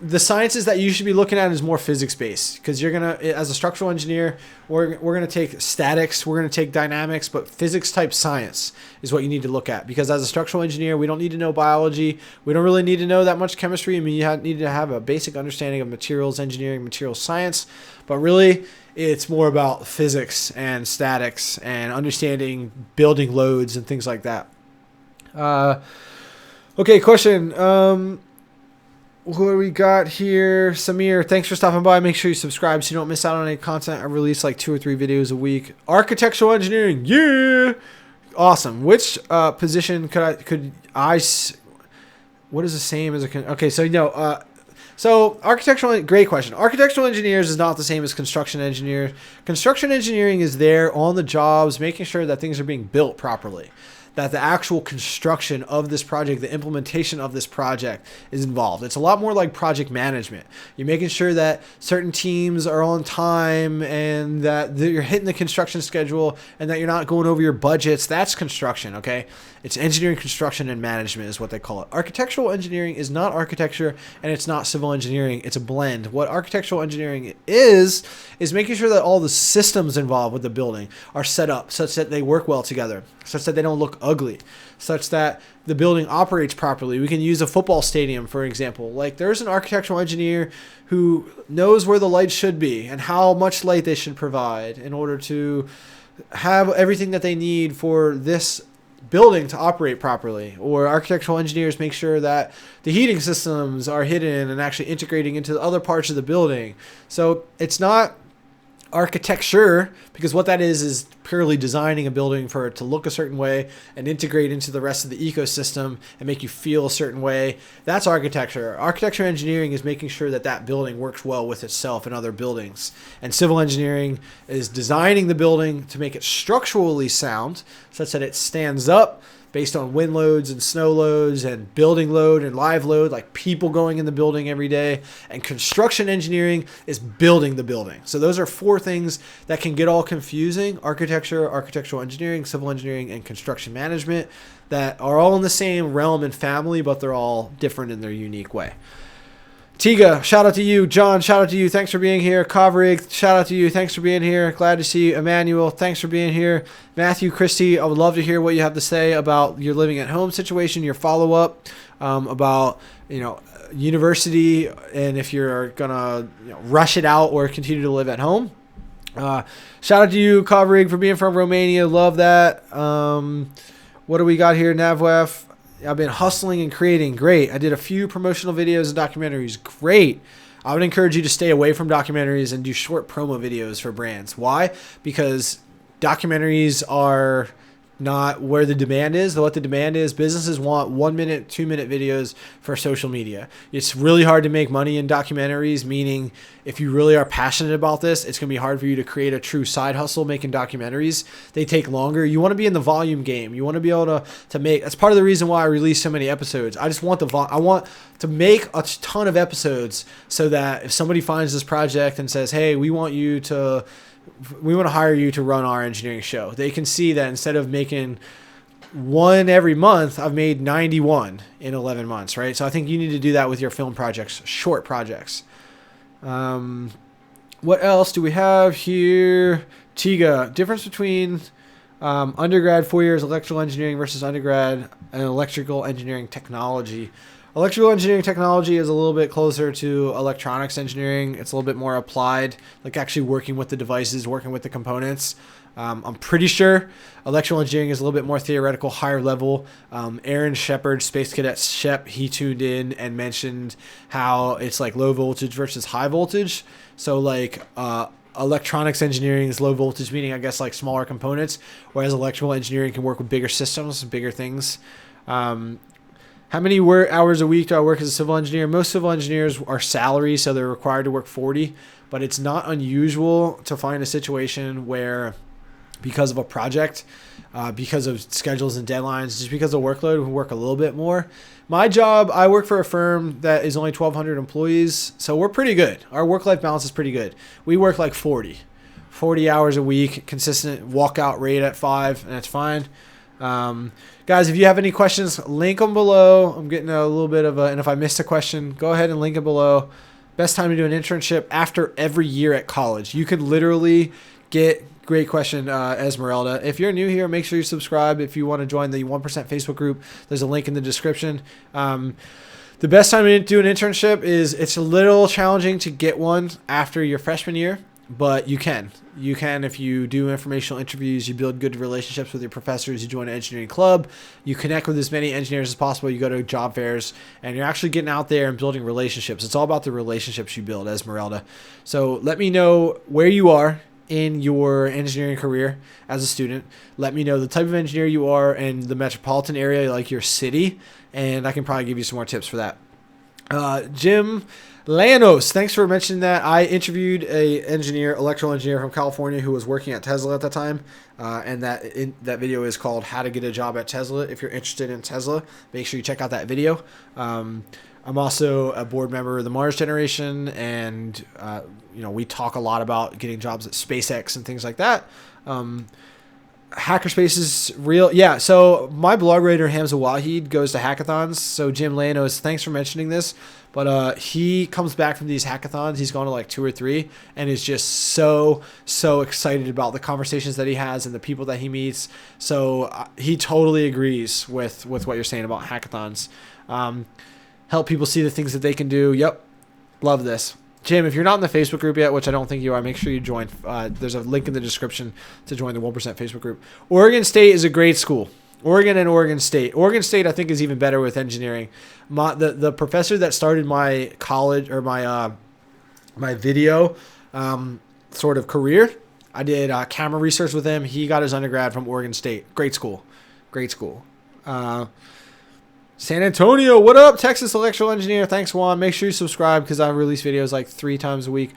the sciences that you should be looking at is more physics-based because you're going to, as a structural engineer, we're going to take statics, we're going to take dynamics, but physics-type science is what you need to look at because as a structural engineer, we don't need to know biology. We don't really need to know that much chemistry. I mean, you need to have a basic understanding of materials engineering, materials science, but really it's more about physics and statics and understanding building loads and things like that. Okay, question. Who do we got here? Samir, thanks for stopping by. Make sure you subscribe so you don't miss out on any content. I release like 2 or 3 videos a week. Architectural engineering, yeah, awesome. Which position could I? What is the same as a? Okay, so So great question. Architectural engineers is not the same as construction engineers. Construction engineering is there on the jobs, making sure that things are being built properly, that the actual construction of this project, the implementation of this project is involved. It's a lot more like project management. You're making sure that certain teams are on time and that you're hitting the construction schedule and that you're not going over your budgets. That's construction, okay? It's engineering, construction, and management is what they call it. Architectural engineering is not architecture and it's not civil engineering. It's a blend. What architectural engineering is making sure that all the systems involved with the building are set up such that they work well together, such that they don't look ugly, such that the building operates properly. We can use a football stadium, for example. Like there's an architectural engineer who knows where the lights should be and how much light they should provide in order to have everything that they need for this building to operate properly. Or architectural engineers make sure that the heating systems are hidden and actually integrating into the other parts of the building. So it's not architecture, because what that is purely designing a building for it to look a certain way and integrate into the rest of the ecosystem and make you feel a certain way. That's architecture. Architecture engineering is making sure that that building works well with itself and other buildings. And civil engineering is designing the building to make it structurally sound such that it stands up based on wind loads and snow loads and building load and live load, like people going in the building every day. And construction engineering is building the building. So those are four things that can get all confusing: architecture, architectural engineering, civil engineering, and construction management, that are all in the same realm and family, but they're all different in their unique way. Tiga, shout out to you. John, shout out to you. Thanks for being here. Kavrig, shout out to you. Thanks for being here. Glad to see you. Emmanuel, thanks for being here. Matthew, Christy, I would love to hear what you have to say about your living at home situation, your follow-up, about, university, and if you're going to rush it out or continue to live at home. Shout out to you, Kavrig, for being from Romania. Love that. What do we got here, Navwef? I've been hustling and creating. Great. I did a few promotional videos and documentaries. Great. I would encourage you to stay away from documentaries and do short promo videos for brands. Why? Because documentaries are not where the demand is. What the demand is, businesses want 1 minute, 2 minute videos for social media. It's really hard to make money in documentaries, meaning if you really are passionate about this, it's going to be hard for you to create a true side hustle making documentaries. They take longer. You want to be in the volume game. You want to be able to make, that's part of the reason why I release so many episodes. I just want I want to make a ton of episodes so that if somebody finds this project and says, hey, we want to hire you to run our engineering show, they can see that instead of making one every month, I've made 91 in 11 months, right? So I think you need to do that with your film projects, short projects. What else do we have here? Tiga, difference between undergrad 4 years electrical engineering versus undergrad and electrical engineering technology. Electrical engineering technology is a little bit closer to electronics engineering. It's a little bit more applied, like actually working with the devices, working with the components. I'm pretty sure electrical engineering is a little bit more theoretical, higher level. Aaron Shepard, Space Cadet Shep, he tuned in and mentioned how it's like low voltage versus high voltage. So like electronics engineering is low voltage, meaning I guess like smaller components, whereas electrical engineering can work with bigger systems, bigger things. How many hours a week do I work as a civil engineer? Most civil engineers are salary, so they're required to work 40, but it's not unusual to find a situation where because of a project, because of schedules and deadlines, just because of workload, we work a little bit more. My job, I work for a firm that is only 1,200 employees, so we're pretty good. Our work-life balance is pretty good. We work like 40 hours a week, consistent walkout rate at 5, and that's fine. Guys, if you have any questions, link them below. I'm getting a little bit of and if I missed a question, go ahead and link it below. Best time to do an internship after every year at college. You can literally get, great question, Esmeralda. If you're new here, make sure you subscribe. If you want to join the 1% Facebook group, there's a link in the description. The best time to do an internship is, it's a little challenging to get one after your freshman year, but you can. You can if you do informational interviews, you build good relationships with your professors, you join an engineering club, you connect with as many engineers as possible, you go to job fairs, and you're actually getting out there and building relationships. It's all about the relationships you build, Esmeralda. So let me know where you are in your engineering career as a student. Let me know the type of engineer you are in the metropolitan area, like your city, and I can probably give you some more tips for that. Jim, Lanos, thanks for mentioning that. I interviewed electrical engineer from California who was working at Tesla at the time, and that video is called "How to Get a Job at Tesla." If you're interested in Tesla, make sure you check out that video. I'm also a board member of the Mars Generation, and we talk a lot about getting jobs at SpaceX and things like that. Hackerspace is real. Yeah, so my blog writer Hamza Wahid goes to hackathons. So Jim Lanos, thanks for mentioning this. But he comes back from these hackathons. He's gone to like 2 or 3 and is just so excited about the conversations that he has and the people that he meets. So he totally agrees with what you're saying about hackathons. Help people see the things that they can do. Yep. Love this. Jim, if you're not in the Facebook group yet, which I don't think you are, make sure you join. There's a link in the description to join the 1% Facebook group. Oregon State is a great school. Oregon and Oregon State. Oregon State, I think, is even better with engineering. The professor that started my college or my video sort of career, I did camera research with him. He got his undergrad from Oregon State. Great school. Great school. San Antonio, what up? Texas electrical engineer. Thanks, Juan. Make sure you subscribe because I release videos like 3 times a week.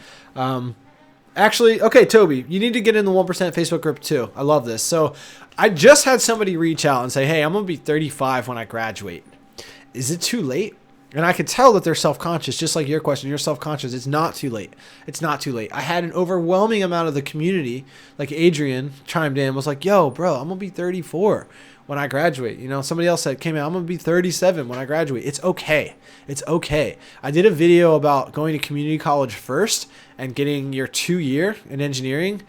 Actually, okay, Toby, you need to get in the 1% Facebook group too. I love this. So I just had somebody reach out and say, hey, I'm going to be 35 when I graduate. Is it too late? And I could tell that they're self-conscious, just like your question. You're self-conscious. It's not too late. It's not too late. I had an overwhelming amount of the community, like Adrian chimed in, was like, yo, bro, I'm going to be 34 when I graduate. Somebody else came out, I'm going to be 37 when I graduate. It's okay. It's okay. I did a video about going to community college first and getting your 2-year in engineering,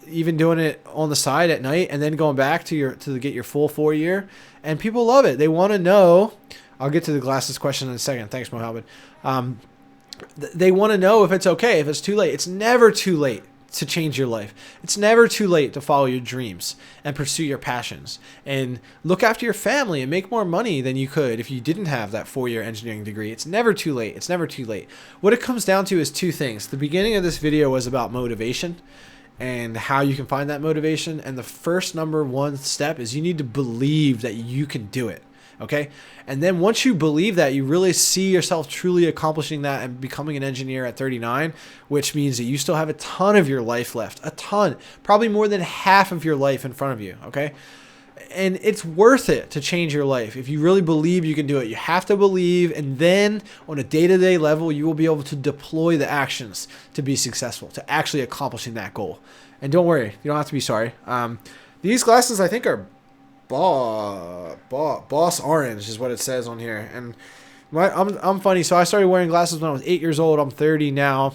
even doing it on the side at night and then going back to get your full 4-year. And people love it. They want to know. I'll get to the glasses question in a second. Thanks, Mohammed. They want to know if it's okay, if it's too late. It's never too late to change your life. It's never too late to follow your dreams and pursue your passions and look after your family and make more money than you could if you didn't have that 4-year engineering degree. It's never too late. It's never too late. What it comes down to is 2 things. The beginning of this video was about motivation and how you can find that motivation. And the first number 1 step is you need to believe that you can do it. Okay. And then once you believe that, you really see yourself truly accomplishing that and becoming an engineer at 39, which means that you still have a ton of your life left, a ton, probably more than half of your life in front of you. Okay. And it's worth it to change your life. If you really believe you can do it, you have to believe. And then on a day-to-day level, you will be able to deploy the actions to be successful, to actually accomplishing that goal. And don't worry, you don't have to be sorry. These glasses, I think, are Boss Orange is what it says on here. And I'm funny. So I started wearing glasses when I was 8 years old. I'm 30 now.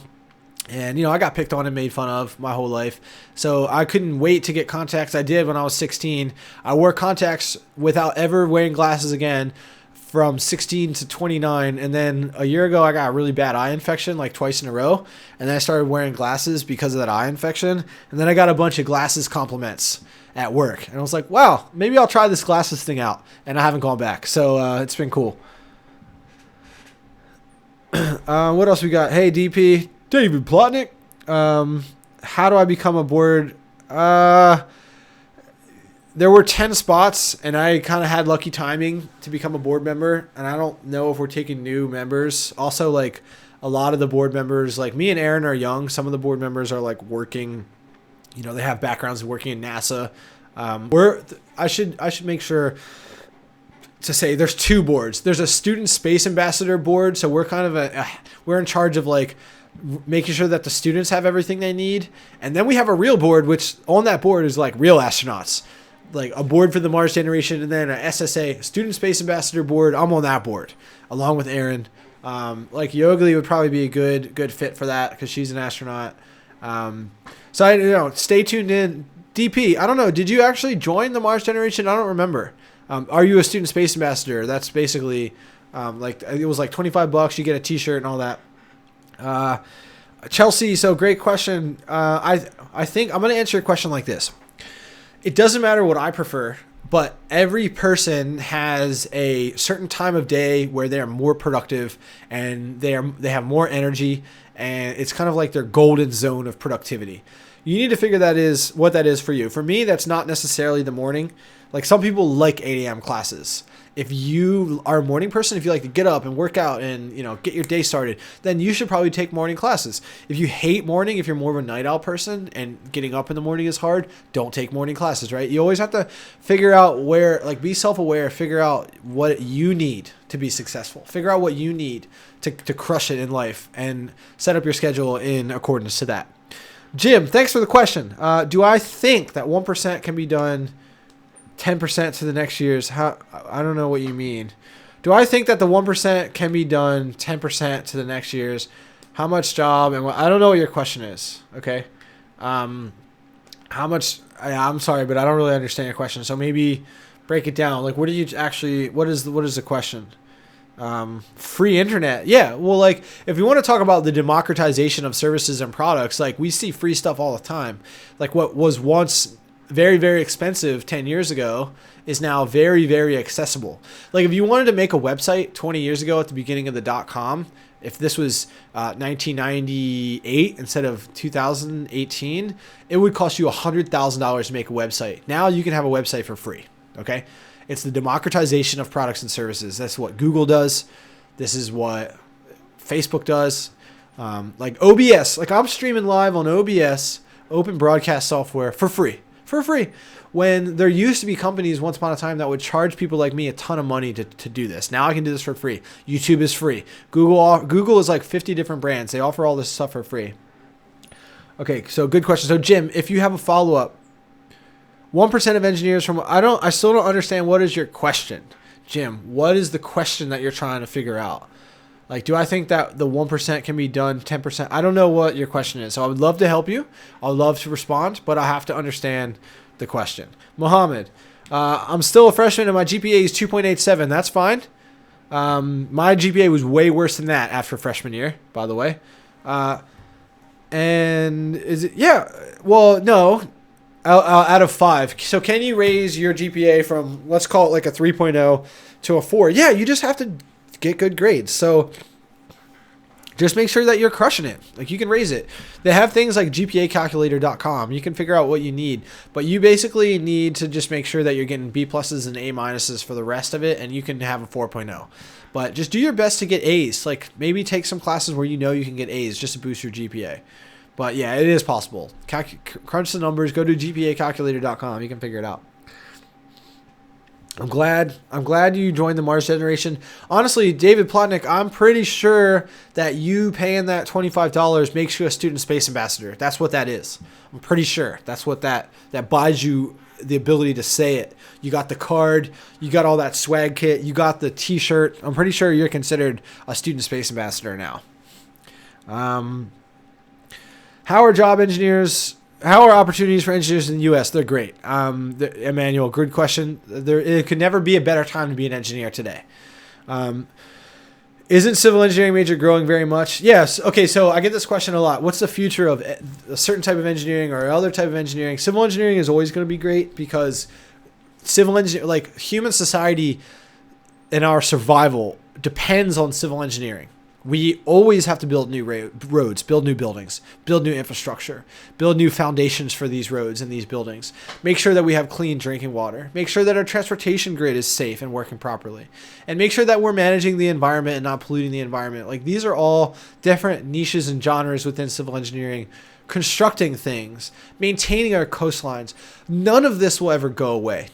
And, I got picked on and made fun of my whole life. So I couldn't wait to get contacts. I did when I was 16. I wore contacts without ever wearing glasses again from 16 to 29. And then a year ago, I got a really bad eye infection like twice in a row. And then I started wearing glasses because of that eye infection. And then I got a bunch of glasses compliments at work. And I was like, wow, maybe I'll try this glasses thing out. And I haven't gone back. So it's been cool. What else we got? Hey, DP. David Plotnick. How do I become a board? There were 10 spots, and I kind of had lucky timing to become a board member. And I don't know if we're taking new members. Also, like a lot of the board members, like me and Aaron are young. Some of the board members are like working. They have backgrounds in working in NASA. I should make sure to say there's 2 boards. There's a student space ambassador board. So we're kind of we're in charge of like making sure that the students have everything they need. And then we have a real board, which on that board is like real astronauts, like a board for the Mars Generation. And then a SSA, student space ambassador board. I'm on that board along with Aaron. Like Yogli would probably be a good fit for that because she's an astronaut. So stay tuned in. DP, I don't know. Did you actually join the Mars Generation? I don't remember. Are you a student space ambassador? That's basically like it was like $25. You get a T-shirt and all that. Chelsea, so great question. I think I'm going to answer your question like this. It doesn't matter what I prefer, but every person has a certain time of day where they are more productive and they have more energy, and it's kind of like their golden zone of productivity. You need to figure what that is for you. For me, that's not necessarily the morning. Like some people like 8 a.m. classes. If you are a morning person, if you like to get up and work out and, get your day started, then you should probably take morning classes. If you hate morning, if you're more of a night owl person and getting up in the morning is hard, don't take morning classes, right? You always have to figure out be self-aware, figure out what you need to be successful. Figure out what you need to crush it in life and set up your schedule in accordance to that. Jim, thanks for the question. Do I think that 1% can be done 10% to the next year's? I don't know what you mean. Do I think that the 1% can be done 10% to the next year's? How much job and what? I don't know what your question is. Okay. How much? I'm sorry, but I don't really understand your question. So maybe break it down. Like, what is the question? Free internet. Yeah. Well, if you want to talk about the democratization of services and products, we see free stuff all the time. Like what was once very, very expensive 10 years ago is now very, very accessible. Like if you wanted to make a website 20 years ago at the beginning of the .com, if this was 1998 instead of 2018, it would cost you $100,000 to make a website. Now you can have a website for free. Okay. It's the democratization of products and services. That's what Google does. This is what Facebook does. Like OBS, I'm streaming live on OBS, open broadcast software for free. When there used to be companies once upon a time that would charge people like me a ton of money to do this. Now I can do this for free. YouTube is free. Google is like 50 different brands. They offer all this stuff for free. Okay, so good question. So Jim, if you have a follow-up, 1% of engineers I still don't understand what is your question. Jim, what is the question that you're trying to figure out? Like, do I think that the 1% can be done 10%? I don't know what your question is. So I would love to help you. I'd love to respond, but I have to understand the question. Mohammed, I'm still a freshman and my GPA is 2.87. That's fine. My GPA was way worse than that after freshman year, by the way. And is it? Yeah. Well, no. Out of 5. So can you raise your GPA from, let's call it like a 3.0 to a 4? Yeah, you just have to get good grades. So just make sure that you're crushing it. Like you can raise it. They have things like GPAcalculator.com. You can figure out what you need, but you basically need to just make sure that you're getting B pluses and A minuses for the rest of it, and you can have a 4.0. But just do your best to get A's. Like maybe take some classes where you know you can get A's just to boost your GPA. But yeah, it is possible. Crunch the numbers. Go to GPAcalculator.com. You can figure it out. I'm glad you joined the Mars generation. Honestly, David Plotnick, I'm pretty sure that you paying that $25 makes you a student space ambassador. That's what that is. I'm pretty sure that's what that buys you the ability to say it. You got the card, you got all that swag kit, you got the t-shirt. I'm pretty sure you're considered a student space ambassador now. How are opportunities for engineers in the U.S.? They're great. Emmanuel, good question. It could never be a better time to be an engineer today. Isn't civil engineering major growing very much? Yes. Okay, so I get this question a lot. What's the future of a certain type of engineering or other type of engineering? Civil engineering is always going to be great because civil engineering, like human society and our survival depends on civil engineering. We always have to build new roads, build new buildings, build new infrastructure, build new foundations for these roads and these buildings. Make sure that we have clean drinking water. Make sure that our transportation grid is safe and working properly. And make sure that we're managing the environment and not polluting the environment. Like these are all different niches and genres within civil engineering. Constructing things, maintaining our coastlines. None of this will ever go away.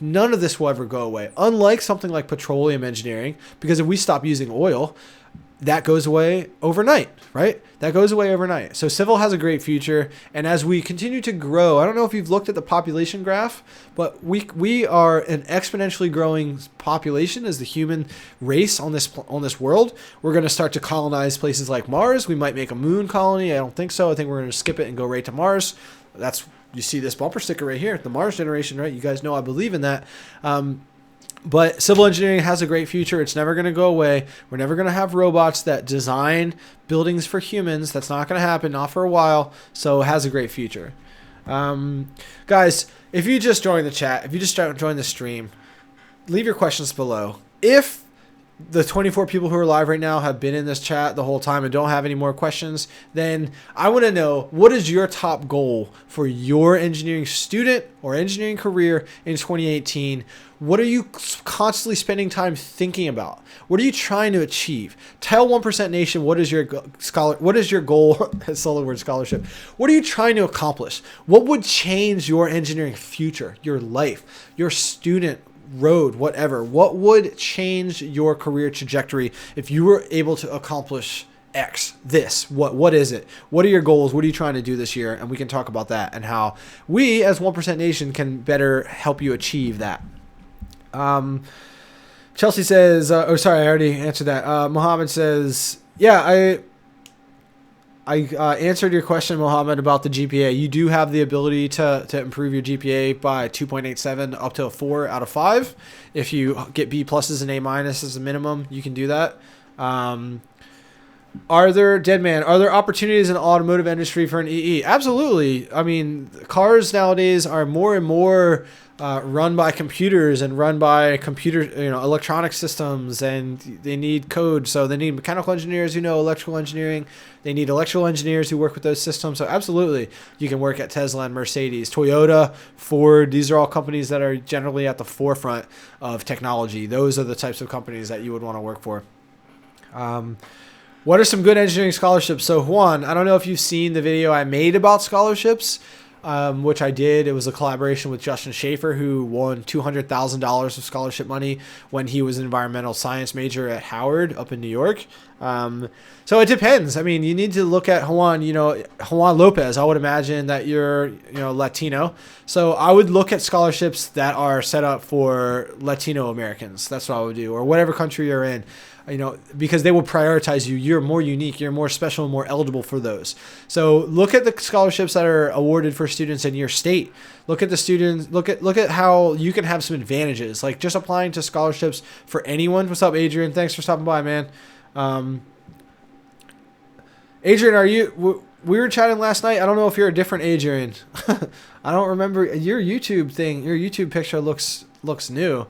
Unlike something like petroleum engineering, because if we stop using oil, that goes away overnight, right? So civil has a great future. And as we continue to grow, I don't know if you've looked at the population graph, but we are an exponentially growing population as the human race on this world. We're going to start to colonize places like Mars. We might make a moon colony. I don't think so. I think we're going to skip it and go right to Mars. You see this bumper sticker right here, the Mars generation, right? You guys know I believe in that. But civil engineering has a great future. It's never going to go away. We're never going to have robots that design buildings for humans. That's not going to happen, not for a while. So it has a great future. Guys, if you just joined the chat, if you just joined the stream, leave your questions below. If the 24 people who are live right now have been in this chat the whole time and don't have any more questions, then I want to know, what is your top goal for your engineering student or engineering career in 2018? What are you constantly spending time thinking about? What are you trying to achieve? Tell 1% Nation, what is your goal? That's all the word scholarship. What are you trying to accomplish? What would change your engineering future, your life, your student road, whatever? What would change your career trajectory if you were able to accomplish X, this? What is it? What are your goals? What are you trying to do this year? And we can talk about that and how we as 1% Nation can better help you achieve that. Chelsea says, I already answered that. Mohammed says, yeah, I answered your question, Mohammed, about the GPA. You do have the ability to improve your GPA by 2.87 up to a 4 out of 5. If you get B pluses and A minus as a minimum, you can do that. Are there opportunities in the automotive industry for an EE? Absolutely. I mean, cars nowadays are more and more run by computers and run by electronic systems, and they need code. So they need mechanical engineers who know electrical engineering. They need electrical engineers who work with those systems. So absolutely, you can work at Tesla and Mercedes, Toyota, Ford. These are all companies that are generally at the forefront of technology. Those are the types of companies that you would want to work for. What are some good engineering scholarships? So Juan, I don't know if you've seen the video I made about scholarships, which I did. It was a collaboration with Justin Schaefer, who won $200,000 of scholarship money when he was an environmental science major at Howard up in New York. So it depends. I mean, you need to look at Juan Lopez. I would imagine that you're, Latino. So I would look at scholarships that are set up for Latino Americans. That's what I would do, or whatever country you're in. Because they will prioritize you. You're more unique. You're more special and more eligible for those. So look at the scholarships that are awarded for students in your state. Look at the students. Look at how you can have some advantages, like just applying to scholarships for anyone. What's up, Adrian? Thanks for stopping by, man. Adrian, we were chatting last night. I don't know if you're a different Adrian. I don't remember your YouTube thing. Your YouTube picture looks new.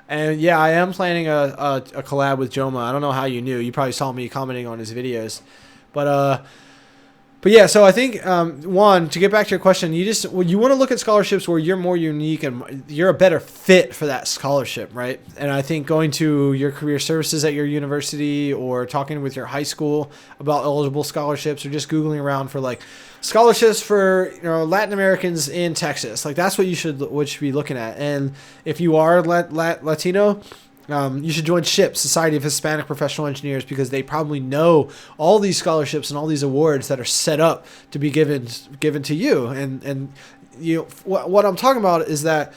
And yeah, I am planning a collab with Joma. I don't know how you knew. You probably saw me commenting on his videos. But yeah, so I think, Juan, to get back to your question, you want to look at scholarships where you're more unique and you're a better fit for that scholarship, right? And I think going to your career services at your university or talking with your high school about eligible scholarships, or just Googling around for like scholarships for Latin Americans in Texas, like that's what you should be looking at. And if you are Latino, you should join SHIP, Society of Hispanic Professional Engineers, because they probably know all these scholarships and all these awards that are set up to be given to you. And what I'm talking about is that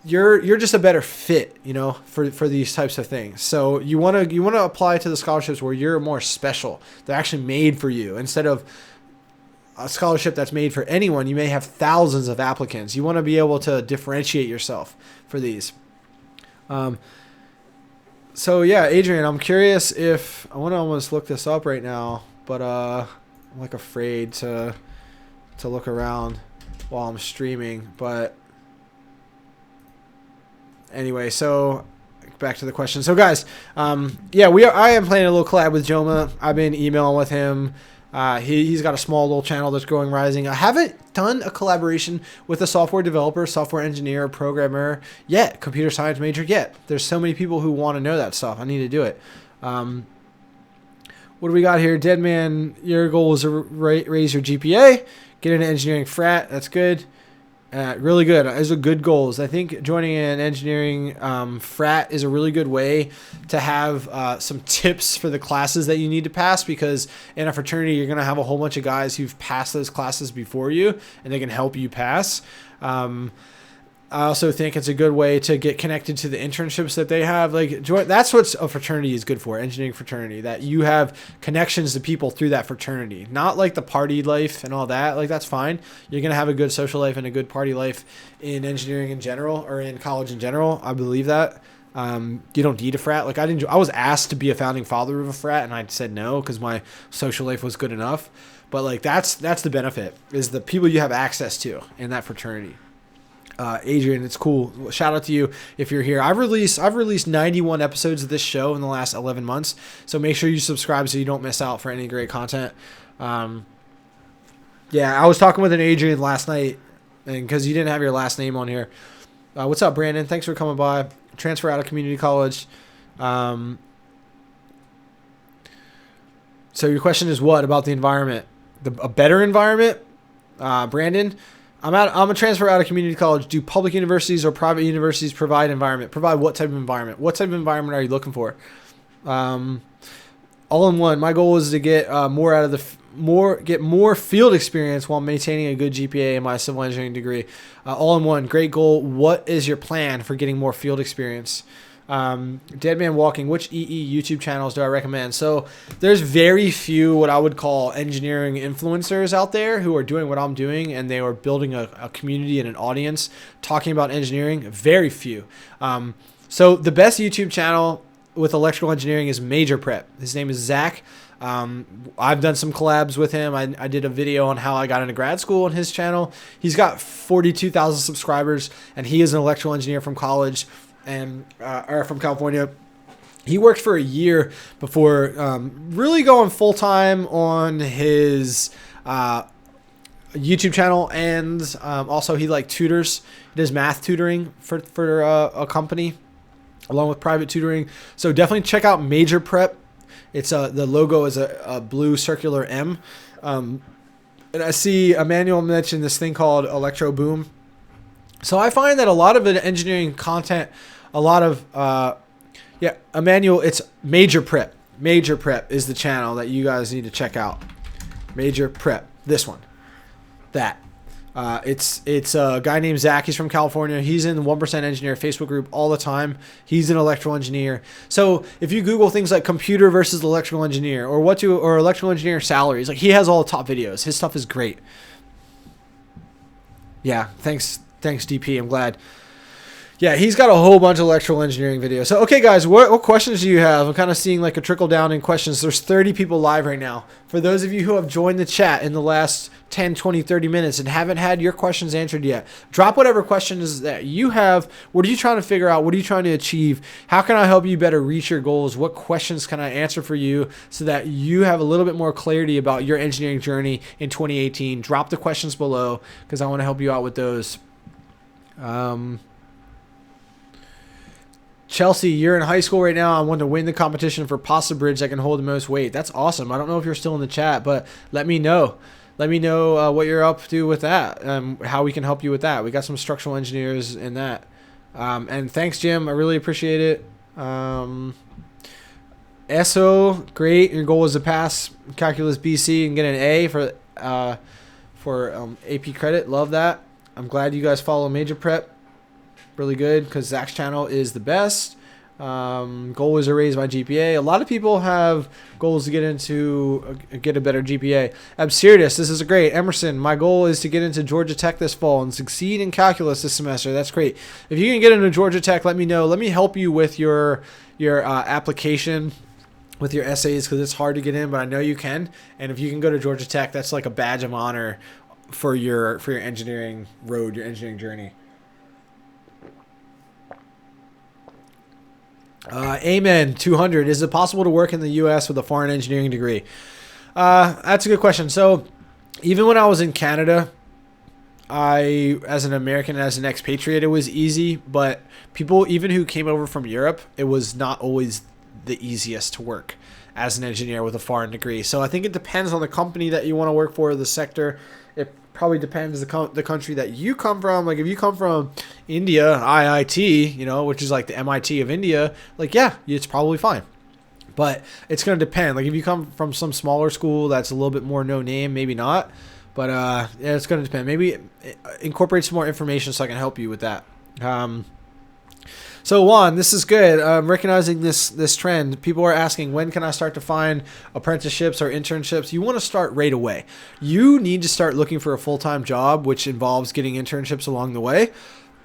you're just a better fit, for these types of things. So you want to apply to the scholarships where you're more special. They're actually made for you, instead of a scholarship that's made for anyone. You may have thousands of applicants. You want to be able to differentiate yourself for these. So yeah, Adrian, I'm curious if I want to almost look this up right now, but I'm like afraid to look around while I'm streaming. But anyway, so back to the question. So guys, I am planning a little collab with Joma. I've been emailing with him. He's got a small little channel that's growing, rising. I haven't done a collaboration with a software developer, software engineer, programmer yet, computer science major yet. There's so many people who want to know that stuff. I need to do it. What do we got here? Deadman, your goal is to raise your GPA, get into engineering frat. That's good. Really good. Those are good goals. I think joining an engineering frat is a really good way to have some tips for the classes that you need to pass, because in a fraternity, you're going to have a whole bunch of guys who've passed those classes before you, and they can help you pass. I also think it's a good way to get connected to the internships that they have. That's what a fraternity is good for, engineering fraternity, that you have connections to people through that fraternity. Not like the party life and all that. Like, that's fine. You're going to have a good social life and a good party life in engineering in general, or in college in general. I believe that. You don't need a frat. Like, I was asked to be a founding father of a frat, and I said no because my social life was good enough. But like, that's the benefit, is the people you have access to in that fraternity. Adrian, it's cool. Shout out to you if you're here. I've released 91 episodes of this show in the last 11 months. So make sure you subscribe so you don't miss out for any great content. Yeah, I was talking with an Adrian last night, and because you didn't have your last name on here. What's up, Brandon? Thanks for coming by. Transfer out of community college. So your question is what about the environment? A better environment? Brandon, I'm a transfer out of community college. Do public universities or private universities provide environment? Provide what type of environment? What type of environment are you looking for? All in one. My goal is to get more field experience while maintaining a good GPA in my civil engineering degree. All in one. Great goal. What is your plan for getting more field experience? Dead Man Walking, which EE YouTube channels do I recommend? So there's very few what I would call engineering influencers out there who are doing what I'm doing, and they are building a community and an audience talking about engineering. Very few. So the best YouTube channel with electrical engineering is Major Prep. His name is Zach. I've done some collabs with him. I did a video on how I got into grad school on his channel. He's got 42,000 subscribers, and he is an electrical engineer from college and or from California. He worked for a year before really going full time on his YouTube channel, and also he tutors. He does math tutoring for a company, along with private tutoring. So definitely check out Major Prep. It's the logo is a blue circular M. And I see Emmanuel mention this thing called Electro Boom. So I find that a lot of the engineering content, Emmanuel, it's Major Prep. Major Prep is the channel that you guys need to check out. Major Prep. This one. That. It's a guy named Zach. He's from California. He's in the 1% Engineer Facebook group all the time. He's an electrical engineer. So if you Google things like computer versus electrical engineer or electrical engineer salaries, he has all the top videos. His stuff is great. Yeah, thanks DP. I'm glad. Yeah, he's got a whole bunch of electrical engineering videos. So, okay, guys, what questions do you have? I'm kind of seeing a trickle down in questions. There's 30 people live right now. For those of you who have joined the chat in the last 10, 20, 30 minutes and haven't had your questions answered yet, drop whatever questions that you have. What are you trying to figure out? What are you trying to achieve? How can I help you better reach your goals? What questions can I answer for you so that you have a little bit more clarity about your engineering journey in 2018? Drop the questions below because I want to help you out with those. Chelsea, you're in high school right now. I want to win the competition for Pasta Bridge that can hold the most weight. That's awesome. I don't know if you're still in the chat, but let me know. Let me know what you're up to with that, how we can help you with that. We got some structural engineers in that. And thanks, Jim. I really appreciate it. SO, great. Your goal is to pass Calculus BC and get an A for AP credit. Love that. I'm glad you guys follow Major Prep. Really good because Zach's channel is the best. Goal is to raise my GPA. A lot of people have goals to get a better GPA. Absurdus, this is great. Emerson, my goal is to get into Georgia Tech this fall and succeed in calculus this semester. That's great. If you can get into Georgia Tech, let me know. Let me help you with your application, with your essays, because it's hard to get in, but I know you can. And if you can go to Georgia Tech, that's like a badge of honor for your engineering road, your engineering journey. Amen. 200. Is it possible to work in the U.S. with a foreign engineering degree? That's a good question. So even when I was in Canada, as an American, as an expatriate, it was easy. But people, even who came over from Europe, it was not always the easiest to work as an engineer with a foreign degree. So I think it depends on the company that you want to work for, the sector. It probably depends the country that you come from. Like if you come from India, IIT, which is like the MIT of India, it's probably fine. But it's going to depend. Like if you come from some smaller school that's a little bit more no name, maybe not. But it's going to depend. Maybe incorporate some more information so I can help you with that. So Juan, this is good. I'm recognizing this trend. People are asking, when can I start to find apprenticeships or internships? You want to start right away. You need to start looking for a full-time job, which involves getting internships along the way.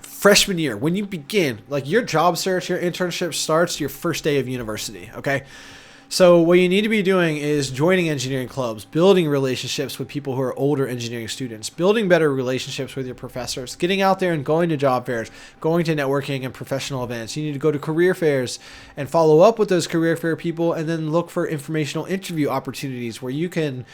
Freshman year, when you begin, your job search, your internship starts your first day of university, okay? So what you need to be doing is joining engineering clubs, building relationships with people who are older engineering students, building better relationships with your professors, getting out there and going to job fairs, going to networking and professional events. You need to go to career fairs and follow up with those career fair people, and then look for informational interview opportunities where you can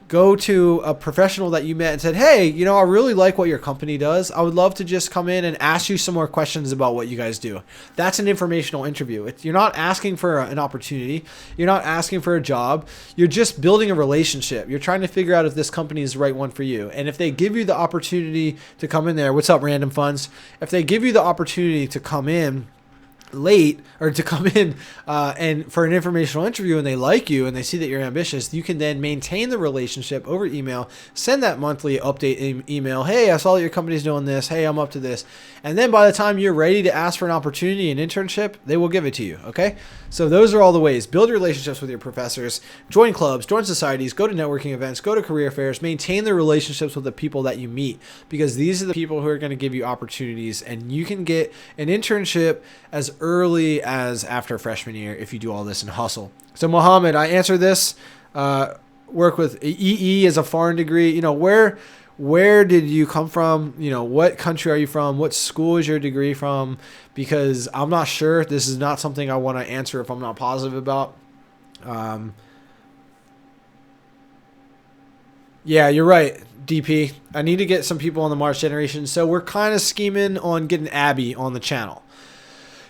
go to a professional that you met and said, hey, I really like what your company does. I would love to just come in and ask you some more questions about what you guys do. That's an informational interview. You're not asking for an opportunity. You're not asking for a job. You're just building a relationship. You're trying to figure out if this company is the right one for you. And if they give you the opportunity to come in there, what's up, Random Funds? If they give you the opportunity to come in late, or to come in and for an informational interview, and they like you and they see that you're ambitious, you can then maintain the relationship over email, send that monthly update email. Hey, I saw that your company's doing this. Hey, I'm up to this. And then by the time you're ready to ask for an opportunity, an internship, they will give it to you. Okay. So those are all the ways. Build relationships with your professors, join clubs, join societies, go to networking events, go to career fairs, maintain the relationships with the people that you meet, because these are the people who are going to give you opportunities, and you can get an internship as early as after freshman year if you do all this and hustle. So Mohammed, I answer this, work with EE as a foreign degree. Where did you come from? What country are you from? What school is your degree from? Because I'm not sure. This is not something I want to answer if I'm not positive about. Yeah, you're right, DP. I need to get some people on the Mars generation. So we're kind of scheming on getting Abby on the channel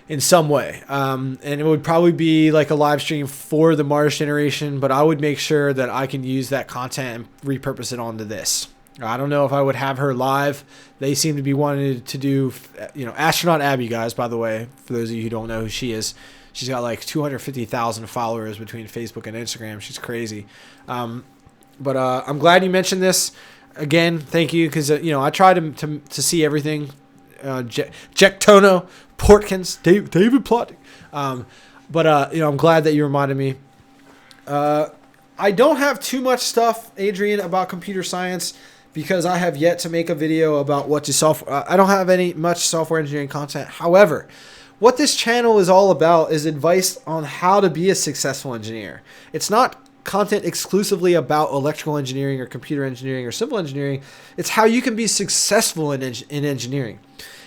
in some way. And it would probably be like a live stream for the Mars generation, but I would make sure that I can use that content and repurpose it onto this. I don't know if I would have her live. They seem to be wanting to do, Astronaut Abby, guys, by the way, for those of you who don't know who she is. She's got like 250,000 followers between Facebook and Instagram. She's crazy. But I'm glad you mentioned this. Again, thank you, because, I try to see everything. Jack Tono, Portkins, David Plotting. But I'm glad that you reminded me. I don't have too much stuff, Adrian, about computer science, because I have yet to make a video about what to software. I don't have much software engineering content. However, what this channel is all about is advice on how to be a successful engineer. It's not content exclusively about electrical engineering or computer engineering or civil engineering. It's how you can be successful in engineering.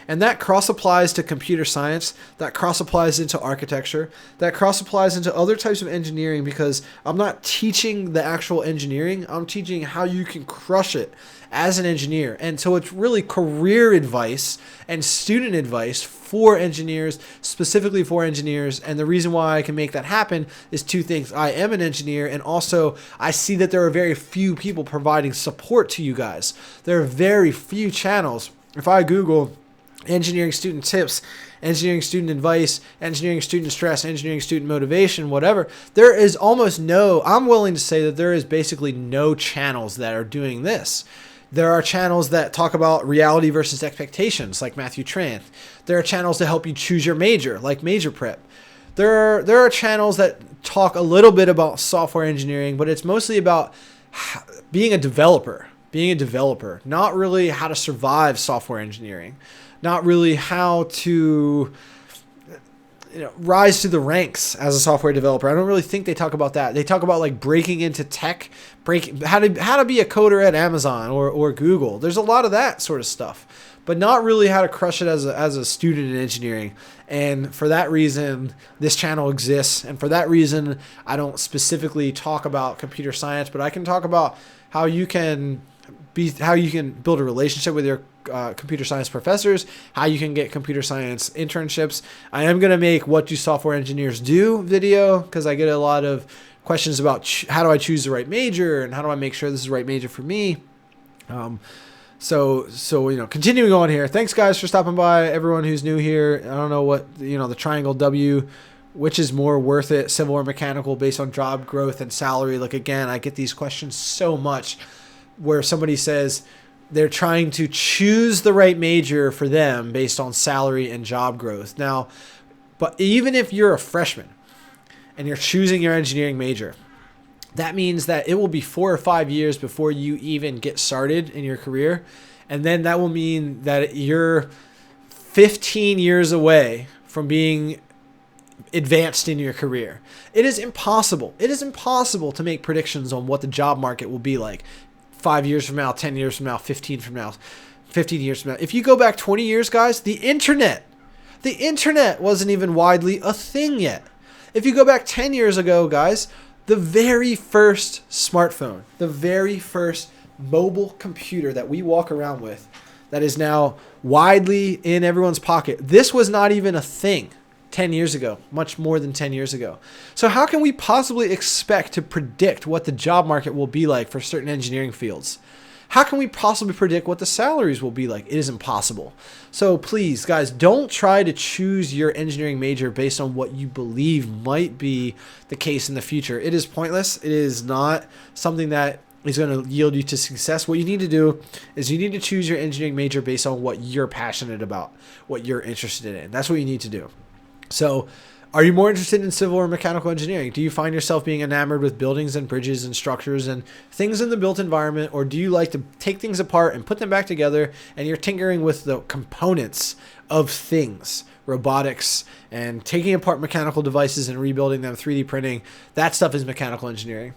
And that cross applies to computer science, that cross applies into architecture, that cross applies into other types of engineering, because I'm not teaching the actual engineering, I'm teaching how you can crush it as an engineer. And so it's really career advice and student advice for engineers, specifically for engineers. And the reason why I can make that happen is two things. I am an engineer, and also I see that there are very few people providing support to you guys. There are very few channels. If I Google engineering student tips, engineering student advice, engineering student stress, engineering student motivation, whatever, there is almost I'm willing to say that there is basically no channels that are doing this. There are channels that talk about reality versus expectations, like Matthew Tranth. There are channels to help you choose your major, like Major Prep. There are channels that talk a little bit about software engineering, but it's mostly about being a developer, not really how to survive software engineering. Not really how to rise to the ranks as a software developer. I don't really think they talk about that. They talk about like breaking into tech, how to be a coder at Amazon or Google. There's a lot of that sort of stuff, but not really how to crush it as a student in engineering. And for that reason, this channel exists. And for that reason, I don't specifically talk about computer science, but I can talk about how you can build a relationship with your computer science professors, how you can get computer science internships. I am going to make what do software engineers do video, because I get a lot of questions about how do I choose the right major and how do I make sure this is the right major for me. So continuing on here. Thanks guys for stopping by. Everyone who's new here. I don't know what, the triangle W, which is more worth it, civil or mechanical, based on job growth and salary. Like, again, I get these questions so much where somebody says they're trying to choose the right major for them based on salary and job growth. Now, but even if you're a freshman and you're choosing your engineering major, that means that it will be 4 or 5 years before you even get started in your career. And then that will mean that you're 15 years away from being advanced in your career. It is impossible. It is impossible to make predictions on what the job market will be like 5 years from now, 10 years from now, 15 years from now. If you go back 20 years, guys, the internet wasn't even widely a thing yet. If you go back 10 years ago, guys, the very first smartphone, the very first mobile computer that we walk around with that is now widely in everyone's pocket, this was not even a thing 10 years ago, much more than 10 years ago. So how can we possibly expect to predict what the job market will be like for certain engineering fields? How can we possibly predict what the salaries will be like? It is impossible. So please, guys, don't try to choose your engineering major based on what you believe might be the case in the future. It is pointless. It is not something that is going to yield you to success. What you need to do is you need to choose your engineering major based on what you're passionate about, what you're interested in. That's what you need to do. So are you more interested in civil or mechanical engineering? Do you find yourself being enamored with buildings and bridges and structures and things in the built environment? Or do you like to take things apart and put them back together and you're tinkering with the components of things, robotics, and taking apart mechanical devices and rebuilding them, 3D printing? That stuff is mechanical engineering.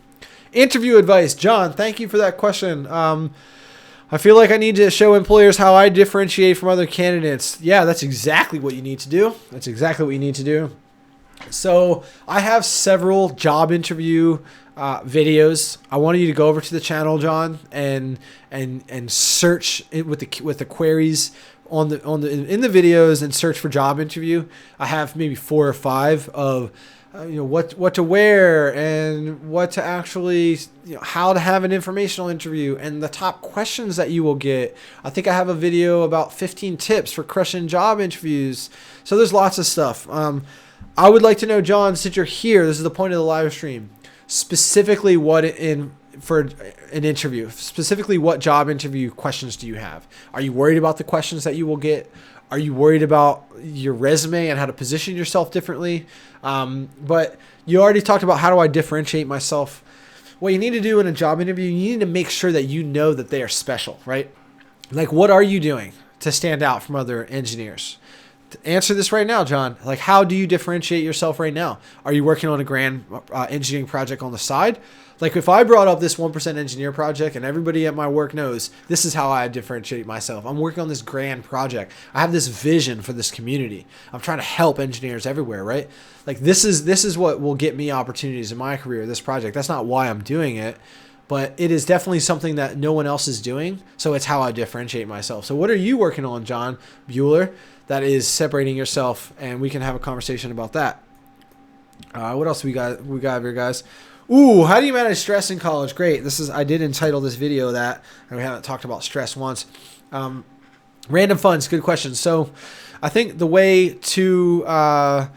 Interview advice. John, thank you for that question. I feel like I need to show employers how I differentiate from other candidates. Yeah, that's exactly what you need to do. That's exactly what you need to do. So I have several job interview videos. I want you to go over to the channel, John, and search it with the queries in the videos and search for job interview. I have maybe 4 or 5 of what to wear and what to actually, how to have an informational interview and the top questions that you will get. I think I have a video about 15 tips for crushing job interviews. So there's lots of stuff. I would like to know, John, since you're here, this is the point of the live stream, specifically for an interview, specifically what job interview questions do you have? Are you worried about the questions that you will get? Are you worried about your resume and how to position yourself differently? But you already talked about how do I differentiate myself. What you need to do in a job interview, you need to make sure that you know that they are special, right? Like, what are you doing to stand out from other engineers? Answer this right now, John. Like, how do you differentiate yourself right now? Are you working on a grand engineering project on the side? Like, if I brought up this 1% engineer project and everybody at my work knows this is how I differentiate myself. I'm working on this grand project. I have this vision for this community. I'm trying to help engineers everywhere, right? Like, this is what will get me opportunities in my career, this project. That's not why I'm doing it, but it is definitely something that no one else is doing. So it's how I differentiate myself. So what are you working on, John Bueller, that is separating yourself? And we can have a conversation about that. What else we got here, guys? Ooh, how do you manage stress in college? Great. I did entitle this video that, and we haven't talked about stress once. Random funds, good question. So I think the way to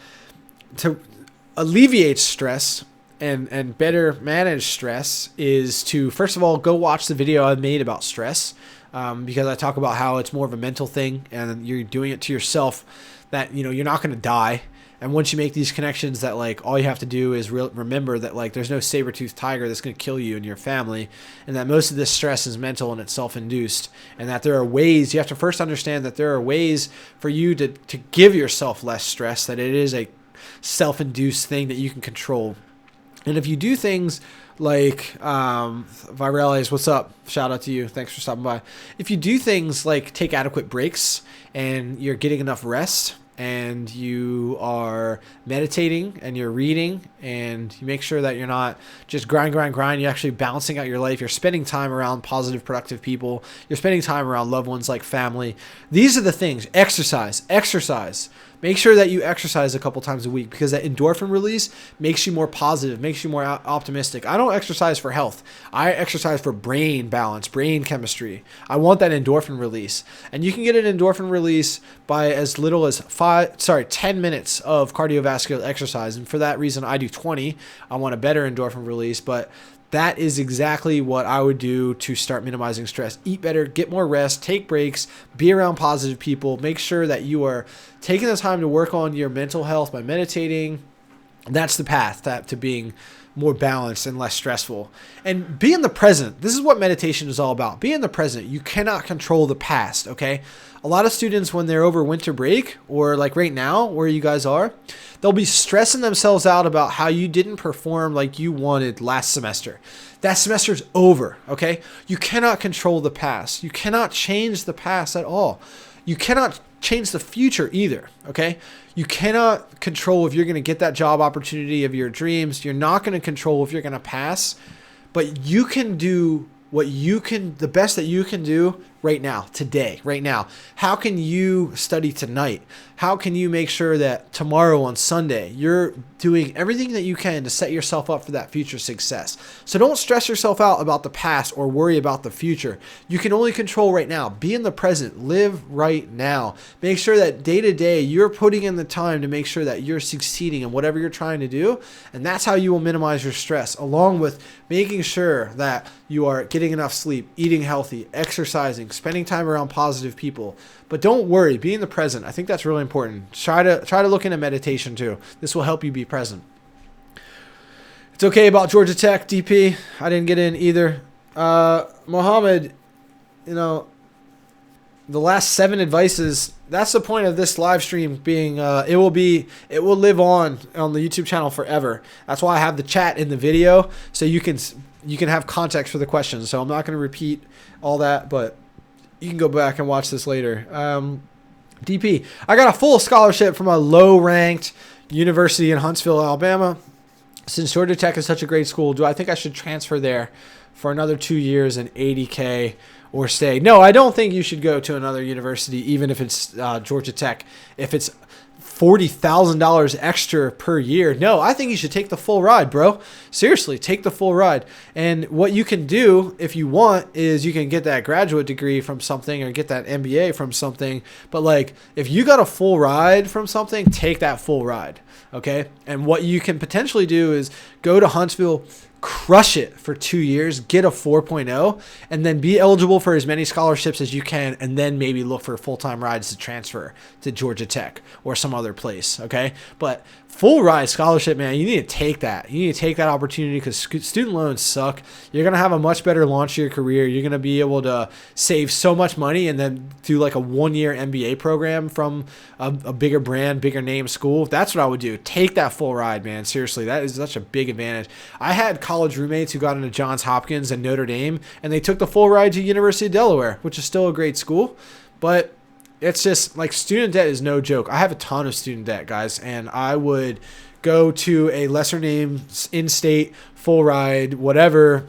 alleviate stress and better manage stress is to, first of all, go watch the video I made about stress, because I talk about how it's more of a mental thing and you're doing it to yourself, that you're not going to die. And once you make these connections that, like, all you have to do is remember that, like, there's no saber-toothed tiger that's going to kill you and your family, and that most of this stress is mental and it's self-induced, and that there are ways, you have to first understand that there are ways for you to give yourself less stress, that it is a self-induced thing that you can control. And if you do things like, Virales, what's up? Shout out to you. Thanks for stopping by. If you do things like take adequate breaks and you're getting enough rest, and you are meditating and you're reading and you make sure that you're not just grind, you're actually balancing out your life. You're spending time around positive, productive people. You're spending time around loved ones like family. These are the things. Exercise. Make sure that you exercise a couple times a week, because that endorphin release makes you more positive, makes you more optimistic. I don't exercise for health. I exercise for brain balance, brain chemistry. I want that endorphin release. And you can get an endorphin release by as little as 10 minutes of cardiovascular exercise. And for that reason, I do 20. I want a better endorphin release, but that is exactly what I would do to start minimizing stress. Eat better, get more rest, take breaks, be around positive people. Make sure that you are taking the time to work on your mental health by meditating. That's the path to being more balanced and less stressful. And be in the present. This is what meditation is all about. Be in the present. You cannot control the past, okay? A lot of students, when they're over winter break, or like right now where you guys are, they'll be stressing themselves out about how you didn't perform like you wanted last semester. That semester's over, okay? You cannot control the past. You cannot change the past at all. You cannot change the future either, okay? You cannot control if you're going to get that job opportunity of your dreams. You're not going to control if you're going to pass, but you can do the best that you can do right now, today, right now. How can you study tonight? How can you make sure that tomorrow on Sunday, you're doing everything that you can to set yourself up for that future success? So don't stress yourself out about the past or worry about the future. You can only control right now. Be in the present. Live right now. Make sure that day to day, you're putting in the time to make sure that you're succeeding in whatever you're trying to do. And that's how you will minimize your stress, along with making sure that you are getting enough sleep, eating healthy, exercising, spending time around positive people. But don't worry, be in the present. I think that's really important. Try to look into meditation too. This will help you be present. It's okay about Georgia Tech, DP. I didn't get in either. Mohammed, the last 7 advices, that's the point of this live stream being, it will live on the YouTube channel forever. That's why I have the chat in the video, so you can have context for the questions. So I'm not going to repeat all that, but you can go back and watch this later. DP, I got a full scholarship from a low-ranked university in Huntsville, Alabama. Since Georgia Tech is such a great school, do I think I should transfer there for another 2 years and $80K or stay? No, I don't think you should go to another university, even if it's Georgia Tech. If it's $40,000 extra per year. No, I think you should take the full ride, bro. Seriously, take the full ride. And what you can do if you want is you can get that graduate degree from something or get that MBA from something. But like if you got a full ride from something, take that full ride. Okay. And what you can potentially do is go to Huntsville, crush it for 2 years, get a 4.0, and then be eligible for as many scholarships as you can, and then maybe look for full-time rides to transfer to Georgia Tech or some other place, okay? But full ride scholarship, man, you need to take that. You need to take that opportunity because student loans suck. You're going to have a much better launch to your career. You're going to be able to save so much money and then do like a 1-year MBA program from a bigger brand, bigger name school. That's what I would do. Take that full ride, man. Seriously, that is such a big advantage. I had college roommates who got into Johns Hopkins and Notre Dame, and they took the full ride to University of Delaware, which is still a great school. But it's just like student debt is no joke. I have a ton of student debt, guys, and I would go to a lesser name in-state full ride, whatever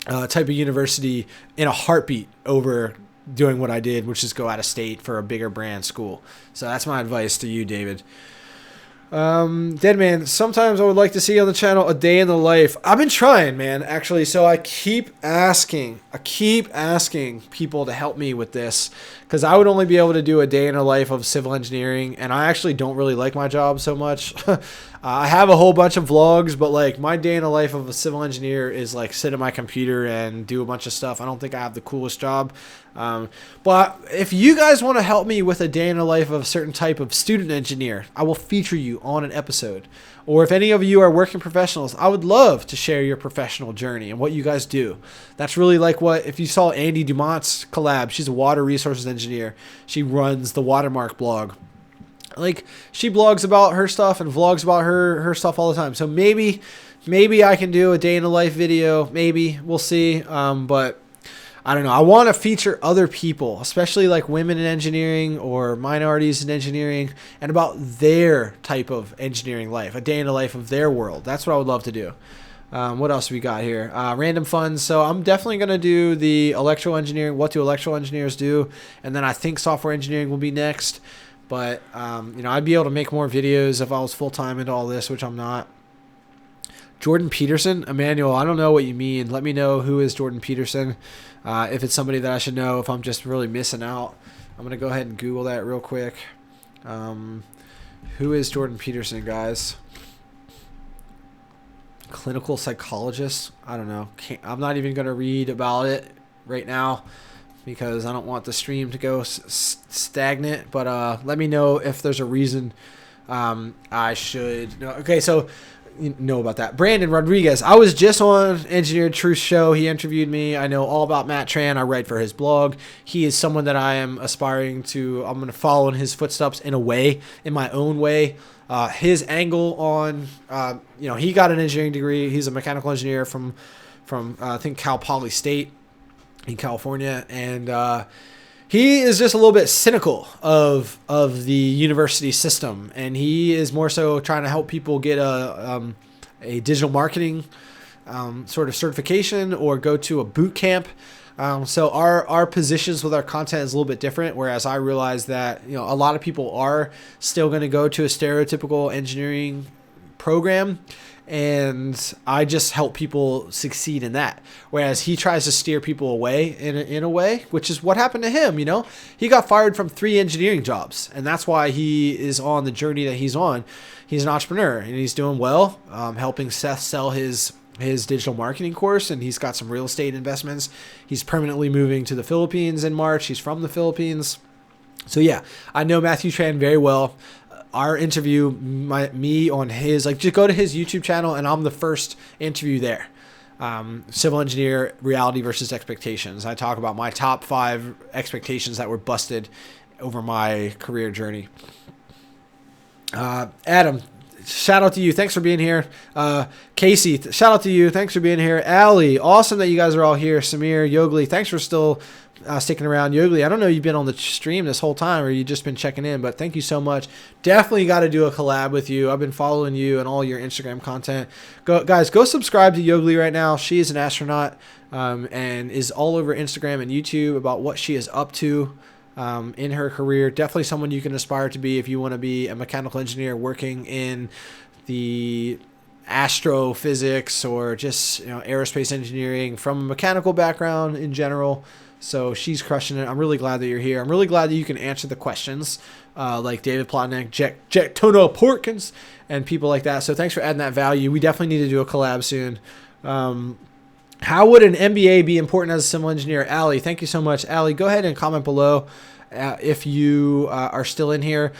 type of university in a heartbeat over doing what I did, which is go out of state for a bigger brand school. So that's my advice to you, David. Deadman, sometimes I would like to see on the channel a day in the life. I've been trying, man, actually. So I keep asking people to help me with this because I would only be able to do a day in the life of civil engineering. And I actually don't really like my job so much. I have a whole bunch of vlogs, but like my day in the life of a civil engineer is like sit at my computer and do a bunch of stuff. I don't think I have the coolest job. But if you guys want to help me with a day in the life of a certain type of student engineer, I will feature you on an episode. Or if any of you are working professionals, I would love to share your professional journey and what you guys do. That's really like what, if you saw Andy Dumont's collab, she's a water resources engineer. She runs the Watermark blog. Like she blogs about her stuff and vlogs about her stuff all the time. So maybe I can do a day in the life video. Maybe we'll see. But I don't know. I want to feature other people, especially like women in engineering or minorities in engineering, and about their type of engineering life, a day in the life of their world. That's what I would love to do. What else we got here? Random funds. So I'm definitely going to do the electrical engineering. What do electrical engineers do? And then I think software engineering will be next. But, I'd be able to make more videos if I was full-time into all this, which I'm not. Jordan Peterson, Emmanuel, I don't know what you mean. Let me know who is Jordan Peterson. If it's somebody that I should know, if I'm just really missing out. I'm going to go ahead and Google that real quick. Who is Jordan Peterson, guys? Clinical psychologist? I don't know. I'm not even going to read about it right now because I don't want the stream to go stagnant. But let me know if there's a reason I should know. Okay, so know about that. Brandon Rodriguez. I was just on Engineered Truth show. He interviewed me. I know all about Matt Tran. I write for his blog. He is someone that I am aspiring to. I'm going to follow in his footsteps in a way, in my own way. His angle on, he got an engineering degree. He's a mechanical engineer from I think Cal Poly State in California, and he is just a little bit cynical of the university system, and he is more so trying to help people get a digital marketing sort of certification or go to a boot camp. So our positions with our content is a little bit different, whereas I realize that a lot of people are still going to go to a stereotypical engineering program, and I just help people succeed in that. Whereas he tries to steer people away in a way, which is what happened to him. He got fired from 3 engineering jobs, and that's why he is on the journey that he's on. He's an entrepreneur, and he's doing well, helping Seth sell his digital marketing course, and he's got some real estate investments. He's permanently moving to the Philippines in March. He's from the Philippines. So yeah, I know Matthew Tran very well. Our interview, me on his, just go to his YouTube channel, and I'm the first interview there. Civil engineer, reality versus expectations. I talk about my top 5 expectations that were busted over my career journey. Adam, shout out to you. Thanks for being here. Casey, shout out to you. Thanks for being here. Allie, awesome that you guys are all here. Samir, Yogli, thanks for still sticking around. Yogli, I don't know you've been on the stream this whole time or you've just been checking in, but thank you so much. Definitely got to do a collab with you. I've been following you and all your Instagram content. Go subscribe to Yogli right now. She is an astronaut and is all over Instagram and YouTube about what she is up to in her career. Definitely someone you can aspire to be if you want to be a mechanical engineer working in the astrophysics or just aerospace engineering from a mechanical background in general. So she's crushing it. I'm really glad that you're here. I'm really glad that you can answer the questions like David Plotnick, Jack Tono Porkins, and people like that. So thanks for adding that value. We definitely need to do a collab soon. How would an MBA be important as a civil engineer? Allie, thank you so much. Allie, go ahead and comment below if you are still in here.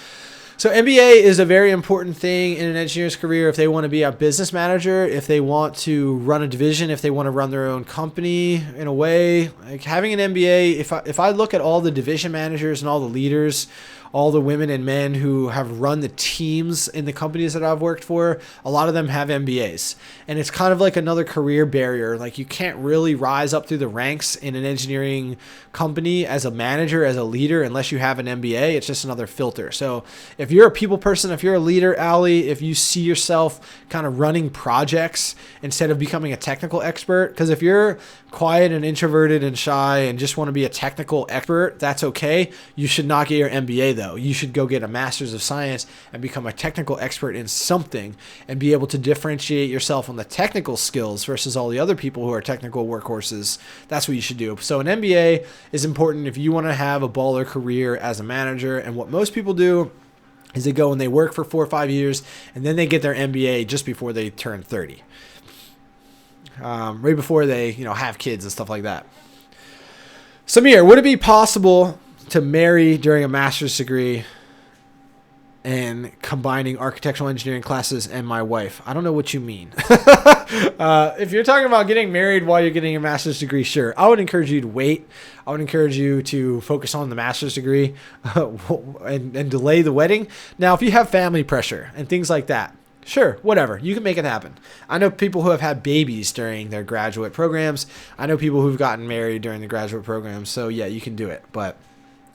So MBA is a very important thing in an engineer's career if they want to be a business manager, if they want to run a division, if they want to run their own company in a way. Like having an MBA, if I look at all the division managers and all the leaders, all the women and men who have run the teams in the companies that I've worked for, a lot of them have MBAs. And it's kind of like another career barrier. Like you can't really rise up through the ranks in an engineering company as a manager, as a leader, unless you have an MBA. It's just another filter. So if you're a people person, if you're a leader, Allie, if you see yourself kind of running projects instead of becoming a technical expert, because if you're quiet and introverted and shy and just want to be a technical expert, that's okay. You should not get your MBA though. You should go get a master's of science and become a technical expert in something and be able to differentiate yourself on the technical skills versus all the other people who are technical workhorses. That's what you should do. So an MBA is important if you want to have a baller career as a manager. And what most people do is they go and they work for 4 or 5 years and then they get their MBA just before they turn 30. Right before they, have kids and stuff like that. Samir, would it be possible to marry during a master's degree and combining architectural engineering classes and my wife? I don't know what you mean. If you're talking about getting married while you're getting a master's degree, sure. I would encourage you to wait. I would encourage you to focus on the master's degree and delay the wedding. Now, if you have family pressure and things like that, sure, whatever. You can make it happen. I know people who have had babies during their graduate programs. I know people who've gotten married during the graduate programs. So yeah, you can do it, but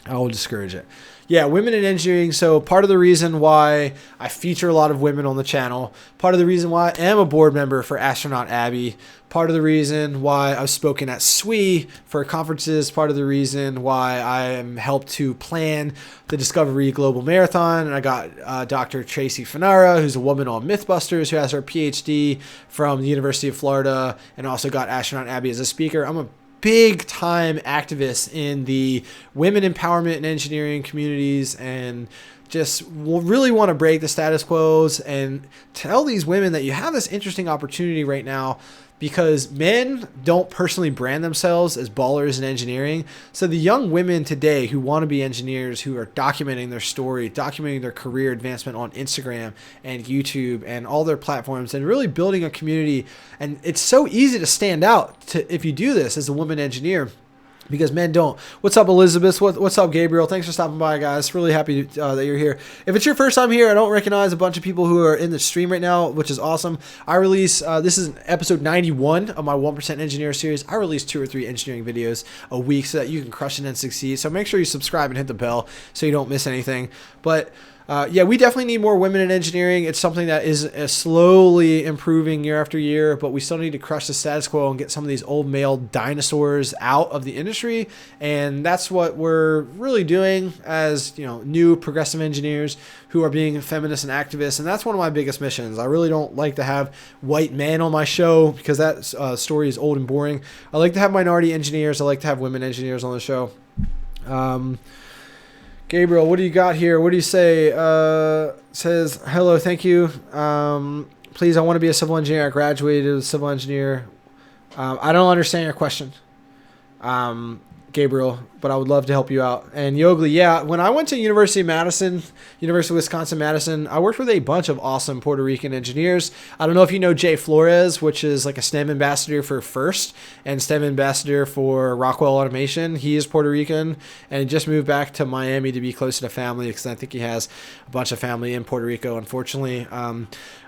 I will discourage it. Yeah, women in engineering. So part of the reason why I feature a lot of women on the channel, part of the reason why I am a board member for Astronaut Abby, part of the reason why I've spoken at SWE for conferences, part of the reason why I am helped to plan the Discovery Global Marathon. And I got Dr. Tracy Fanara, who's a woman on Mythbusters, who has her PhD from the University of Florida, and also got Astronaut Abby as a speaker. I'm a big time activist in the women empowerment and engineering communities and just really want to break the status quos and tell these women that you have this interesting opportunity right now, because men don't personally brand themselves as ballers in engineering. So the young women today who want to be engineers, who are documenting their story, documenting their career advancement on Instagram and YouTube and all their platforms, and really building a community. And it's so easy to stand out if you do this as a woman engineer, because men don't. What's up, Elizabeth? What's up, Gabriel? Thanks for stopping by, guys. Really happy that you're here. If it's your first time here, I don't recognize a bunch of people who are in the stream right now, which is awesome. I release, this is episode 91 of my 1% Engineer series. I release 2 or 3 engineering videos a week so that you can crush it and succeed. So make sure you subscribe and hit the bell so you don't miss anything. But yeah, we definitely need more women in engineering. It's something that is slowly improving year after year, but we still need to crush the status quo and get some of these old male dinosaurs out of the industry. And that's what we're really doing as, new progressive engineers who are being feminists and activists. And that's one of my biggest missions. I really don't like to have white men on my show because that story is old and boring. I like to have minority engineers. I like to have women engineers on the show. Gabriel, what do you got here? What do you say? Says, hello, thank you. Please, I want to be a civil engineer. I graduated as a civil engineer. I don't understand your question, Gabriel, but I would love to help you out. And Yogli, yeah, when I went to University of Wisconsin-Madison, I worked with a bunch of awesome Puerto Rican engineers. I don't know if you know Jay Flores, which is like a STEM ambassador for FIRST and STEM ambassador for Rockwell Automation. He is Puerto Rican and just moved back to Miami to be closer to family, because I think he has a bunch of family in Puerto Rico, unfortunately.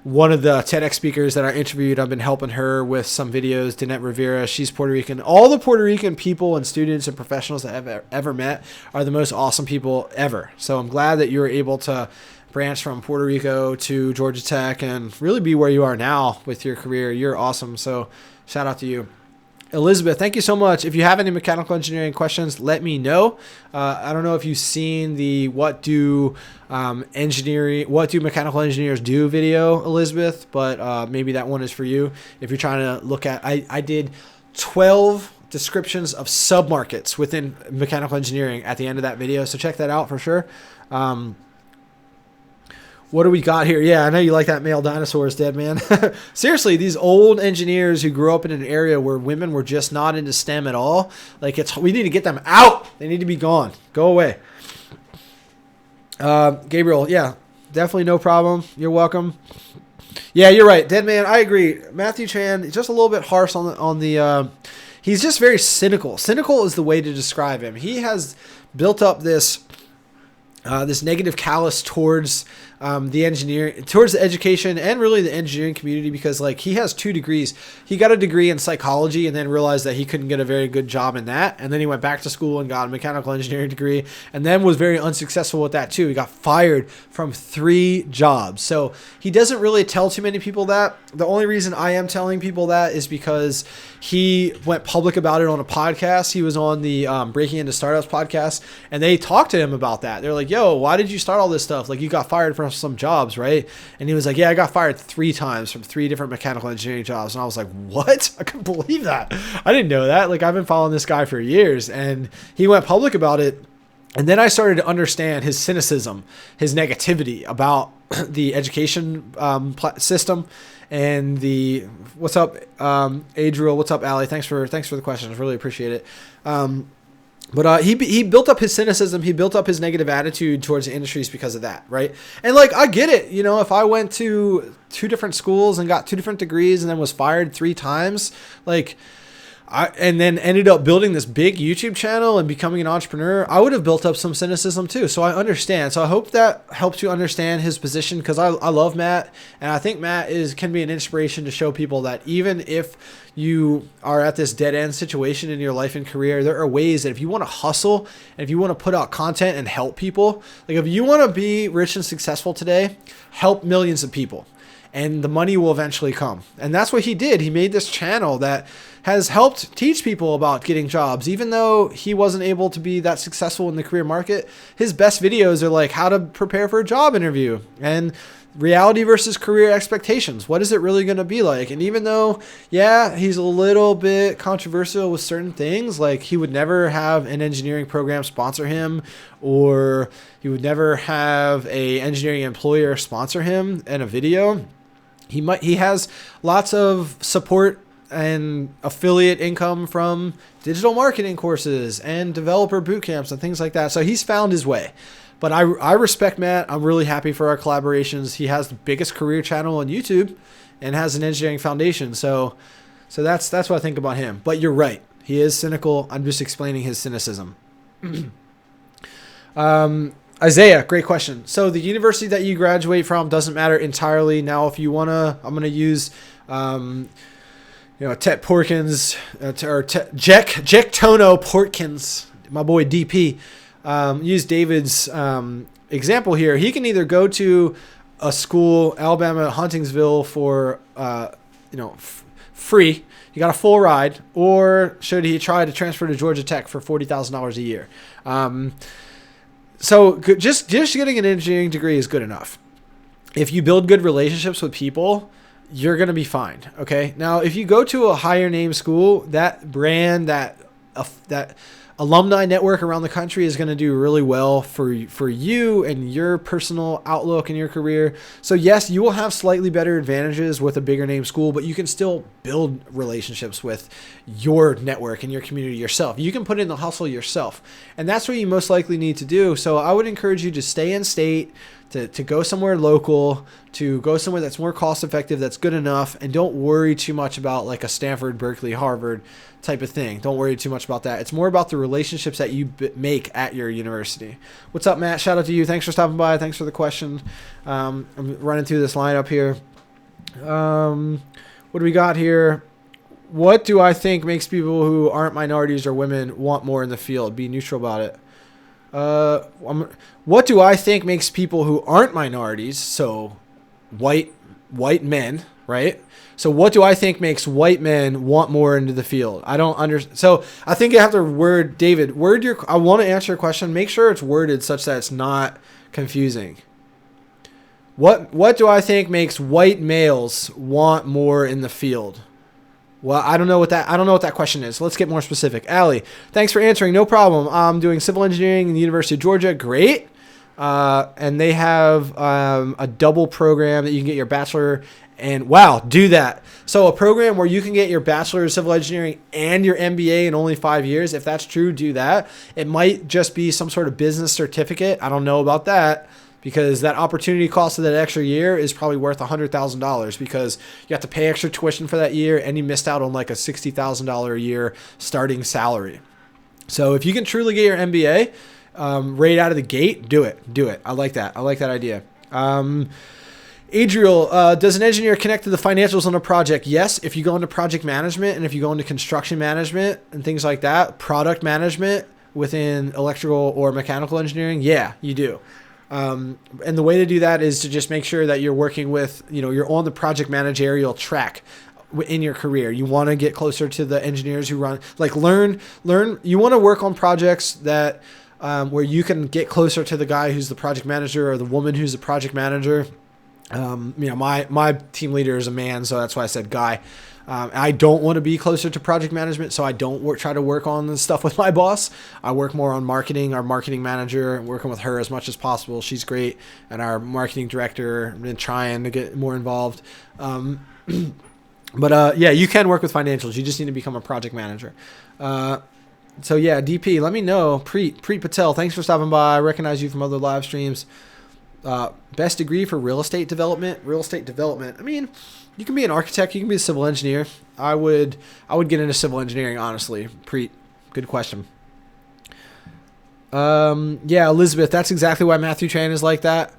One of the TEDx speakers that I interviewed, I've been helping her with some videos, Danette Rivera. She's Puerto Rican. All the Puerto Rican people and students and professionals that I've ever met are the most awesome people ever. So I'm glad that you were able to branch from Puerto Rico to Georgia Tech and really be where you are now with your career. You're awesome. So shout out to you. Elizabeth, thank you so much. If you have any mechanical engineering questions, let me know. I don't know if you've seen the what do mechanical engineers do video, Elizabeth, but maybe that one is for you. If you're trying to look at, I did 12 descriptions of submarkets within mechanical engineering at the end of that video, so check that out for sure. What do we got here? Yeah, I know you like that male dinosaurs, dead man. Seriously, these old engineers who grew up in an area where women were just not into STEM at all, we need to get them out. They need to be gone. Go away. Gabriel, yeah, definitely no problem. You're welcome. Yeah, you're right, dead man. I agree. Matthew Chan, just a little bit harsh on the he's just very cynical. Cynical is the way to describe him. He has built up this negative callous towards towards the education and really the engineering community, because he has 2 degrees. He got a degree in psychology and then realized that he couldn't get a very good job in that. And then he went back to school and got a mechanical engineering degree and then was very unsuccessful with that too. He got fired from 3 jobs. So he doesn't really tell too many people that. The only reason I am telling people that is because he went public about it on a podcast. He was on the Breaking Into Startups podcast, and they talked to him about that. They're like, yo, why did you start all this stuff? You got fired from some jobs, right? And he was like, yeah, I got fired 3 times from 3 different mechanical engineering jobs. And I was like, what? I couldn't believe that. I didn't know that. I've been following this guy for years, and he went public about it. And then I started to understand his cynicism, his negativity about the education system. And what's up, Adriel? What's up, Ali? Thanks for the questions. Really appreciate it. But he built up his cynicism. He built up his negative attitude towards the industries because of that, right? And I get it. If I went to 2 different schools and got 2 different degrees and then was fired 3 times, and then ended up building this big YouTube channel and becoming an entrepreneur, I would have built up some cynicism too. So I understand. So I hope that helps you understand his position, because I love Matt, and I think Matt can be an inspiration to show people that even if you are at this dead end situation in your life and career, there are ways that if you want to hustle and if you want to put out content and help people, if you want to be rich and successful today, help millions of people. And the money will eventually come. And that's what he did. He made this channel that has helped teach people about getting jobs. Even though he wasn't able to be that successful in the career market, his best videos are how to prepare for a job interview and reality versus career expectations. What is it really going to be like? And even though, yeah, he's a little bit controversial with certain things, like he would never have an engineering program sponsor him, or he would never have a engineering employer sponsor him in a video. He has lots of support and affiliate income from digital marketing courses and developer boot camps and things like that. So he's found his way. But I respect Matt. I'm really happy for our collaborations. He has the biggest career channel on YouTube and has an engineering foundation. So that's what I think about him. But you're right. He is cynical. I'm just explaining his cynicism. Isaiah, great question. So the university that you graduate from doesn't matter entirely. Now, if you want to, I'm going to use, Tet Porkins, or Jack Tono Porkins, my boy DP. Use David's example here. He can either go to a school, Alabama Huntingsville, for free. He got a full ride, or should he try to transfer to Georgia Tech for $40,000 a year? So just getting an engineering degree is good enough. If you build good relationships with people, you're going to be fine. Okay. Now, if you go to a higher name school, that brand, that alumni network around the country is going to do really well for you and your personal outlook in your career. So yes, you will have slightly better advantages with a bigger name school, but you can still build relationships with your network and your community yourself. You can put in the hustle yourself, and that's what you most likely need to do. So I would encourage you to stay in state, to go somewhere local, to go somewhere that's more cost effective, that's good enough, and don't worry too much about like a Stanford, Berkeley, Harvard type of thing. Don't worry too much about that. It's more about the relationships that you make at your university. What's up, Matt? Shout out to you. Thanks for stopping by. Thanks for the question. I'm running through this lineup here. What do we got here? What do I think makes people who aren't minorities or women want more in the field? Be neutral about it. What do I think makes people who aren't minorities, so white men, right? So what do I think makes white men want more into the field? I don't understand. So I think you have to I want to answer your question. Make sure it's worded such that it's not confusing. What do I think makes white males want more in the field? Well, I don't know what that question is. Let's get more specific. Allie, thanks for answering. No problem. I'm doing civil engineering in the University of Georgia. Great. And they have a double program that you can get your bachelor and do that. So a program where you can get your bachelor of civil engineering and your MBA in only 5 years. If that's true, do that. It might just be some sort of business certificate. I don't know about that, because that opportunity cost of that extra year is probably worth $100,000, because you have to pay extra tuition for that year and you missed out on like a $60,000 a year starting salary. So if you can truly get your MBA right out of the gate, do it. I like that. I like that idea. Adriel, does an engineer connect to the financials on a project? Yes. If you go into project management and if you go into construction management and things like that, product management within electrical or mechanical engineering, yeah, you do. And the way to do that is to just make sure that you're working with, you're on the project managerial track in your career. You want to get closer to the engineers who learn, you want to work on projects that, where you can get closer to the guy who's the project manager or the woman who's the project manager. My team leader is a man, so that's why I said guy. I don't want to be closer to project management, so I don't try to work on the stuff with my boss. I work more on marketing, our marketing manager, working with her as much as possible. She's great. And our marketing director, I've been trying to get more involved. But you can work with financials. You just need to become a project manager. So yeah, DP, let me know. Preet Patel, thanks for stopping by. I recognize you from other live streams. Best degree for real estate development. I mean, you can be an architect. You can be a civil engineer. I would get into civil engineering, honestly. Preet, good question. Elizabeth, that's exactly why Matthew Tran is like that.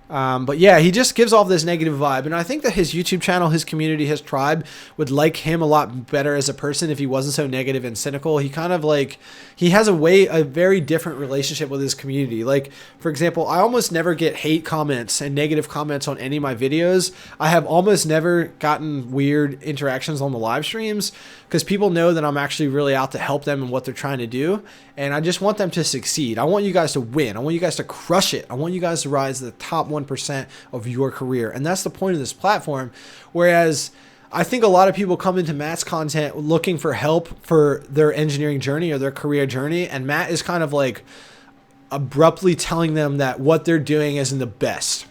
But yeah, he just gives off this negative vibe. And I think that his YouTube channel, his community, his tribe would like him a lot better as a person if he wasn't so negative and cynical. He kind of he has a very different relationship with his community. Like, for example, I almost never get hate comments and negative comments on any of my videos. I have almost never gotten weird interactions on the live streams because people know that I'm actually really out to help them in what they're trying to do. And I just want them to succeed. I want you guys to win. I want you guys to crush it. I want you guys to rise to the top 1% of your career. And that's the point of this platform. Whereas I think a lot of people come into Matt's content looking for help for their engineering journey or their career journey. And Matt is kind of like abruptly telling them that what they're doing isn't the best.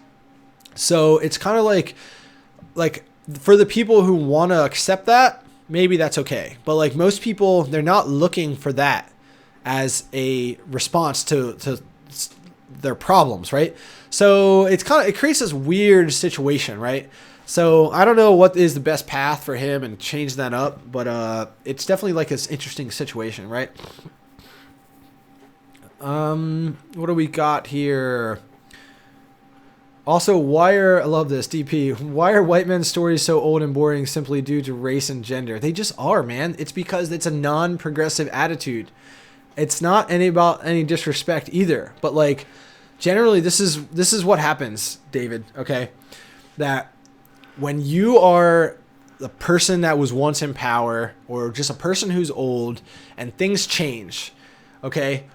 So it's kind of like for the people who want to accept that, maybe that's okay. But like most people, they're not looking for that as a response to their problems, right? So it creates this weird situation, right? So I don't know what is the best path for him and change that up, but it's definitely like this interesting situation, right? What do we got here? Also, I love this, DP, why are white men's stories so old and boring simply due to race and gender? They just are, man. It's because it's a non-progressive attitude. It's not about any disrespect either, but like generally this is what happens, David, okay? That when you are the person that was once in power or just a person who's old and things change, okay?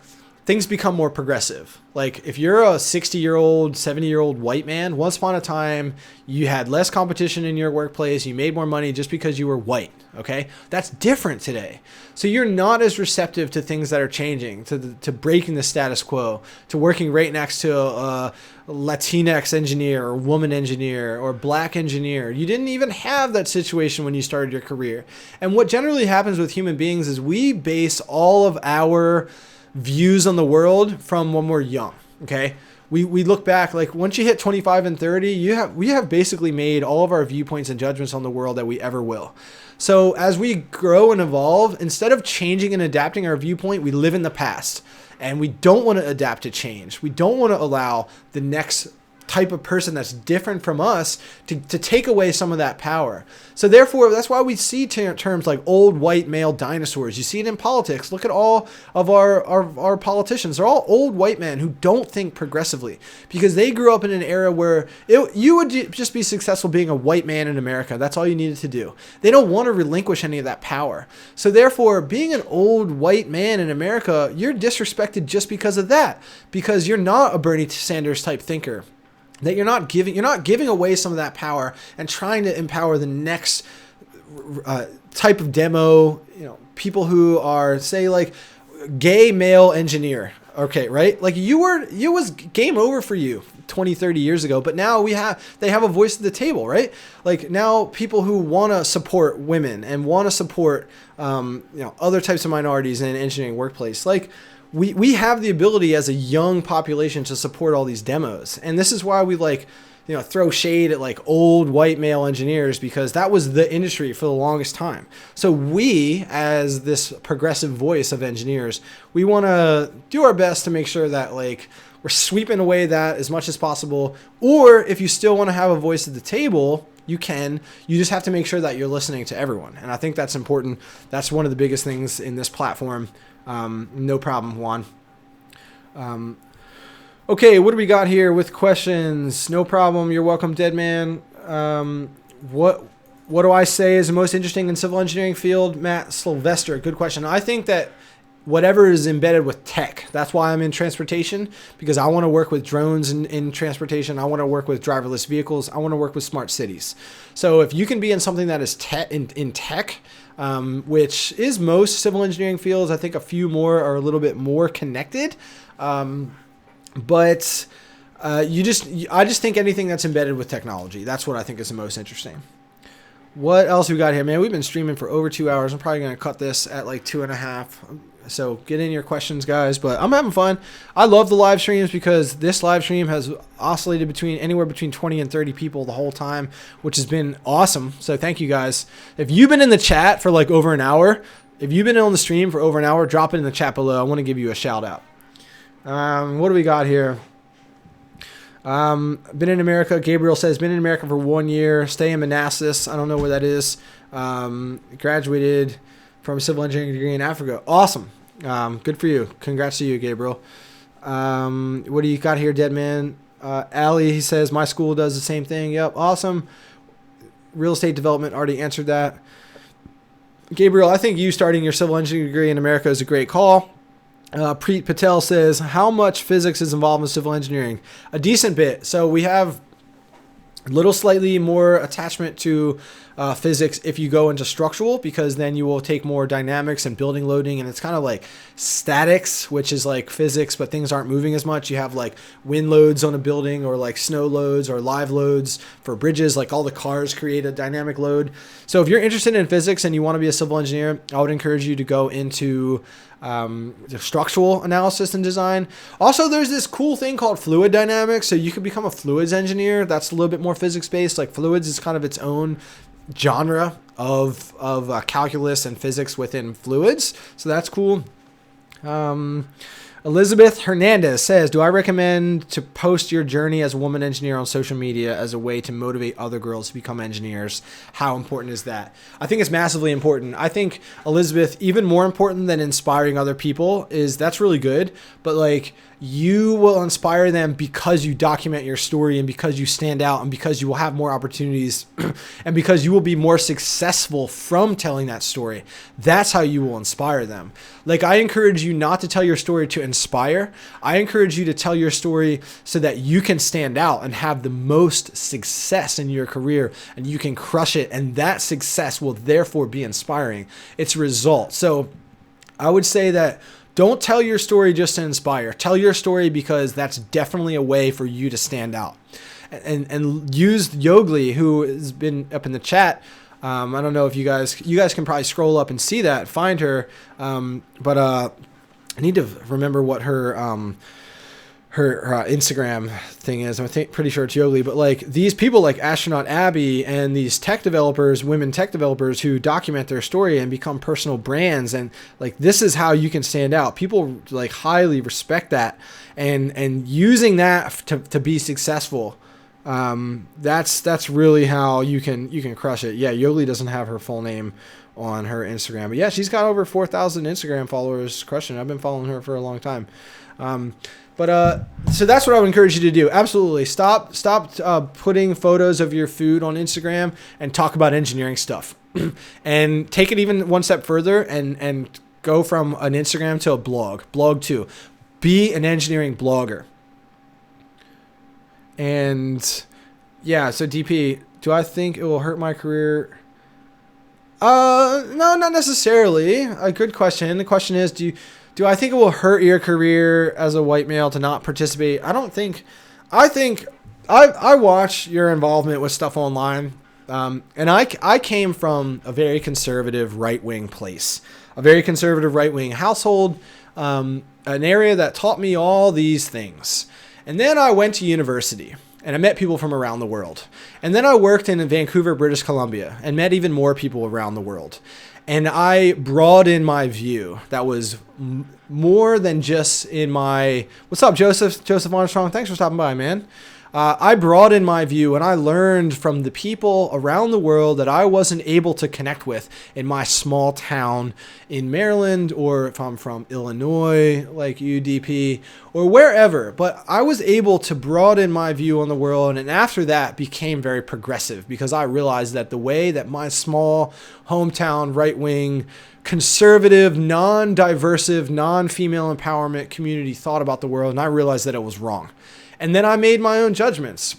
Things become more progressive. Like if you're a 60-year-old, 70-year-old white man, once upon a time, you had less competition in your workplace. You made more money just because you were white. Okay. That's different today. So you're not as receptive to things that are changing, to breaking the status quo, to working right next to a Latinx engineer or woman engineer or black engineer. You didn't even have that situation when you started your career. And what generally happens with human beings is we base all of our views on the world from when we're young. Okay. We look back, like once you hit 25 and 30, we have basically made all of our viewpoints and judgments on the world that we ever will. So as we grow and evolve, instead of changing and adapting our viewpoint, we live in the past and we don't want to adapt to change. We don't want to allow the next type of person that's different from us to take away some of that power. So therefore, that's why we see terms like old white male dinosaurs. You see it in politics. Look at all of our politicians. They're all old white men who don't think progressively because they grew up in an era where you would just be successful being a white man in America. That's all you needed to do. They don't want to relinquish any of that power. So therefore, being an old white man in America, you're disrespected just because of that, because you're not a Bernie Sanders type thinker. That you're not giving away some of that power and trying to empower the next type of demo, people who are, say, like gay male engineer. Okay, right? Like you was game over for you 20, 30 years ago, but now they have a voice at the table, right? Like now people who want to support women and want to support other types of minorities in an engineering workplace, like we have the ability as a young population to support all these demos. And this is why we throw shade at like old white male engineers, because that was the industry for the longest time. So we, as this progressive voice of engineers, we want to do our best to make sure that like we're sweeping away that as much as possible. Or if you still want to have a voice at the table, you can. You just have to make sure that you're listening to everyone. And I think that's important. That's one of the biggest things in this platform. No problem, Juan. Okay, what do we got here with questions? No problem. You're welcome, Dead Man. What do I say is the most interesting in civil engineering field? Matt Sylvester, good question. I think that whatever is embedded with tech, that's why I'm in transportation, because I want to work with drones in transportation. I want to work with driverless vehicles. I want to work with smart cities. So if you can be in something that is in tech, which is most civil engineering fields, I think a few more are a little bit more connected. But I just think anything that's embedded with technology, that's what I think is the most interesting. What else we got here, man? We've been streaming for over 2 hours. I'm probably going to cut this at like 2.5. So get in your questions, guys. But I'm having fun. I love the live streams because this live stream has oscillated anywhere between 20 and 30 people the whole time, which has been awesome. So thank you, guys. If you've been in the chat for like over an hour, if you've been on the stream for over an hour, drop it in the chat below. I want to give you a shout out. What do we got here? Been in America. Gabriel says, been in America for 1 year. Stay in Manassas. I don't know where that is. Graduated from a civil engineering degree in Africa. Awesome. Good for you. Congrats to you, Gabriel. What do you got here, Dead Man? Ali, he says, my school does the same thing. Yep. Awesome. Real estate development. Already answered that. Gabriel, I think you starting your civil engineering degree in America is a great call. Preet Patel says, how much physics is involved in civil engineering? A decent bit. So we have a little slightly more attachment to physics if you go into structural, because then you will take more dynamics and building loading, and it's kind of like statics, which is like physics, but things aren't moving as much. You have like wind loads on a building, or like snow loads, or live loads for bridges. Like all the cars create a dynamic load. So if you're interested in physics and you want to be a civil engineer, I would encourage you to go into the structural analysis and design. Also, there's this cool thing called fluid dynamics. So you could become a fluids engineer. That's a little bit more physics based. Like fluids is kind of its own genre of calculus and physics within fluids. So that's cool. Elizabeth Hernandez says, do I recommend to post your journey as a woman engineer on social media as a way to motivate other girls to become engineers? How important is that? I think it's massively important. I think, Elizabeth, even more important than inspiring other people is that's really good, but like you will inspire them because you document your story and because you stand out and because you will have more opportunities and because you will be more successful from telling that story. That's how you will inspire them. Like, I encourage you not to tell your story to inspire. I encourage you to tell your story so that you can stand out and have the most success in your career and you can crush it. And that success will therefore be inspiring. It's a result. So I would say that don't tell your story just to inspire. Tell your story because that's definitely a way for you to stand out. And use Yogli, who has been up in the chat. I don't know if you guys can probably scroll up and see that, find her. But I need to remember what her Instagram thing is. I'm pretty sure it's Yogli, but like these people like Astronaut Abby and these tech developers, women tech developers who document their story and become personal brands. And like, this is how you can stand out. People like highly respect that and using that to be successful. That's really how you can crush it. Yeah. Yogli doesn't have her full name on her Instagram, but yeah, she's got over 4,000 Instagram followers crushing it. I've been following her for a long time. So that's what I would encourage you to do. Absolutely. Stop putting photos of your food on Instagram and talk about engineering stuff and take it even one step further and go from an Instagram to a blog too. Be an engineering blogger. And yeah, so DP, do I think it will hurt my career? No, not necessarily. A good question. The question is, do I think it will hurt your career as a white male to not participate? I think I watch your involvement with stuff online. And I came from a very conservative right-wing place, a very conservative right-wing household, an area that taught me all these things. And then I went to university and I met people from around the world. And then I worked in Vancouver, British Columbia, and met even more people around the world. And I broadened my view. That was more than just in my... What's up, Joseph Armstrong? Thanks for stopping by, man. I broadened my view and I learned from the people around the world that I wasn't able to connect with in my small town in Maryland, or if I'm from Illinois, like UDP, or wherever. But I was able to broaden my view on the world, and after that became very progressive because I realized that the way that my small hometown right-wing conservative, non-diversive, non-female empowerment community thought about the world, and I realized that it was wrong. And then I made my own judgments.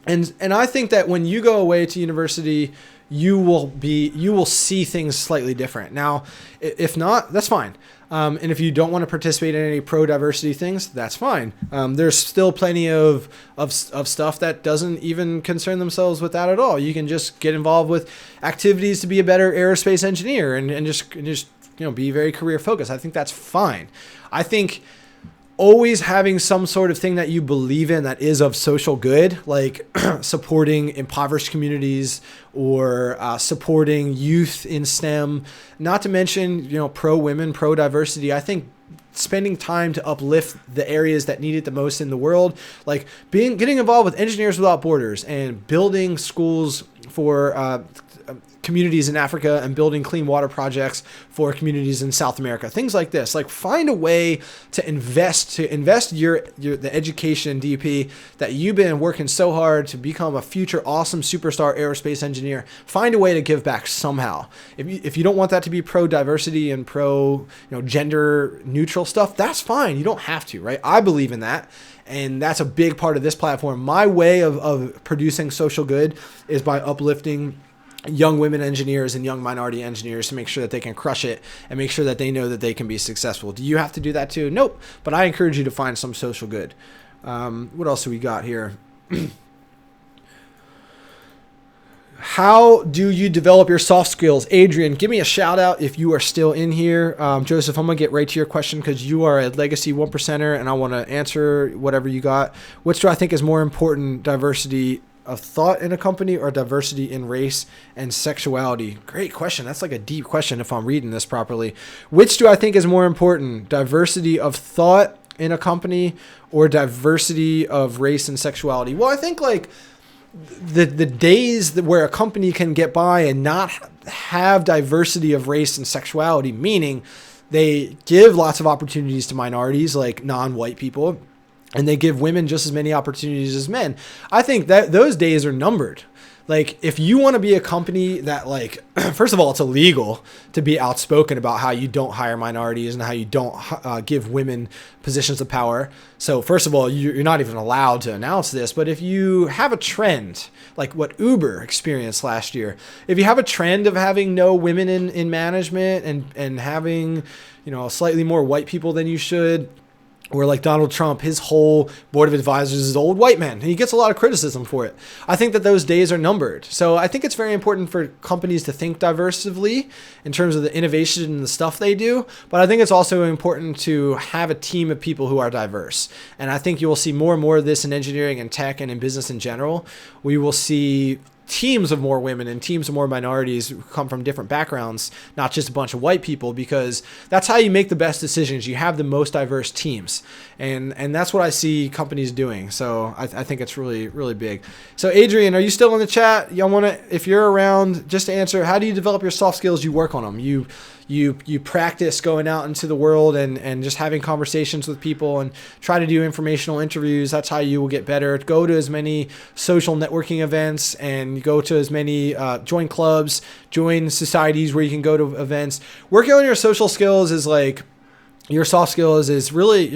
And I think that when you go away to university, you will see things slightly different. Now, if not, that's fine. And if you don't want to participate in any pro-diversity things, that's fine. There's still plenty of stuff that doesn't even concern themselves with that at all. You can just get involved with activities to be a better aerospace engineer and just be very career focused. I think that's fine. I think always having some sort of thing that you believe in that is of social good, like supporting impoverished communities or supporting youth in STEM, not to mention, pro-women, pro-diversity. I think spending time to uplift the areas that need it the most in the world, like getting involved with Engineers Without Borders and building schools for communities in Africa and building clean water projects for communities in South America. Things like this. Like, find a way to invest the education DP that you've been working so hard to become a future awesome superstar aerospace engineer. Find a way to give back somehow. If you don't want that to be pro diversity and pro gender neutral stuff, that's fine. You don't have to, right? I believe in that. And that's a big part of this platform. My way of producing social good is by uplifting young women engineers and young minority engineers to make sure that they can crush it and make sure that they know that they can be successful. Do you have to do that too? Nope. But I encourage you to find some social good. What else do we got here? How do you develop your soft skills? Adrian, give me a shout out if you are still in here. Joseph, I'm going to get right to your question because you are a legacy 1%er and I want to answer whatever you got. Which do I think is more important, diversity of thought in a company or diversity in race and sexuality? Great question. That's like a deep question if I'm reading this properly. Which do I think is more important, diversity of thought in a company or diversity of race and sexuality? Well, I think like the days where a company can get by and not have diversity of race and sexuality, meaning they give lots of opportunities to minorities like non-white people, and they give women just as many opportunities as men. I think that those days are numbered. Like, if you want to be a company that, like, first of all, it's illegal to be outspoken about how you don't hire minorities and how you don't give women positions of power. So first of all, you're not even allowed to announce this. But if you have a trend, like what Uber experienced last year, if you have a trend of having no women in management and having, slightly more white people than you should, or like Donald Trump, his whole board of advisors is old white men, and he gets a lot of criticism for it. I think that those days are numbered. So I think it's very important for companies to think diversively in terms of the innovation and the stuff they do. But I think it's also important to have a team of people who are diverse. And I think you will see more and more of this in engineering and tech and in business in general. We will see teams of more women and teams of more minorities who come from different backgrounds, not just a bunch of white people, because that's how you make the best decisions. You have the most diverse teams. And that's what I see companies doing. So I think it's really, really big. So Adrian, are you still in the chat? Y'all want to, if you're around, just to answer, how do you develop your soft skills? You work on them. You practice going out into the world and just having conversations with people and try to do informational interviews. That's how you will get better. Go to as many social networking events and go to as many, join clubs, join societies where you can go to events. Working on your social skills is like, your soft skills is really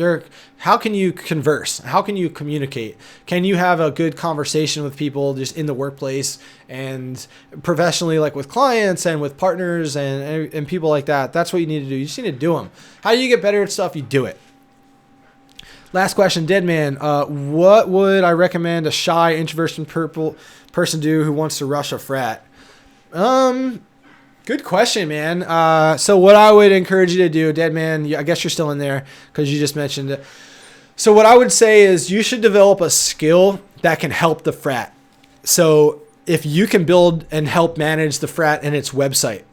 how can you converse? How can you communicate? Can you have a good conversation with people just in the workplace and professionally, like with clients and with partners and people like that? That's what you need to do. You just need to do them. How do you get better at stuff? You do it. Last question, Deadman. What would I recommend a shy, introversion person do who wants to rush a frat? Good question, man. So what I would encourage you to do, Deadman, I guess you're still in there because you just mentioned it. So what I would say is you should develop a skill that can help the frat. So if you can build and help manage the frat and its website,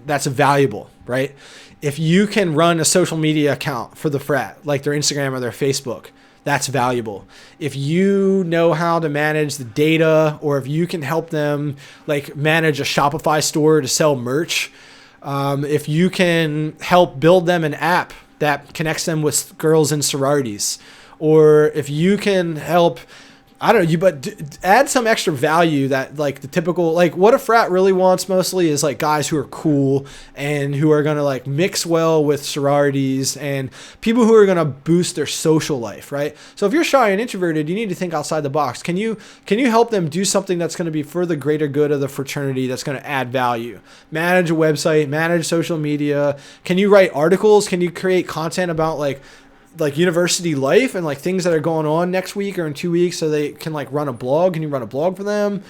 that's valuable, right? If you can run a social media account for the frat, like their Instagram or their Facebook, that's valuable. If you know how to manage the data, or if you can help them like manage a Shopify store to sell merch, if you can help build them an app that connects them with girls in sororities, or if you can help, I don't know, but add some extra value that like the typical, like what a frat really wants mostly is like guys who are cool and who are going to like mix well with sororities and people who are going to boost their social life, right? So if you're shy and introverted, you need to think outside the box. Can you help them do something that's going to be for the greater good of the fraternity, that's going to add value? Manage a website, manage social media. Can you write articles? Can you create content about like university life and like things that are going on next week or in 2 weeks so they can like run a blog? Can you run a blog for them?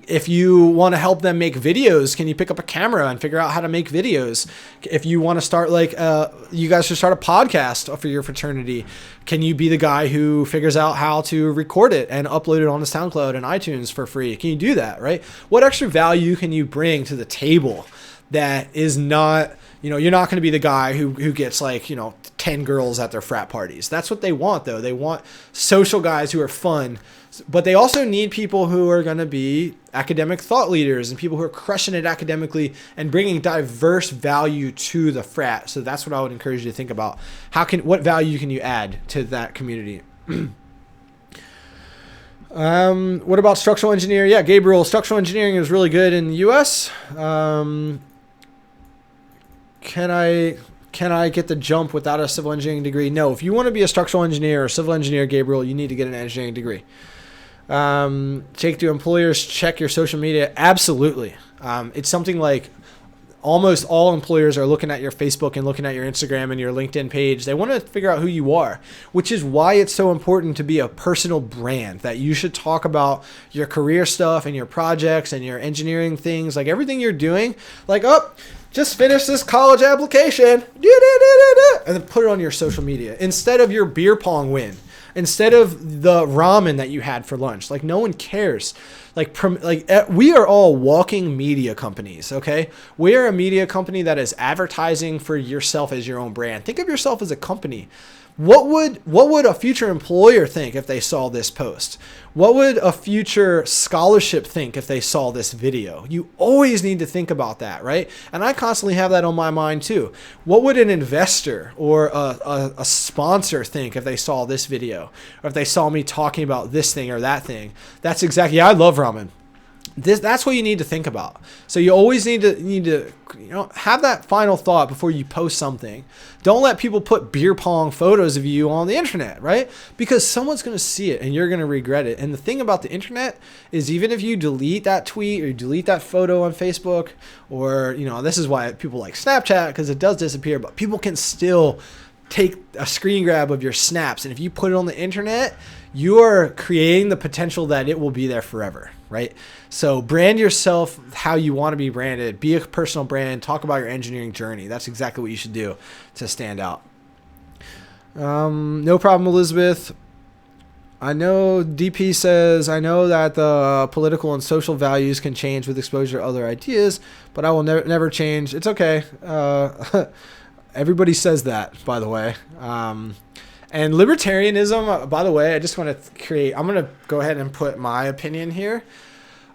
If you want to help them make videos, can you pick up a camera and figure out how to make videos? If you want to start like, you guys should start a podcast for your fraternity. Can you be the guy who figures out how to record it and upload it onto SoundCloud and iTunes for free? Can you do that, right? What extra value can you bring to the table that is not You're not going to be the guy who gets 10 girls at their frat parties. That's what they want, though. They want social guys who are fun, but they also need people who are going to be academic thought leaders and people who are crushing it academically and bringing diverse value to the frat. So that's what I would encourage you to think about. What value can you add to that community? What about structural engineer? Yeah, Gabriel, structural engineering is really good in the US. Can I get the jump without a civil engineering degree? No. If you want to be a structural engineer or civil engineer, Gabriel, you need to get an engineering degree. Do employers check your social media? Absolutely. It's something like almost all employers are looking at your Facebook and looking at your Instagram and your LinkedIn page. They want to figure out who you are, which is why it's so important to be a personal brand, that you should talk about your career stuff and your projects and your engineering things, like everything you're doing, just finish this college application, and then put it on your social media instead of your beer pong win, instead of the ramen that you had for lunch. No one cares. We are all walking media companies, okay? We are a media company that is advertising for yourself as your own brand. Think of yourself as a company. What would a future employer think if they saw this post? What would a future scholarship think if they saw this video? You always need to think about that, right? And I constantly have that on my mind too. What would an investor or a sponsor think if they saw this video, or if they saw me talking about this thing or that thing? That's exactly, I love ramen. That's what you need to think about. So you always need to have that final thought before you post something. Don't let people put beer pong photos of you on the internet, right? Because someone's going to see it and you're going to regret it. And the thing about the internet is, even if you delete that tweet or you delete that photo on Facebook, or this is why people like Snapchat, because it does disappear, but people can still take a screen grab of your snaps, and if you put it on the internet, you are creating the potential that it will be there forever, right? So brand yourself how you want to be branded. Be a personal brand. Talk about your engineering journey. That's exactly what you should do to stand out. No problem, Elizabeth. I know DP says, I know that the political and social values can change with exposure to other ideas, but I will never change. It's okay. Everybody says that, by the way. And libertarianism, by the way, I'm going to go ahead and put my opinion here.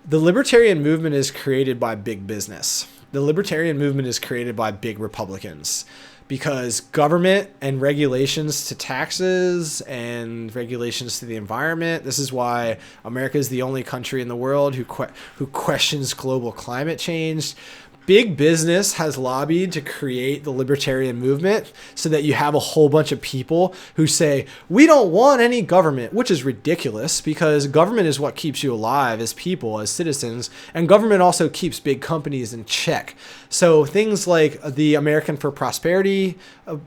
The libertarian movement is created by big business. The libertarian movement is created by big Republicans, because government and regulations to taxes and regulations to the environment. This is why America is the only country in the world who questions global climate change. Big business has lobbied to create the libertarian movement so that you have a whole bunch of people who say, we don't want any government, which is ridiculous, because government is what keeps you alive as people, as citizens, and government also keeps big companies in check. So things like the American for Prosperity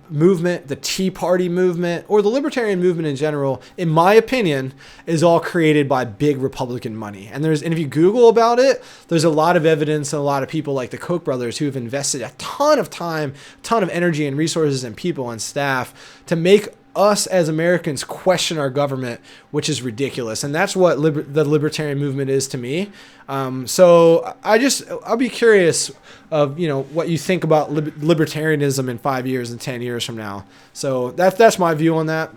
movement, the Tea Party movement, or the libertarian movement in general, in my opinion, is all created by big Republican money. And if you Google about it, there's a lot of evidence and a lot of people like the Koch brothers who have invested a ton of time, ton of energy and resources and people and staff to make us as Americans question our government, which is ridiculous. And that's what the libertarian movement is to me. So I'll be curious of, what you think about libertarianism in 5 years and 10 years from now. So that's my view on that.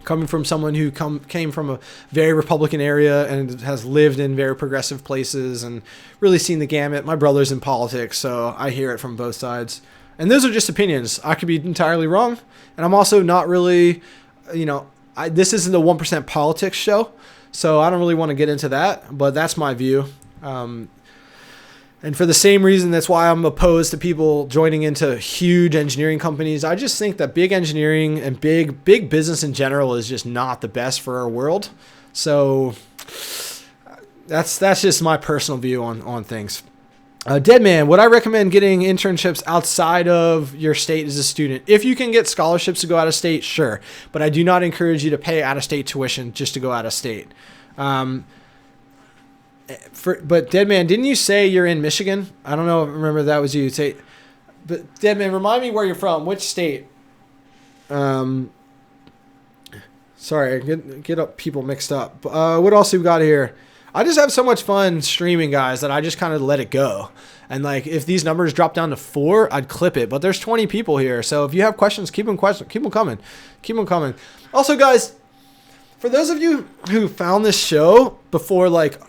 Coming from someone who came from a very Republican area and has lived in very progressive places and really seen the gamut. My brother's in politics, so I hear it from both sides. And those are just opinions. I could be entirely wrong. And I'm also not really, this isn't a 1% politics show, so I don't really want to get into that, but that's my view. And for the same reason, that's why I'm opposed to people joining into huge engineering companies. I just think that big engineering and big business in general is just not the best for our world. So that's just my personal view on things. Dead Man, would I recommend getting internships outside of your state as a student? If you can get scholarships to go out of state, sure. But I do not encourage you to pay out-of-state tuition just to go out of state. But Dead Man, didn't you say you're in Michigan? I don't know. Remember that was you. But Dead Man, remind me where you're from. Which state? Sorry, I get up people mixed up. What else we got here? I just have so much fun streaming, guys, that I just kind of let it go. And like, if these numbers drop down to 4, I'd clip it. But there's 20 people here, so if you have questions, keep them coming. Keep them coming. Also, guys, for those of you who found this show before like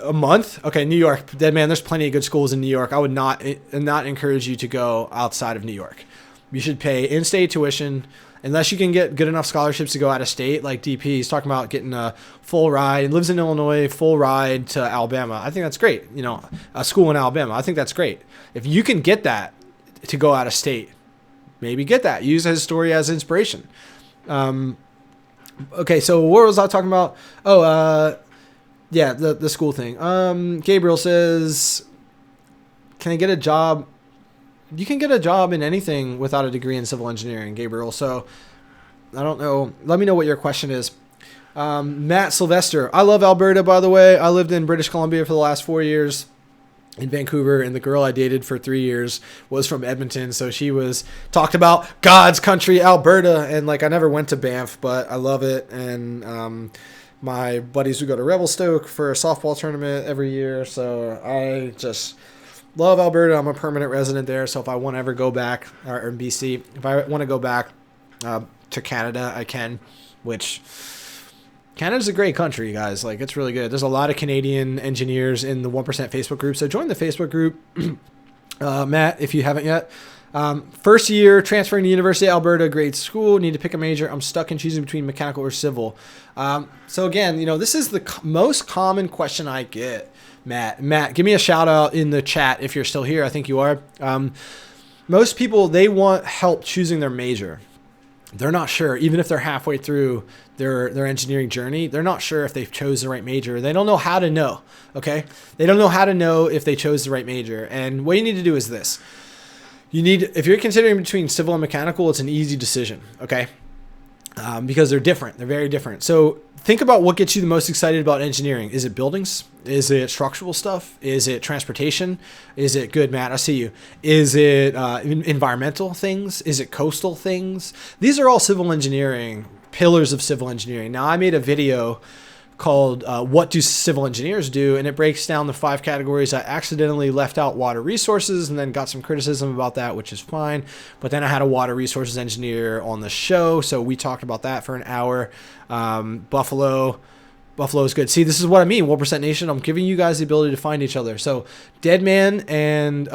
a month, okay, New York, dead man, there's plenty of good schools in New York. I would not encourage you to go outside of New York. You should pay in-state tuition. Unless you can get good enough scholarships to go out of state, like DP, he's talking about getting a full ride and lives in Illinois, full ride to Alabama. I think that's great. You know, a school in Alabama. I think that's great. If you can get that to go out of state, maybe get that. Use his story as inspiration. Okay, so what was I talking about? Oh, yeah, the school thing. Gabriel says, can I get a job? You can get a job in anything without a degree in civil engineering, Gabriel. So I don't know. Let me know what your question is. Matt Sylvester. I love Alberta, by the way. I lived in British Columbia for the last 4 years in Vancouver, and the girl I dated for 3 years was from Edmonton. So she talked about God's country, Alberta. And like, I never went to Banff, but I love it. And my buddies would go to Revelstoke for a softball tournament every year. So I just love Alberta. I'm a permanent resident there. So if I want to ever go back, or in BC, if I want to go back to Canada, I can, which Canada's a great country, guys. Like, it's really good. There's a lot of Canadian engineers in the 1% Facebook group. So join the Facebook group, Matt, if you haven't yet. First year, transferring to University of Alberta, grade school, need to pick a major. I'm stuck in choosing between mechanical or civil. So again, you know, this is the most common question I get. Matt, give me a shout out in the chat if you're still here. I think you are. Most people, they want help choosing their major. They're not sure, even if they're halfway through their engineering journey, they're not sure if they've chose the right major. They don't know how to know, okay? They don't know how to know if they chose the right major. And what you need to do is this. If you're considering between civil and mechanical, it's an easy decision, okay? Because they're different. They're very different. So think about what gets you the most excited about engineering. Is it buildings? Is it structural stuff? Is it transportation? Is it good, Matt? I see you. Is it environmental things? Is it coastal things? These are all civil engineering, pillars of civil engineering. Now, I made a video called What Do Civil Engineers Do? And it breaks down the 5 categories. I accidentally left out water resources and then got some criticism about that, which is fine. But then I had a water resources engineer on the show, so we talked about that for an hour. Buffalo is good. See, this is what I mean, 1% Nation. I'm giving you guys the ability to find each other. So Deadman and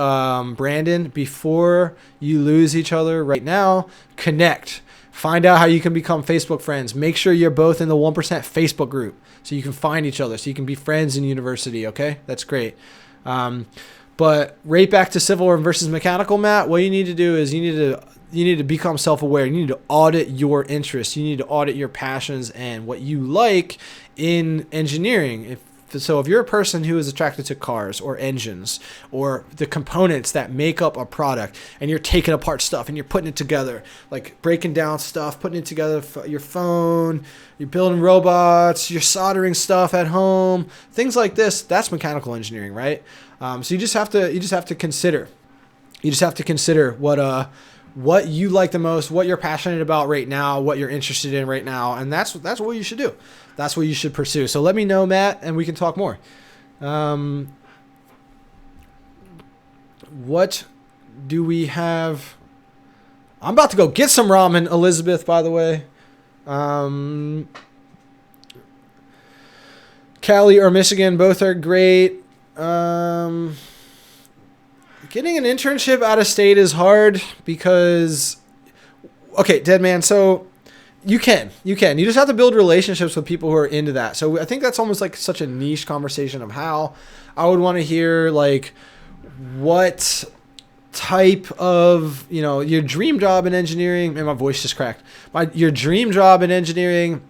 Brandon, before you lose each other right now, connect. Find out how you can become Facebook friends. Make sure you're both in the 1% Facebook group so you can find each other, so you can be friends in university, okay? That's great. But right back to civil versus mechanical, Matt, what you need to do is you need to become self-aware. You need to audit your interests. You need to audit your passions and what you like in engineering. If you're a person who is attracted to cars or engines or the components that make up a product, and you're taking apart stuff and you're putting it together, like breaking down stuff, putting it together, your phone, you're building robots, you're soldering stuff at home, things like this, that's mechanical engineering, right? So you just have to consider what you like the most, what you're passionate about right now, what you're interested in right now, and that's what you should do. That's what you should pursue. So let me know, Matt, and we can talk more. What do we have? I'm about to go get some ramen, Elizabeth, by the way. Cali or Michigan, both are great. Getting an internship out of state is hard because, okay, dead man. So you just have to build relationships with people who are into that. So I think that's almost like such a niche conversation of how I would want to hear, like, what type of, your dream job in engineering, and my voice just cracked, your dream job in engineering,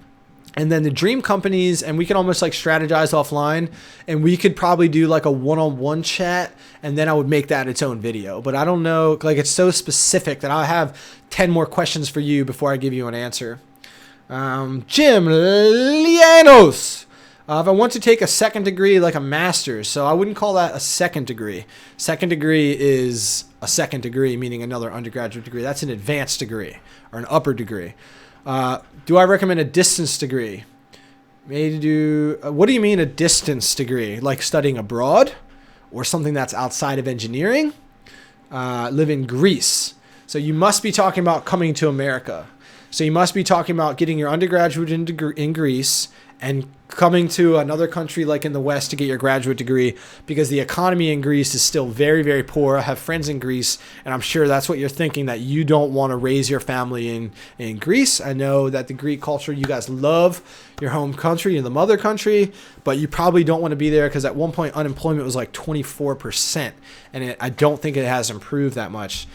and then the dream companies, and we can almost like strategize offline, and we could probably do like a one-on-one chat, and then I would make that its own video. But I don't know, like, it's so specific that I have 10 more questions for you before I give you an answer. Jim Lianos. If I want to take a second degree, like a master's, so I wouldn't call that a second degree. Second degree is a second degree, meaning another undergraduate degree. That's an advanced degree or an upper degree. Do I recommend a distance degree? Maybe do, what do you mean a distance degree? Like studying abroad or something that's outside of engineering? Live in Greece. So you must be talking about coming to America. So you must be talking about getting your undergraduate in Greece and coming to another country like in the West to get your graduate degree, because the economy in Greece is still very, very poor. I have friends in Greece, and I'm sure that's what you're thinking, that you don't want to raise your family in Greece. I know that the Greek culture, you guys love your home country and the mother country, but you probably don't want to be there because at one point unemployment was like 24%, and I don't think it has improved that much.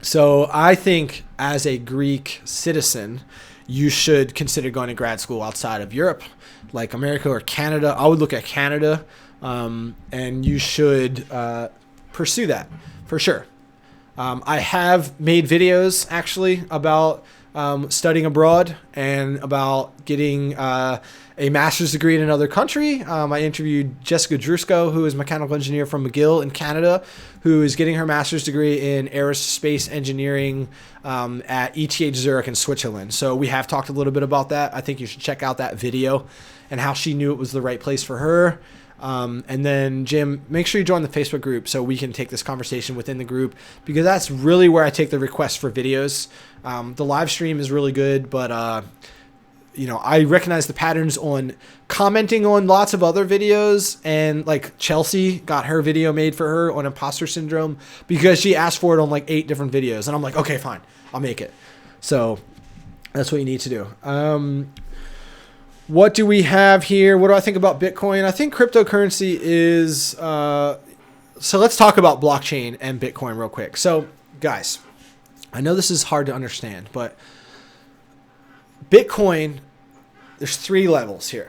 So I think as a Greek citizen, you should consider going to grad school outside of Europe, like America or Canada. I would look at Canada, and you should pursue that for sure. I have made videos actually about studying abroad and about getting a master's degree in another country. I interviewed Jessica Drusko, who is a mechanical engineer from McGill in Canada, who is getting her master's degree in aerospace engineering at ETH Zurich in Switzerland. So we have talked a little bit about that. I think you should check out that video and how she knew it was the right place for her. And then Jim, make sure you join the Facebook group so we can take this conversation within the group, because that's really where I take the requests for videos. The live stream is really good, but I recognize the patterns on commenting on lots of other videos, and like Chelsea got her video made for her on imposter syndrome because she asked for it on like 8 different videos, and I'm like, okay, fine, I'll make it. So that's what you need to do. What do we have here? What do I think about Bitcoin? I think cryptocurrency is, so let's talk about blockchain and Bitcoin real quick. So guys, I know this is hard to understand, but Bitcoin, there's 3 levels here.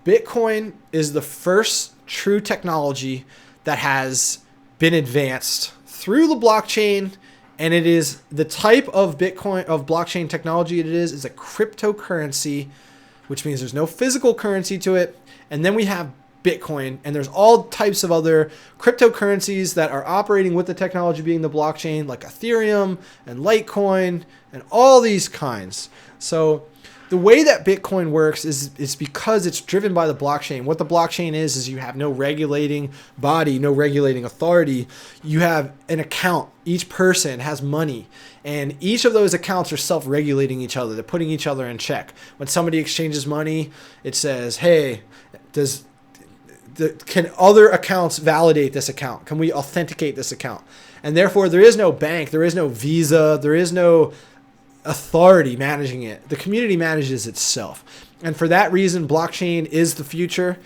Bitcoin is the first true technology that has been advanced through the blockchain, and it is the type of blockchain technology it is a cryptocurrency, which means there's no physical currency to it. And then we have Bitcoin, and there's all types of other cryptocurrencies that are operating with the technology being the blockchain, like Ethereum and Litecoin and all these kinds. So the way that Bitcoin works is because it's driven by the blockchain. What the blockchain is you have no regulating body, no regulating authority. You have an account. Each person has money, and each of those accounts are self-regulating each other. They're putting each other in check. When somebody exchanges money, it says, hey, can other accounts validate this account? Can we authenticate this account? And therefore, there is no bank, there is no Visa, there is no authority managing it. The community manages itself. And for that reason, blockchain is the future.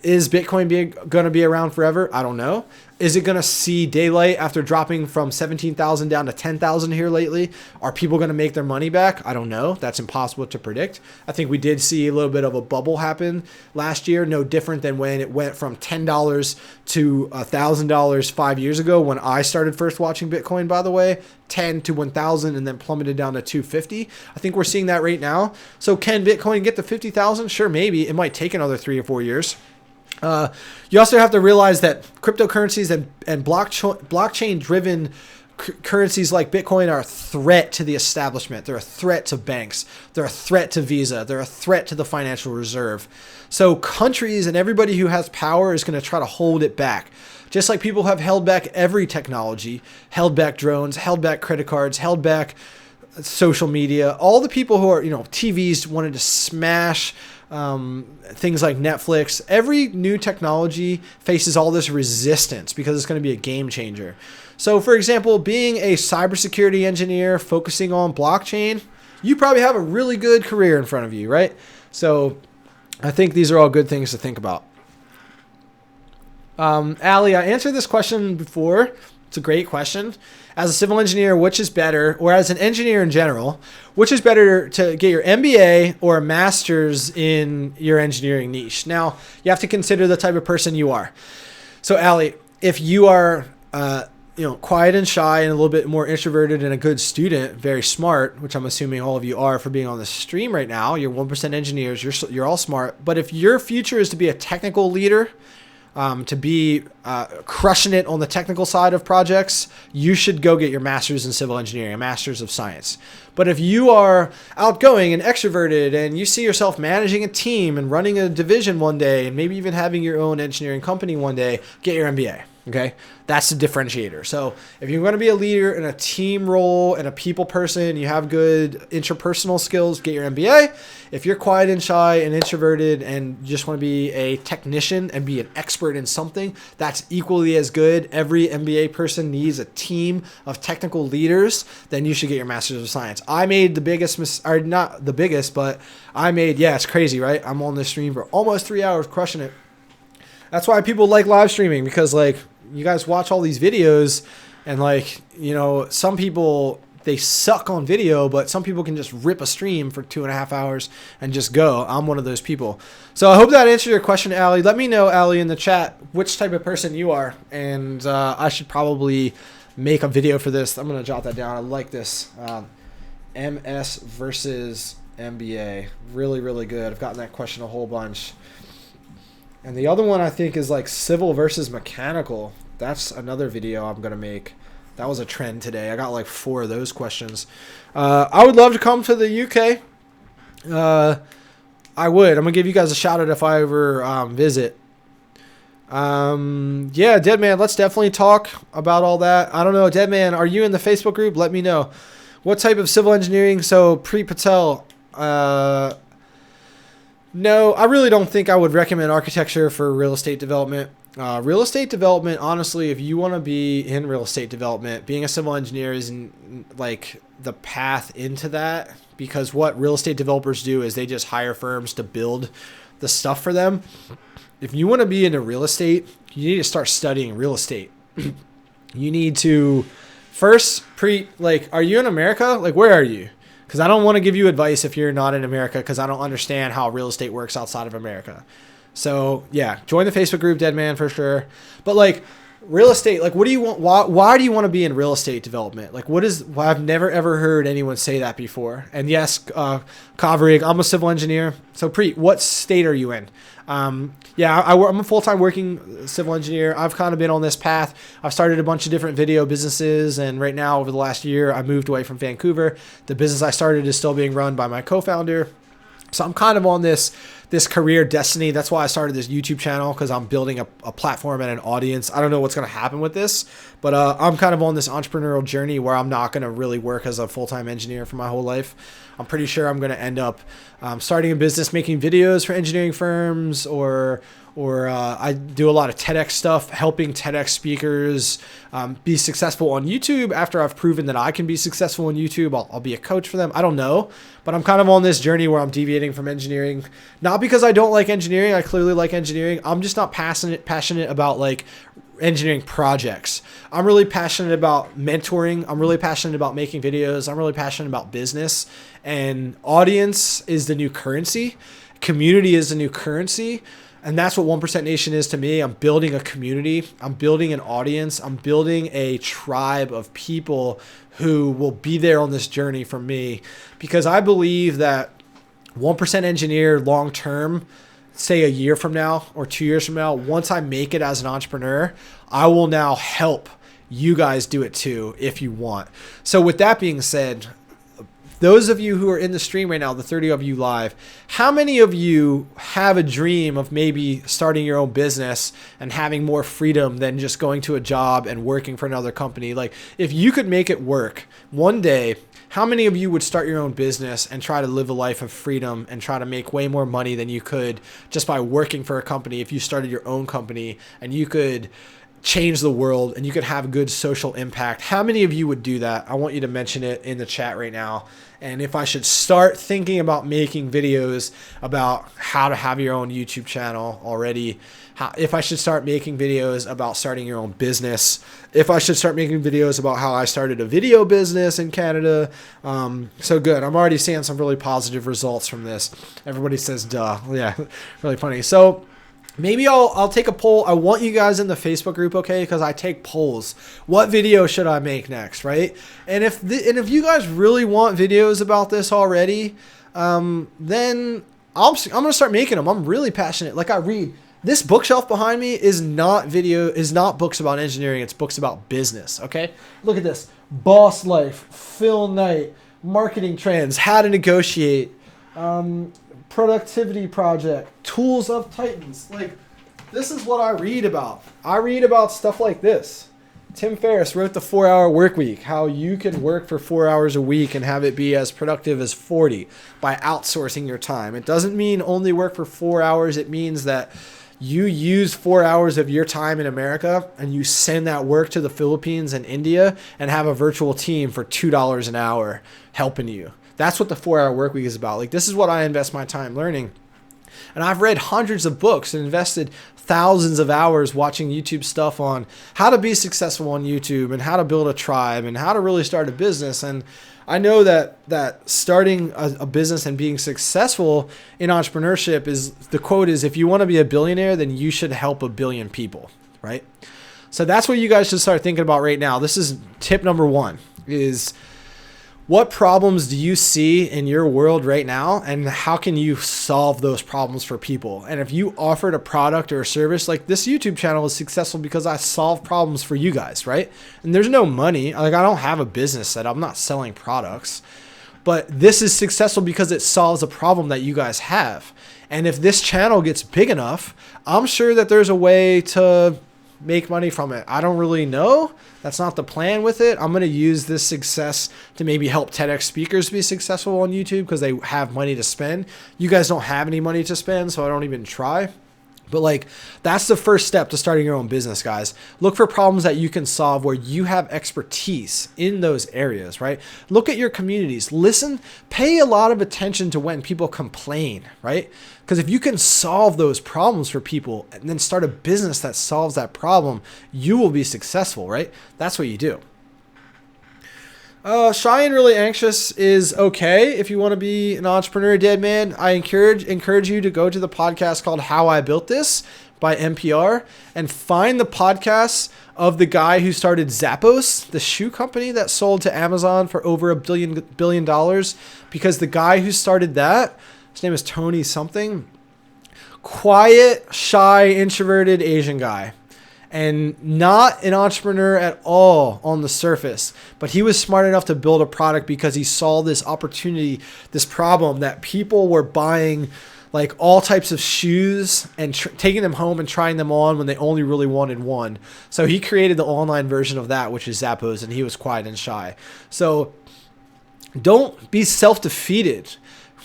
Is Bitcoin going to be around forever? I don't know. Is it going to see daylight after dropping from 17,000 down to 10,000 here lately? Are people going to make their money back? I don't know. That's impossible to predict. I think we did see a little bit of a bubble happen last year, no different than when it went from $10 to $1,000 5 years ago when I started first watching Bitcoin, by the way. 10 to 1,000 and then plummeted down to 250. I think we're seeing that right now. So can Bitcoin get to 50,000? Sure, maybe. It might take another 3 or 4 years. You also have to realize that cryptocurrencies and blockchain-driven currencies like Bitcoin are a threat to the establishment. They're a threat to banks. They're a threat to Visa. They're a threat to the financial reserve. So countries and everybody who has power is going to try to hold it back. Just like people have held back every technology, held back drones, held back credit cards, held back social media. All the people who are, TVs wanted to smash things like Netflix. Every new technology faces all this resistance because it's going to be a game changer. So for example, being a cybersecurity engineer focusing on blockchain, you probably have a really good career in front of you, right? So I think these are all good things to think about. Ali, I answered this question before. It's a great question. As a civil engineer, which is better, or as an engineer in general, which is better to get your MBA or a master's in your engineering niche? Now, you have to consider the type of person you are. So, Ali, if you are, quiet and shy and a little bit more introverted and a good student, very smart, which I'm assuming all of you are for being on the stream right now, you're 1% engineers, you're all smart. But if your future is to be a technical leader, to be crushing it on the technical side of projects, you should go get your master's in civil engineering, a master's of science. But if you are outgoing and extroverted and you see yourself managing a team and running a division one day and maybe even having your own engineering company one day, get your MBA. Okay, that's the differentiator. So if you're going to be a leader in a team role and a people person, you have good interpersonal skills, get your MBA. If you're quiet and shy and introverted and just want to be a technician and be an expert in something, that's equally as good. Every MBA person needs a team of technical leaders. Then you should get your master's of science. I made the biggest, or not the biggest, but I made, yeah, it's crazy, right? I'm on this stream for almost 3 hours crushing it. That's why people like live streaming, because like you guys watch all these videos and like, you know, some people, they suck on video, but some people can just rip a stream for 2.5 hours and just go. I'm one of those people. So I hope that answered your question, Allie. Let me know, Allie, in the chat, which type of person you are. And I should probably make a video for this. I'm going to jot that down. I like this. MS versus MBA. Really, really good. I've gotten that question a whole bunch. And the other one I think is like civil versus mechanical. That's another video I'm going to make. That was a trend today. I got like 4 of those questions. I would love to come to the UK. I would. I'm going to give you guys a shout out if I ever visit. Yeah, Deadman, let's definitely talk about all that. I don't know, Deadman, are you in the Facebook group? Let me know. What type of civil engineering? So Preet Patel, no, I really don't think I would recommend architecture for real estate development. Real estate development, honestly, if you want to be in real estate development, being a civil engineer isn't like the path into that, because what real estate developers do is they just hire firms to build the stuff for them. If you want to be into real estate, you need to start studying real estate. You need to first are you in America? Like, where are you? Because I don't want to give you advice if you're not in America, because I don't understand how real estate works outside of America. So yeah, join the Facebook group, Deadman, for sure. But like real estate, like what do you want? Why do you want to be in real estate development? Like I've never ever heard anyone say that before. And yes, Kavrig, I'm a civil engineer. So Preet, what state are you in? Yeah, I'm a full-time working civil engineer. I've kind of been on this path. I've started a bunch of different video businesses, and right now, over the last year, I moved away from Vancouver. The business I started is still being run by my co-founder. So I'm kind of on this career destiny. That's why I started this YouTube channel, because I'm building a platform and an audience. I don't know what's going to happen with this, but I'm kind of on this entrepreneurial journey where I'm not going to really work as a full-time engineer for my whole life. I'm pretty sure I'm going to end up starting a business, making videos for engineering firms, or I do a lot of TEDx stuff, helping TEDx speakers be successful on YouTube. After I've proven that I can be successful on YouTube, I'll be a coach for them. I don't know, but I'm kind of on this journey where I'm deviating from engineering. Not because I don't like engineering. I clearly like engineering. I'm just not passionate about like engineering projects. I'm really passionate about mentoring. I'm really passionate about making videos. I'm really passionate about business, and audience is the new currency. Community is the new currency. And that's what 1% Nation is to me. I'm building a community. I'm building an audience. I'm building a tribe of people who will be there on this journey for me, because I believe that 1% engineer long term, say a year from now or 2 years from now, once I make it as an entrepreneur, I will now help you guys do it too if you want. So with that being said, those of you who are in the stream right now, the 30 of you live, how many of you have a dream of maybe starting your own business and having more freedom than just going to a job and working for another company? Like, if you could make it work one day, how many of you would start your own business and try to live a life of freedom and try to make way more money than you could just by working for a company if you started your own company and you could change the world and you could have good social impact? How many of you would do that? I want you to mention it in the chat right now. And if I should start thinking about making videos about how to have your own YouTube channel already, if I should start making videos about starting your own business, if I should start making videos about how I started a video business in Canada. So good. I'm already seeing some really positive results from this. Everybody says, duh. Yeah, really funny. So maybe I'll take a poll. I want you guys in the Facebook group, okay? Because I take polls. What video should I make next, right? And if you guys really want videos about this already, then I'm gonna start making them. I'm really passionate. Like, I read This bookshelf behind me is not books about engineering. It's books about business. Okay. Look at this. Boss Life, Phil Knight, Marketing Trends, How to Negotiate, Productivity Project, Tools of Titans. Like, this is what I read about. I read about stuff like this. Tim Ferriss wrote the 4-Hour Work Week, how you can work for 4 hours a week and have it be as productive as 40 by outsourcing your time. It doesn't mean only work for 4 hours. It means that you use 4 hours of your time in America and you send that work to the Philippines and India and have a virtual team for $2 an hour helping you. That's what the 4-Hour Work Week is about. Like, this is what I invest my time learning. And I've read hundreds of books and invested thousands of hours watching YouTube stuff on how to be successful on YouTube and how to build a tribe and how to really start a business. And I know that starting a business and being successful in entrepreneurship is, the quote is, if you want to be a billionaire, then you should help a billion people, right? So that's what you guys should start thinking about right now. This is tip number 1 is, what problems do you see in your world right now, and how can you solve those problems for people? And if you offered a product or a service, like this YouTube channel is successful because I solve problems for you guys, right? And there's no money. Like, I don't have a business set. I'm not selling products. But this is successful because it solves a problem that you guys have. And if this channel gets big enough, I'm sure that there's a way to make money from it. I don't really know. That's not the plan with it. I'm going to use this success to maybe help TEDx speakers be successful on YouTube because they have money to spend. You guys don't have any money to spend, so I don't even try. But like, that's the first step to starting your own business, guys. Look for problems that you can solve where you have expertise in those areas, right? Look at your communities. Listen, pay a lot of attention to when people complain, right? Because if you can solve those problems for people and then start a business that solves that problem, you will be successful, right? That's what you do. Shy and really anxious is okay if you want to be an entrepreneur, dead man. I encourage you to go to the podcast called How I Built This by NPR and find the podcasts of the guy who started Zappos, the shoe company that sold to Amazon for over $1 billion, because the guy who started that, his name is Tony something, quiet, shy, introverted Asian guy. And not an entrepreneur at all on the surface, but he was smart enough to build a product because he saw this opportunity, this problem that people were buying like all types of shoes and taking them home and trying them on when they only really wanted one. So he created the online version of that, which is Zappos, and he was quiet and shy. So don't be self-defeated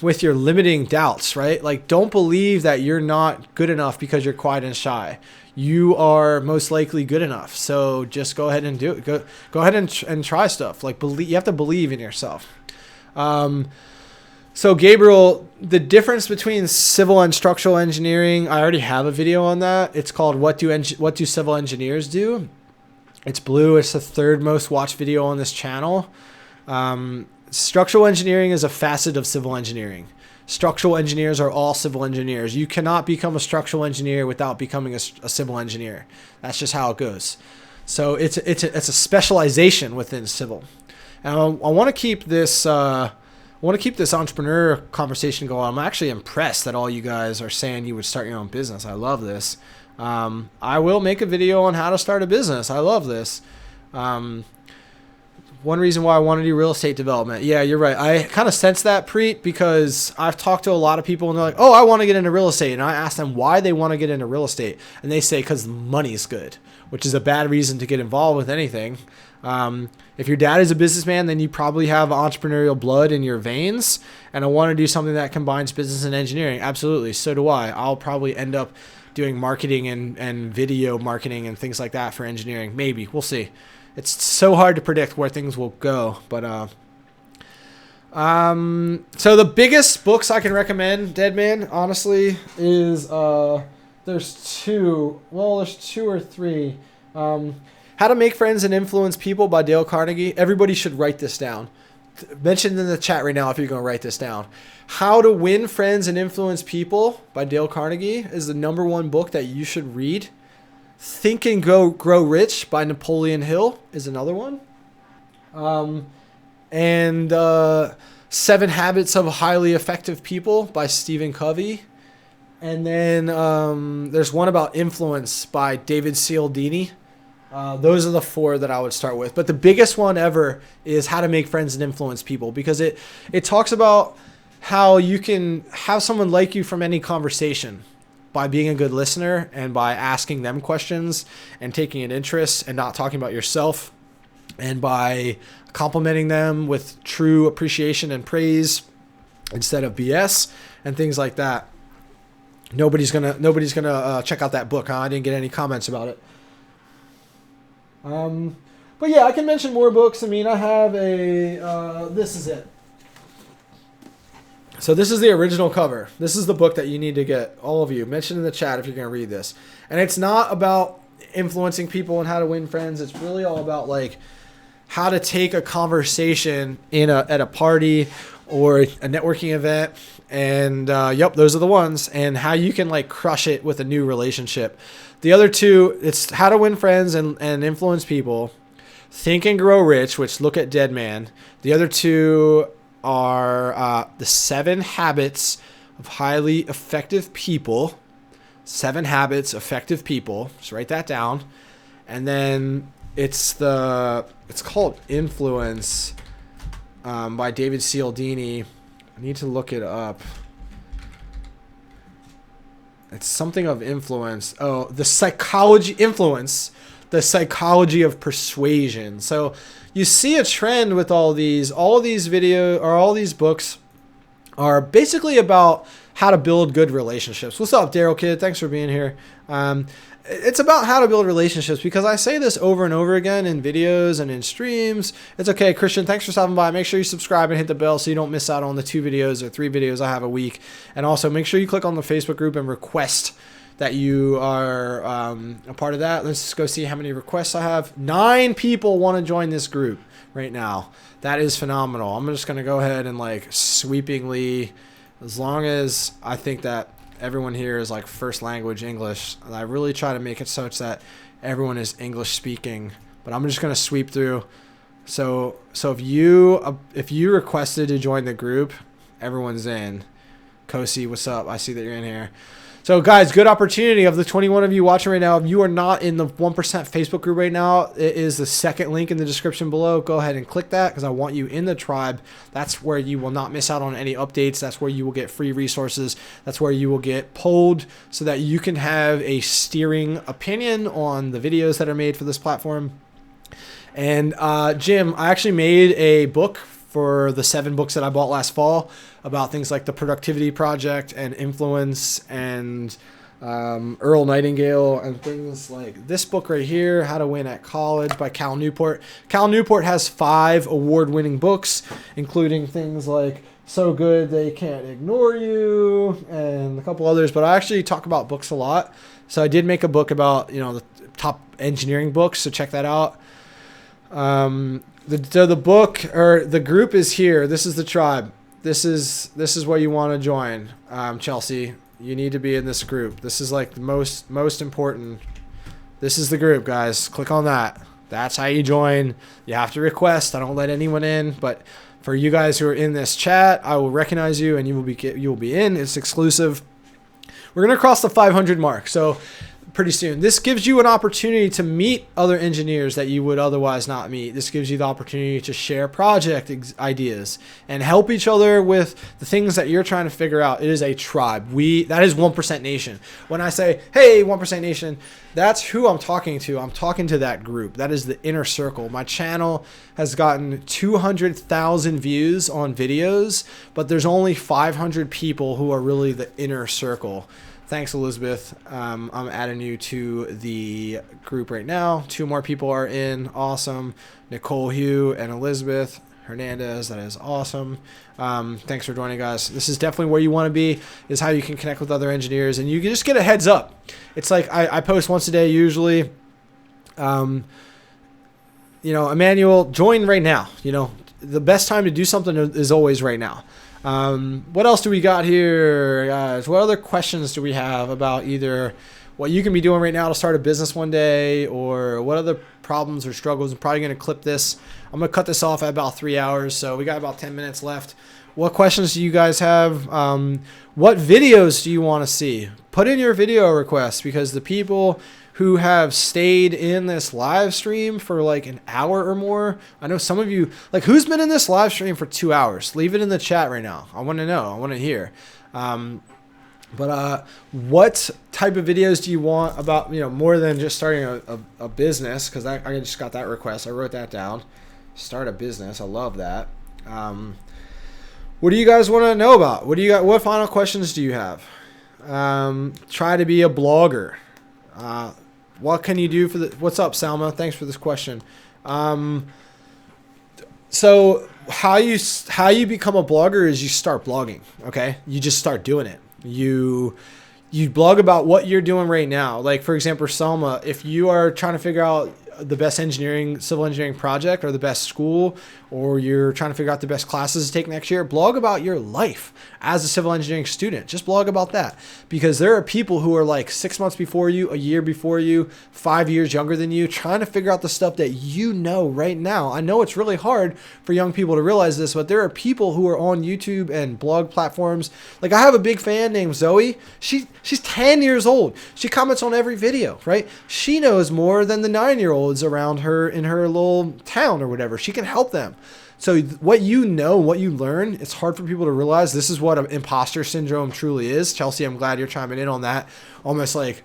with your limiting doubts, right? Like, don't believe that you're not good enough because you're quiet and shy. You are most likely good enough. So just go ahead and do it. Go ahead and try stuff. Like, you have to believe in yourself. So Gabriel, the difference between civil and structural engineering, I already have a video on that. It's called What Do Civil Engineers Do? It's blue. It's the 3rd most watched video on this channel. Structural engineering is a facet of civil engineering. Structural engineers are all civil engineers. You cannot become a structural engineer without becoming a civil engineer. That's just how it goes. So it's a specialization within civil. And I want to keep this entrepreneur conversation going. I'm actually impressed that all you guys are saying you would start your own business. I love this. I will make a video on how to start a business. I love this. One reason why I want to do real estate development. Yeah, you're right. I kind of sense that, Preet, because I've talked to a lot of people and they're like, oh, I want to get into real estate. And I ask them why they want to get into real estate. And they say, because money's good, which is a bad reason to get involved with anything. If your dad is a businessman, then you probably have entrepreneurial blood in your veins. And I want to do something that combines business and engineering. Absolutely. So do I. I'll probably end up doing marketing and video marketing and things like that for engineering. Maybe. We'll see. It's so hard to predict where things will go, but so the biggest books I can recommend, Deadman, honestly, is there's two or three. How to Make Friends and Influence People by Dale Carnegie. Everybody should write this down. Mention in the chat right now if you're going to write this down. How to Win Friends and Influence People by Dale Carnegie is the #1 book that you should read. Think and Grow Rich by Napoleon Hill is another one. And 7 Habits of Highly Effective People by Stephen Covey. And then there's one about influence by David Cialdini. Those are the 4 that I would start with. But the biggest one ever is How to Make Friends and Influence People, because it talks about how you can have someone like you from any conversation by being a good listener and by asking them questions and taking an interest and not talking about yourself, and by complimenting them with true appreciation and praise instead of BS and things like that. Nobody's gonna check out that book, huh? I didn't get any comments about it. But yeah, I can mention more books. I mean, I have this is it. So this is the original cover. This is the book that you need to get, all of you. Mention in the chat if you're going to read this. And it's not about influencing people and how to win friends. It's really all about like how to take a conversation at a party or a networking event. And those are the ones. And how you can like crush it with a new relationship. The other 2, it's How to Win Friends and Influence People. Think and Grow Rich, which look at Dead Man. The other 2 are the 7 Habits of Highly Effective People. 7 Habits, Effective People. Just write that down. And then it's called Influence by David Cialdini. I need to look it up. It's something of influence. Oh, the psychology of persuasion. So you see a trend with all these books are basically about how to build good relationships. What's up, Daryl Kid? Thanks for being here. It's about how to build relationships, because I say this over and over again in videos and in streams. It's okay, Christian. Thanks for stopping by. Make sure you subscribe and hit the bell so you don't miss out on the 2 videos or 3 videos I have a week. And also make sure you click on the Facebook group and request that you are a part of that. Let's just go see how many requests I have. 9 people want to join this group right now. That is phenomenal. I'm just going to go ahead and like sweepingly, as long as I think that everyone here is like first language English, and I really try to make it such that everyone is English speaking, but I'm just going to sweep through. So if you requested to join the group, everyone's in. Kosi, what's up? I see that you're in here. So guys, good opportunity. Of the 21 of you watching right now, if you are not in the 1% Facebook group right now, it is the second link in the description below. Go ahead and click that, because I want you in the tribe. That's where you will not miss out on any updates. That's where you will get free resources. That's where you will get polled so that you can have a steering opinion on the videos that are made for this platform. And Jim, I actually made a book for the 7 books that I bought last fall about things like the Productivity Project and Influence and Earl Nightingale and things like this book right here, How to Win at College by Cal Newport. Cal Newport has 5 award-winning books, including things like So Good They Can't Ignore You and a couple others, but I actually talk about books a lot. So I did make a book about, the top engineering books, so check that out. The book or the group is here. This is the tribe. This is what you want to join. Chelsea, you need to be in this group. This is like the most important. This is the group, guys. Click on that. That's how you join. You have to request. I don't let anyone in, but for you guys who are in this chat, I will recognize you and you will be in. It's exclusive. We're going to cross the 500 mark. So pretty soon. This gives you an opportunity to meet other engineers that you would otherwise not meet. This gives you the opportunity to share project ideas and help each other with the things that you're trying to figure out. It is a tribe. That is 1% Nation. When I say, hey, 1% Nation, that's who I'm talking to. I'm talking to that group. That is the inner circle. My channel has gotten 200,000 views on videos, but there's only 500 people who are really the inner circle. Thanks, Elizabeth. I'm adding you to the group right now. 2 more people are in. Awesome. Nicole Hugh and Elizabeth Hernandez. That is awesome. Thanks for joining, guys. This is definitely where you want to be, is how you can connect with other engineers. And you can just get a heads up. It's like I post once a day usually. Emmanuel, join right now. The best time to do something is always right now. What else do we got here, guys? What other questions do we have about either what you can be doing right now to start a business one day, or what other problems or struggles? I'm probably going to clip this. I'm going to cut this off at about 3 hours, so we got about 10 minutes left. What questions do you guys have? What videos do you want to see? Put in your video requests, because the people who have stayed in this live stream for like an hour or more, I know some of you, like, who's been in this live stream for 2 hours? Leave it in the chat right now. I want to know. I want to hear. But what type of videos do you want about, more than just starting a business? Because I just got that request. I wrote that down. Start a business. I love that. What do you guys want to know about? What final questions do you have? Try to be a blogger. What can you do what's up, Salma? Thanks for this question. So how you become a blogger is you start blogging. Okay. You just start doing it. You blog about what you're doing right now. Like, for example, Selma, if you are trying to figure out the best civil engineering project or the best school, or you're trying to figure out the best classes to take next year, blog about your life as a civil engineering student. Just blog about that, because there are people who are like 6 months before you, a year before you, 5 years younger than you, trying to figure out the stuff that you know right now. I know it's really hard for young people to realize this, but there are people who are on YouTube and blog platforms. Like, I have a big fan named Zoe. She's 10 years old. She comments on every video, right? She knows more than the 9-year-olds around her in her little town or whatever. She can help them. So what you know, what you learn, it's hard for people to realize. This is what an imposter syndrome truly is. Chelsea, I'm glad you're chiming in on that. Almost like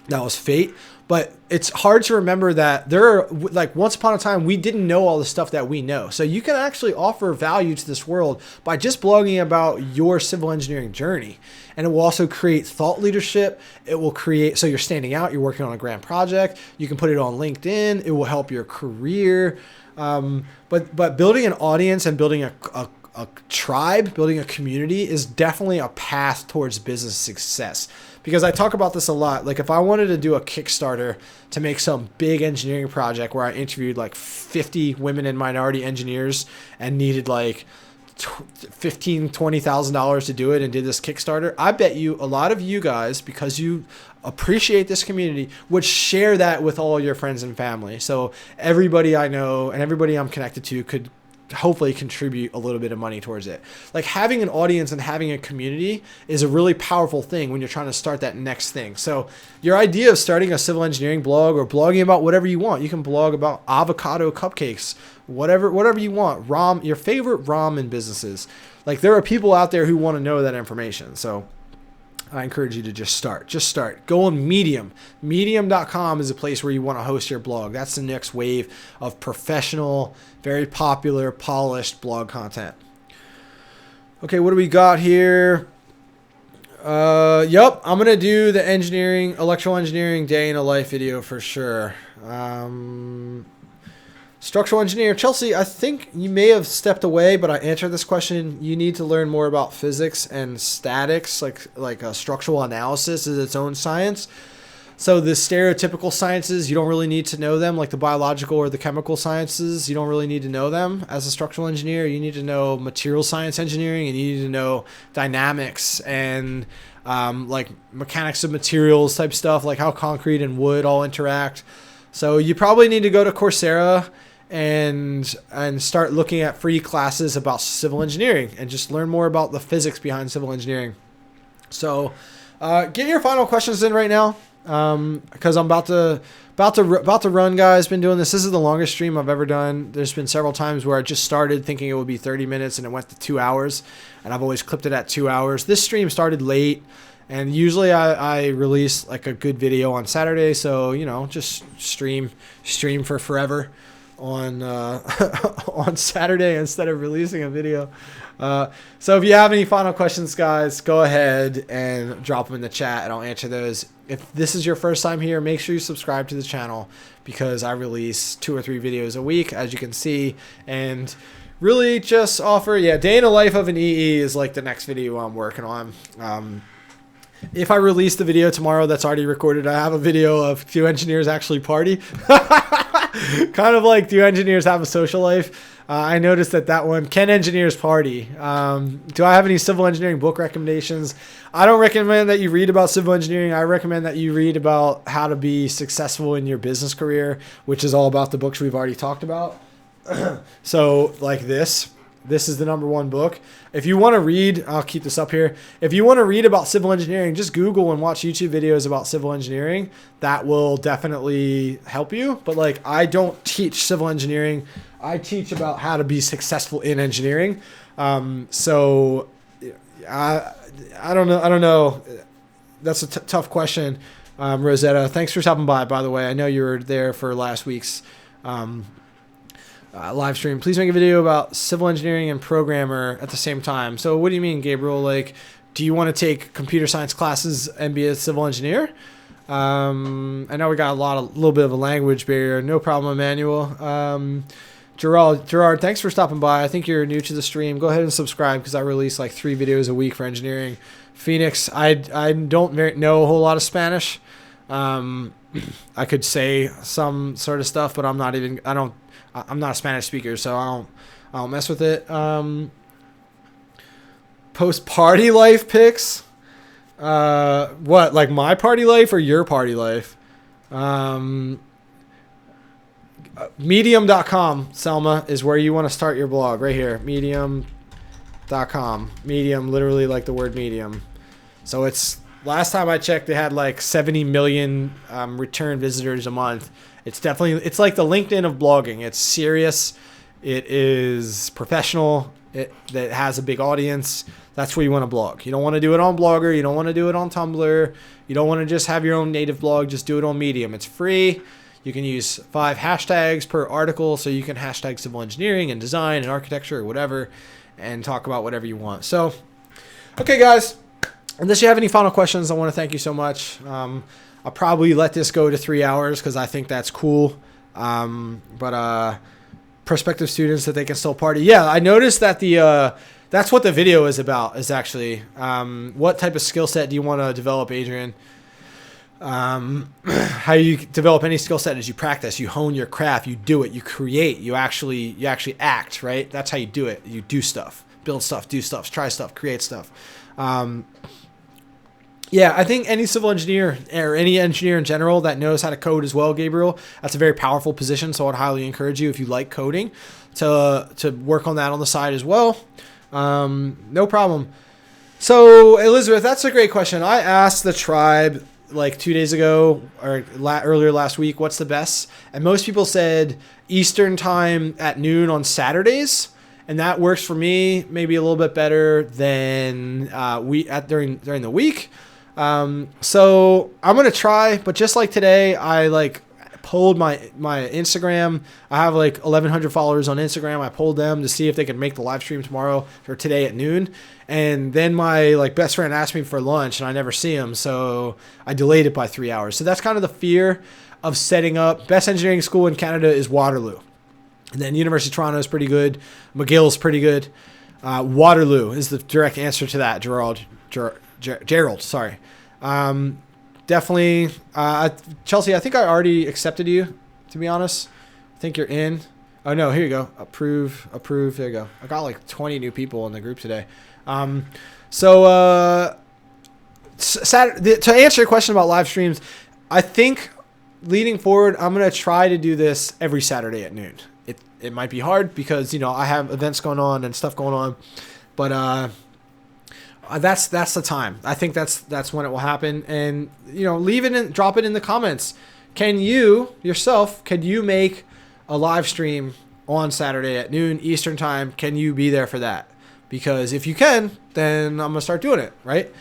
that was fate. But it's hard to remember that there are, like, once upon a time, we didn't know all the stuff that we know. So you can actually offer value to this world by just blogging about your civil engineering journey. And it will also create thought leadership. It will create, so you're standing out, you're working on a grand project. You can put it on LinkedIn. It will help your career. But building an audience and building a tribe, building a community is definitely a path towards business success. Because I talk about this a lot. Like, if I wanted to do a Kickstarter to make some big engineering project where I interviewed like 50 women and minority engineers and needed like $15,000, $20,000 to do it, and did this Kickstarter, I bet you a lot of you guys, because you appreciate this community, would share that with all your friends and family. So everybody I know and everybody I'm connected to could hopefully contribute a little bit of money towards it. Like, having an audience and having a community is a really powerful thing when you're trying to start that next thing. So your idea of starting a civil engineering blog or blogging about whatever you want, you can blog about avocado cupcakes, whatever you want, your favorite ramen businesses. Like, there are people out there who want to know that information. So I encourage you to just start. Go on Medium. Medium.com is a place where you want to host your blog. That's the next wave of professional, very popular, polished blog content. Okay, what do we got here? Yep, I'm going to do the electrical engineering day in a life video for sure. Structural engineer. Chelsea, I think you may have stepped away, but I answered this question. You need to learn more about physics and statics, like structural analysis is its own science. So the stereotypical sciences, you don't really need to know them, like the biological or the chemical sciences. You don't really need to know them as a structural engineer. You need to know material science engineering, and you need to know dynamics and like mechanics of materials type stuff, like how concrete and wood all interact. So you probably need to go to Coursera and start looking at free classes about civil engineering and just learn more about the physics behind civil engineering. So get your final questions in right now, because I'm about to run, guys. Been doing this. This is the longest stream I've ever done. There's been several times where I just started thinking it would be 30 minutes and it went to 2 hours, and I've always clipped it at 2 hours. This stream started late, and usually I release like a good video on Saturday, so just stream for forever on on Saturday instead of releasing a video. So if you have any final questions, guys, go ahead and drop them in the chat and I'll answer those. If this is your first time here, make sure you subscribe to the channel, because I release 2 or 3 videos a week, as you can see, and really just offer, day in the life of an EE is like the next video I'm working on. If I release the video tomorrow that's already recorded, I have a video of do engineers actually party? Kind of like, do engineers have a social life? I noticed that one, can engineers party? Do I have any civil engineering book recommendations? I don't recommend that you read about civil engineering. I recommend that you read about how to be successful in your business career, which is all about the books we've already talked about. So like this, This is the #1 book. If you want to read, I'll keep this up here. If you want to read about civil engineering, just Google and watch YouTube videos about civil engineering. That will definitely help you. But like, I don't teach civil engineering. I teach about how to be successful in engineering. So I don't know. I don't know. That's a tough question, Rosetta. Thanks for stopping by the way. I know you were there for last week's live stream. Please make a video about civil engineering and programmer at the same time. So what do you mean, Gabriel? Like, do you want to take computer science classes and be a civil engineer? I know we got a little bit of a language barrier. No problem, Emmanuel. Gerard, thanks for stopping by. I think you're new to the stream. Go ahead and subscribe because I release like 3 videos a week for engineering. Phoenix, I don't know a whole lot of Spanish. I could say some sort of stuff, but I'm not a Spanish speaker, so I don't mess with it. Post party life pics. What, like my party life or your party life? Medium.com, Selma, is where you want to start your blog right here. Medium.com. Medium, literally like the word medium. So it's, last time I checked, they had like 70 million return visitors a month. It's like the LinkedIn of blogging. It's serious. It is professional. It has a big audience. That's where you want to blog. You don't want to do it on Blogger. You don't want to do it on Tumblr. You don't want to just have your own native blog. Just do it on Medium. It's free. You can use 5 hashtags per article. So you can hashtag civil engineering and design and architecture or whatever and talk about whatever you want. So, okay, guys. Unless you have any final questions, I want to thank you so much. I'll probably let this go to 3 hours because I think that's cool. But prospective students that they can still party. Yeah, I noticed that that's what the video is about, is actually what type of skill set do you want to develop, Adrian? How you develop any skill set is you practice, you hone your craft, you do it, you create, you actually act, right? That's how you do it. You do stuff, build stuff, do stuff, try stuff, create stuff. Yeah, I think any civil engineer or any engineer in general that knows how to code as well, Gabriel, that's a very powerful position. So I'd highly encourage you, if you like coding, to work on that on the side as well. No problem. So Elizabeth, that's a great question. I asked the tribe like 2 days ago or earlier last week, what's the best? And most people said Eastern time at noon on Saturdays. And that works for me maybe a little bit better than during the week. So I'm going to try, but just like today, I like polled my Instagram. I have like 1,100 followers on Instagram. I polled them to see if they could make the live stream tomorrow or today at noon. And then my like best friend asked me for lunch and I never see him. So I delayed it by 3 hours. So that's kind of the fear of setting up. Best engineering school in Canada is Waterloo. And then University of Toronto is pretty good. McGill's pretty good. Waterloo is the direct answer to that, Gerald, sorry. Definitely. Chelsea, I think I already accepted you, to be honest. I think you're in. Oh, no, here you go. Approve. There you go. I got like 20 new people in the group today. To answer your question about live streams, I think leading forward, I'm going to try to do this every Saturday at noon. It might be hard because, I have events going on and stuff going on, but that's the time. I think that's when it will happen. And drop it in the comments. Can you make a live stream on Saturday at noon Eastern time? Can you be there for that? Because if you can, then I'm gonna start doing it, right?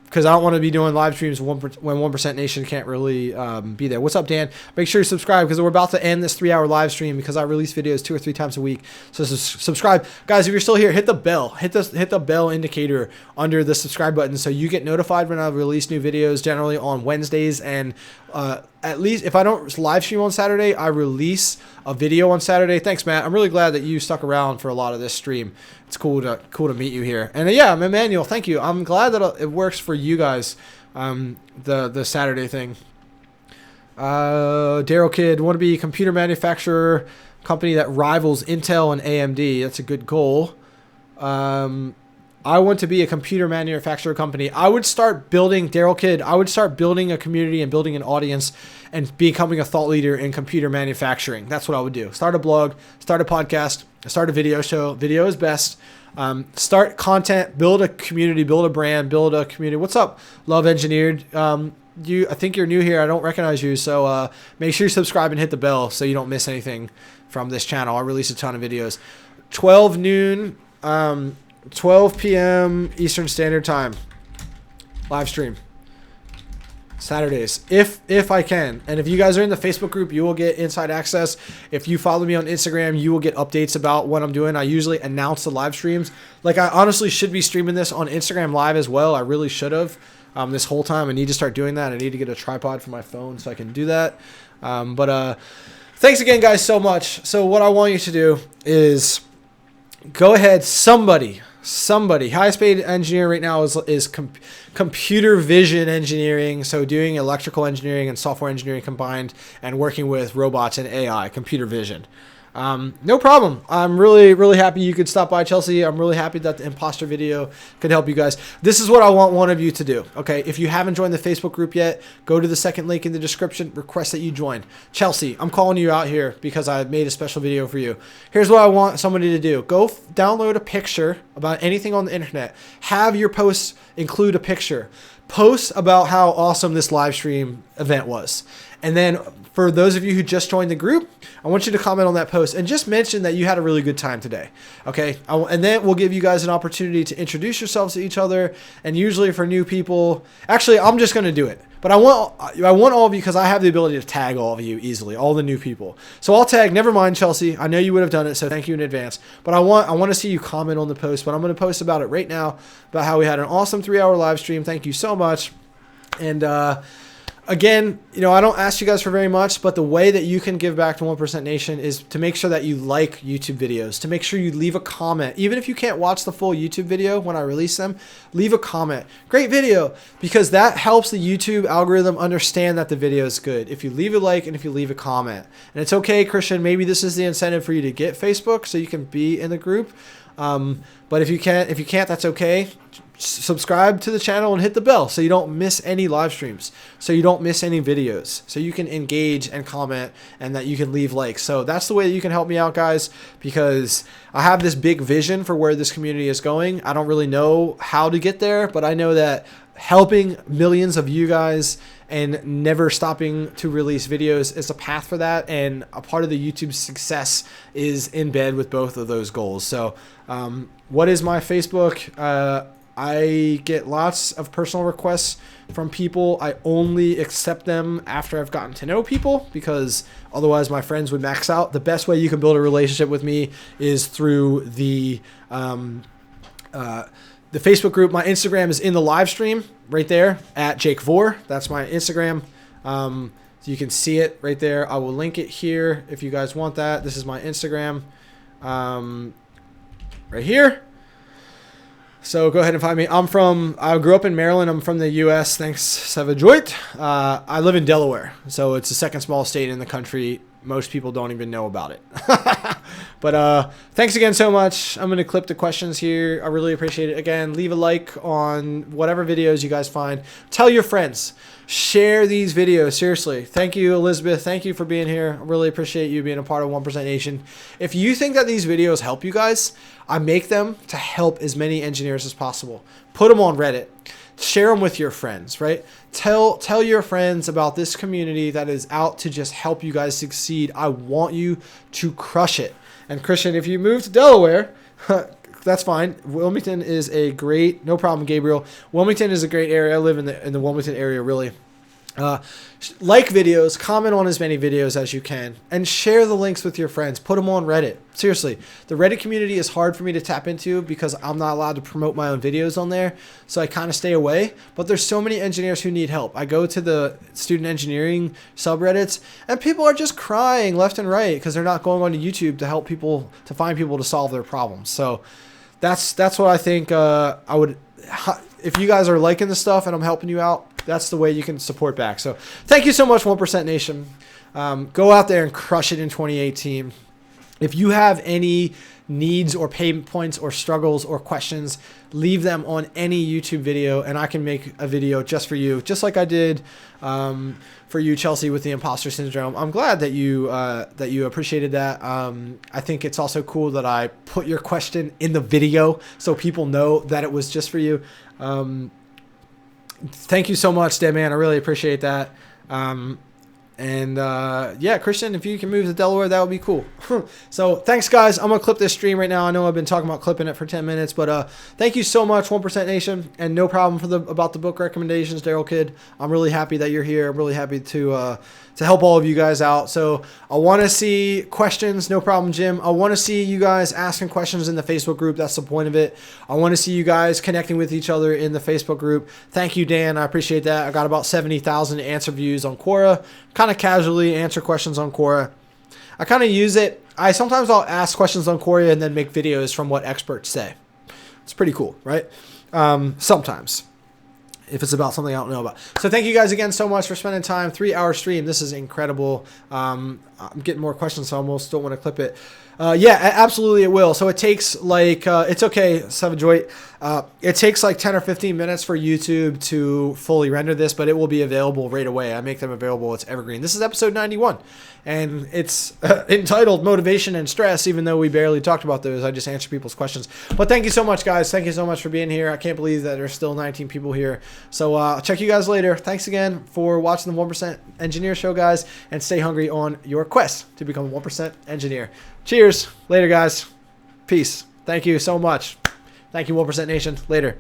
Because I don't want to be doing live streams when 1% Nation can't really be there. What's up, Dan? Make sure you subscribe because we're about to end this 3-hour live stream because I release videos 2 or 3 times a week. So subscribe. Guys, if you're still here, hit the bell. Hit the bell indicator under the subscribe button so you get notified when I release new videos, generally on Wednesdays. And at least if I don't live stream on Saturday, I release a video on Saturday. Thanks, Matt. I'm really glad that you stuck around for a lot of this stream. It's cool to meet you here. And yeah, I'm Emmanuel. Thank you. I'm glad that it works for you guys. The Saturday thing. Daryl Kidd, want to be a computer manufacturer company that rivals Intel and AMD. That's a good goal. I want to be a computer manufacturer company. I would start building, Daryl Kidd, I would start building a community and building an audience and becoming a thought leader in computer manufacturing. That's what I would do. Start a blog, start a podcast, start a video show. Video is best. Start content, build a community, build a brand, build a community. What's up, Love Engineered? I think you're new here. I don't recognize you. So make sure you subscribe and hit the bell so you don't miss anything from this channel. I release a ton of videos. 12 noon, 12 p.m. Eastern Standard Time. Live stream. Saturdays, if I can. And if you guys are in the Facebook group, you will get inside access. If you follow me on Instagram, you will get updates about what I'm doing. I usually announce the live streams. Like, I honestly should be streaming this on Instagram Live as well. I really should have this whole time. I need to start doing that. I need to get a tripod for my phone so I can do that. Thanks again, guys, so much. So what I want you to do is go ahead, somebody, highest paid engineer right now is computer vision engineering. So doing electrical engineering and software engineering combined and working with robots and AI, computer vision. No problem. I'm really, really happy you could stop by, Chelsea. I'm really happy that the imposter video could help you guys. This is what I want one of you to do. Okay. If you haven't joined the Facebook group yet, go to the second link in the description, request that you join. Chelsea, I'm calling you out here because I made a special video for you. Here's what I want somebody to do. Go download a picture about anything on the internet. Have your posts include a picture. Post about how awesome this live stream event was. And then for those of you who just joined the group, I want you to comment on that post and just mention that you had a really good time today. Okay. And then we'll give you guys an opportunity to introduce yourselves to each other. And usually for new people, actually, I'm just going to do it. But I want all of you, because I have the ability to tag all of you easily, all the new people. So I'll tag, never mind, Chelsea. I know you would have done it, so thank you in advance. But I want to see you comment on the post. But I'm going to post about it right now, about how we had an awesome 3-hour live stream. Thank you so much. And again, I don't ask you guys for very much, but the way that you can give back to 1% Nation is to make sure that you like YouTube videos, to make sure you leave a comment. Even if you can't watch the full YouTube video when I release them, leave a comment. Great video, because that helps the YouTube algorithm understand that the video is good. If you leave a like and if you leave a comment. And it's okay, Christian, maybe this is the incentive for you to get Facebook so you can be in the group. But if you can't, that's okay. Subscribe to the channel and hit the bell so you don't miss any live streams, so you don't miss any videos, so you can engage and comment, and that you can leave likes. So that's the way that you can help me out, guys, because I have this big vision for where this community is going. I don't really know how to get there, but I know that helping millions of you guys and never stopping to release videos is a path for that, and a part of the YouTube success is in bed with both of those goals. So what is my Facebook? I get lots of personal requests from people. I only accept them after I've gotten to know people, because otherwise my friends would max out. The best way you can build a relationship with me is through the Facebook group. My Instagram is in the live stream right there at Jake Vore. That's my Instagram. So you can see it right there. I will link it here if you guys want that. This is my Instagram right here. So go ahead and find me. I grew up in Maryland. I'm from the U.S. Thanks, Savajoit. I live in Delaware, so it's the second smallest state in the country. Most people don't even know about it. But thanks again so much. I'm going to clip the questions here. I really appreciate it. Again, leave a like on whatever videos you guys find. Tell your friends. Share these videos. Seriously. Thank you, Elizabeth. Thank you for being here. I really appreciate you being a part of 1% Nation. If you think that these videos help you guys, I make them to help as many engineers as possible. Put them on Reddit. Share them with your friends, right? Tell your friends about this community that is out to just help you guys succeed. I want you to crush it. And Christian, if you move to Delaware, that's fine. Wilmington is a great, no problem, Gabriel. Wilmington is a great area. I live in the Wilmington area, really. Like videos, comment on as many videos as you can, and share the links with your friends. Put them on Reddit. Seriously, the Reddit community is hard for me to tap into because I'm not allowed to promote my own videos on there, so I kind of stay away. But there's so many engineers who need help. I go to the student engineering subreddits, and people are just crying left and right because they're not going on to YouTube to help people, to find people to solve their problems. So that's what I think I would, if you guys are liking the stuff and I'm helping you out, that's the way you can support back. So thank you so much, 1% Nation. Go out there and crush it in 2018. If you have any needs or pain points or struggles or questions, leave them on any YouTube video and I can make a video just for you, just like I did for you, Chelsea, with the imposter syndrome. I'm glad that you appreciated that. I think it's also cool that I put your question in the video so people know that it was just for you. Thank you so much, Dead Man. I really appreciate that. Yeah, Christian, if you can move to Delaware, that would be cool. So thanks, guys. I'm going to clip this stream right now. I know I've been talking about clipping it for 10 minutes, but thank you so much, 1% Nation, and no problem about the book recommendations, Daryl Kidd. I'm really happy that you're here. I'm really happy to help all of you guys out. So I want to see questions. No problem, Jim. I want to see you guys asking questions in the Facebook group. That's the point of it. I want to see you guys connecting with each other in the Facebook group. Thank you, Dan. I appreciate that. I got about 70,000 answer views on Quora. Kind of casually answer questions on Quora. I kind of use it. Sometimes I'll ask questions on Quora and then make videos from what experts say. It's pretty cool, right? Sometimes, if it's about something I don't know about. So thank you guys again so much for spending time. 3-hour stream. This is incredible. I'm getting more questions, so I almost don't want to clip it. Yeah, absolutely it will. So it takes like, it's okay, Savajoy. It takes like 10 or 15 minutes for YouTube to fully render this, but it will be available right away. I make them available. It's evergreen. This is episode 91, and it's entitled Motivation and Stress, even though we barely talked about those. I just answer people's questions. But thank you so much, guys. Thank you so much for being here. I can't believe that there's still 19 people here. So I'll check you guys later. Thanks again for watching the 1% Engineer Show, guys, and stay hungry on your quest to become a 1% engineer. Cheers. Later, guys. Peace. Thank you so much. Thank you, 1% Nation. Later.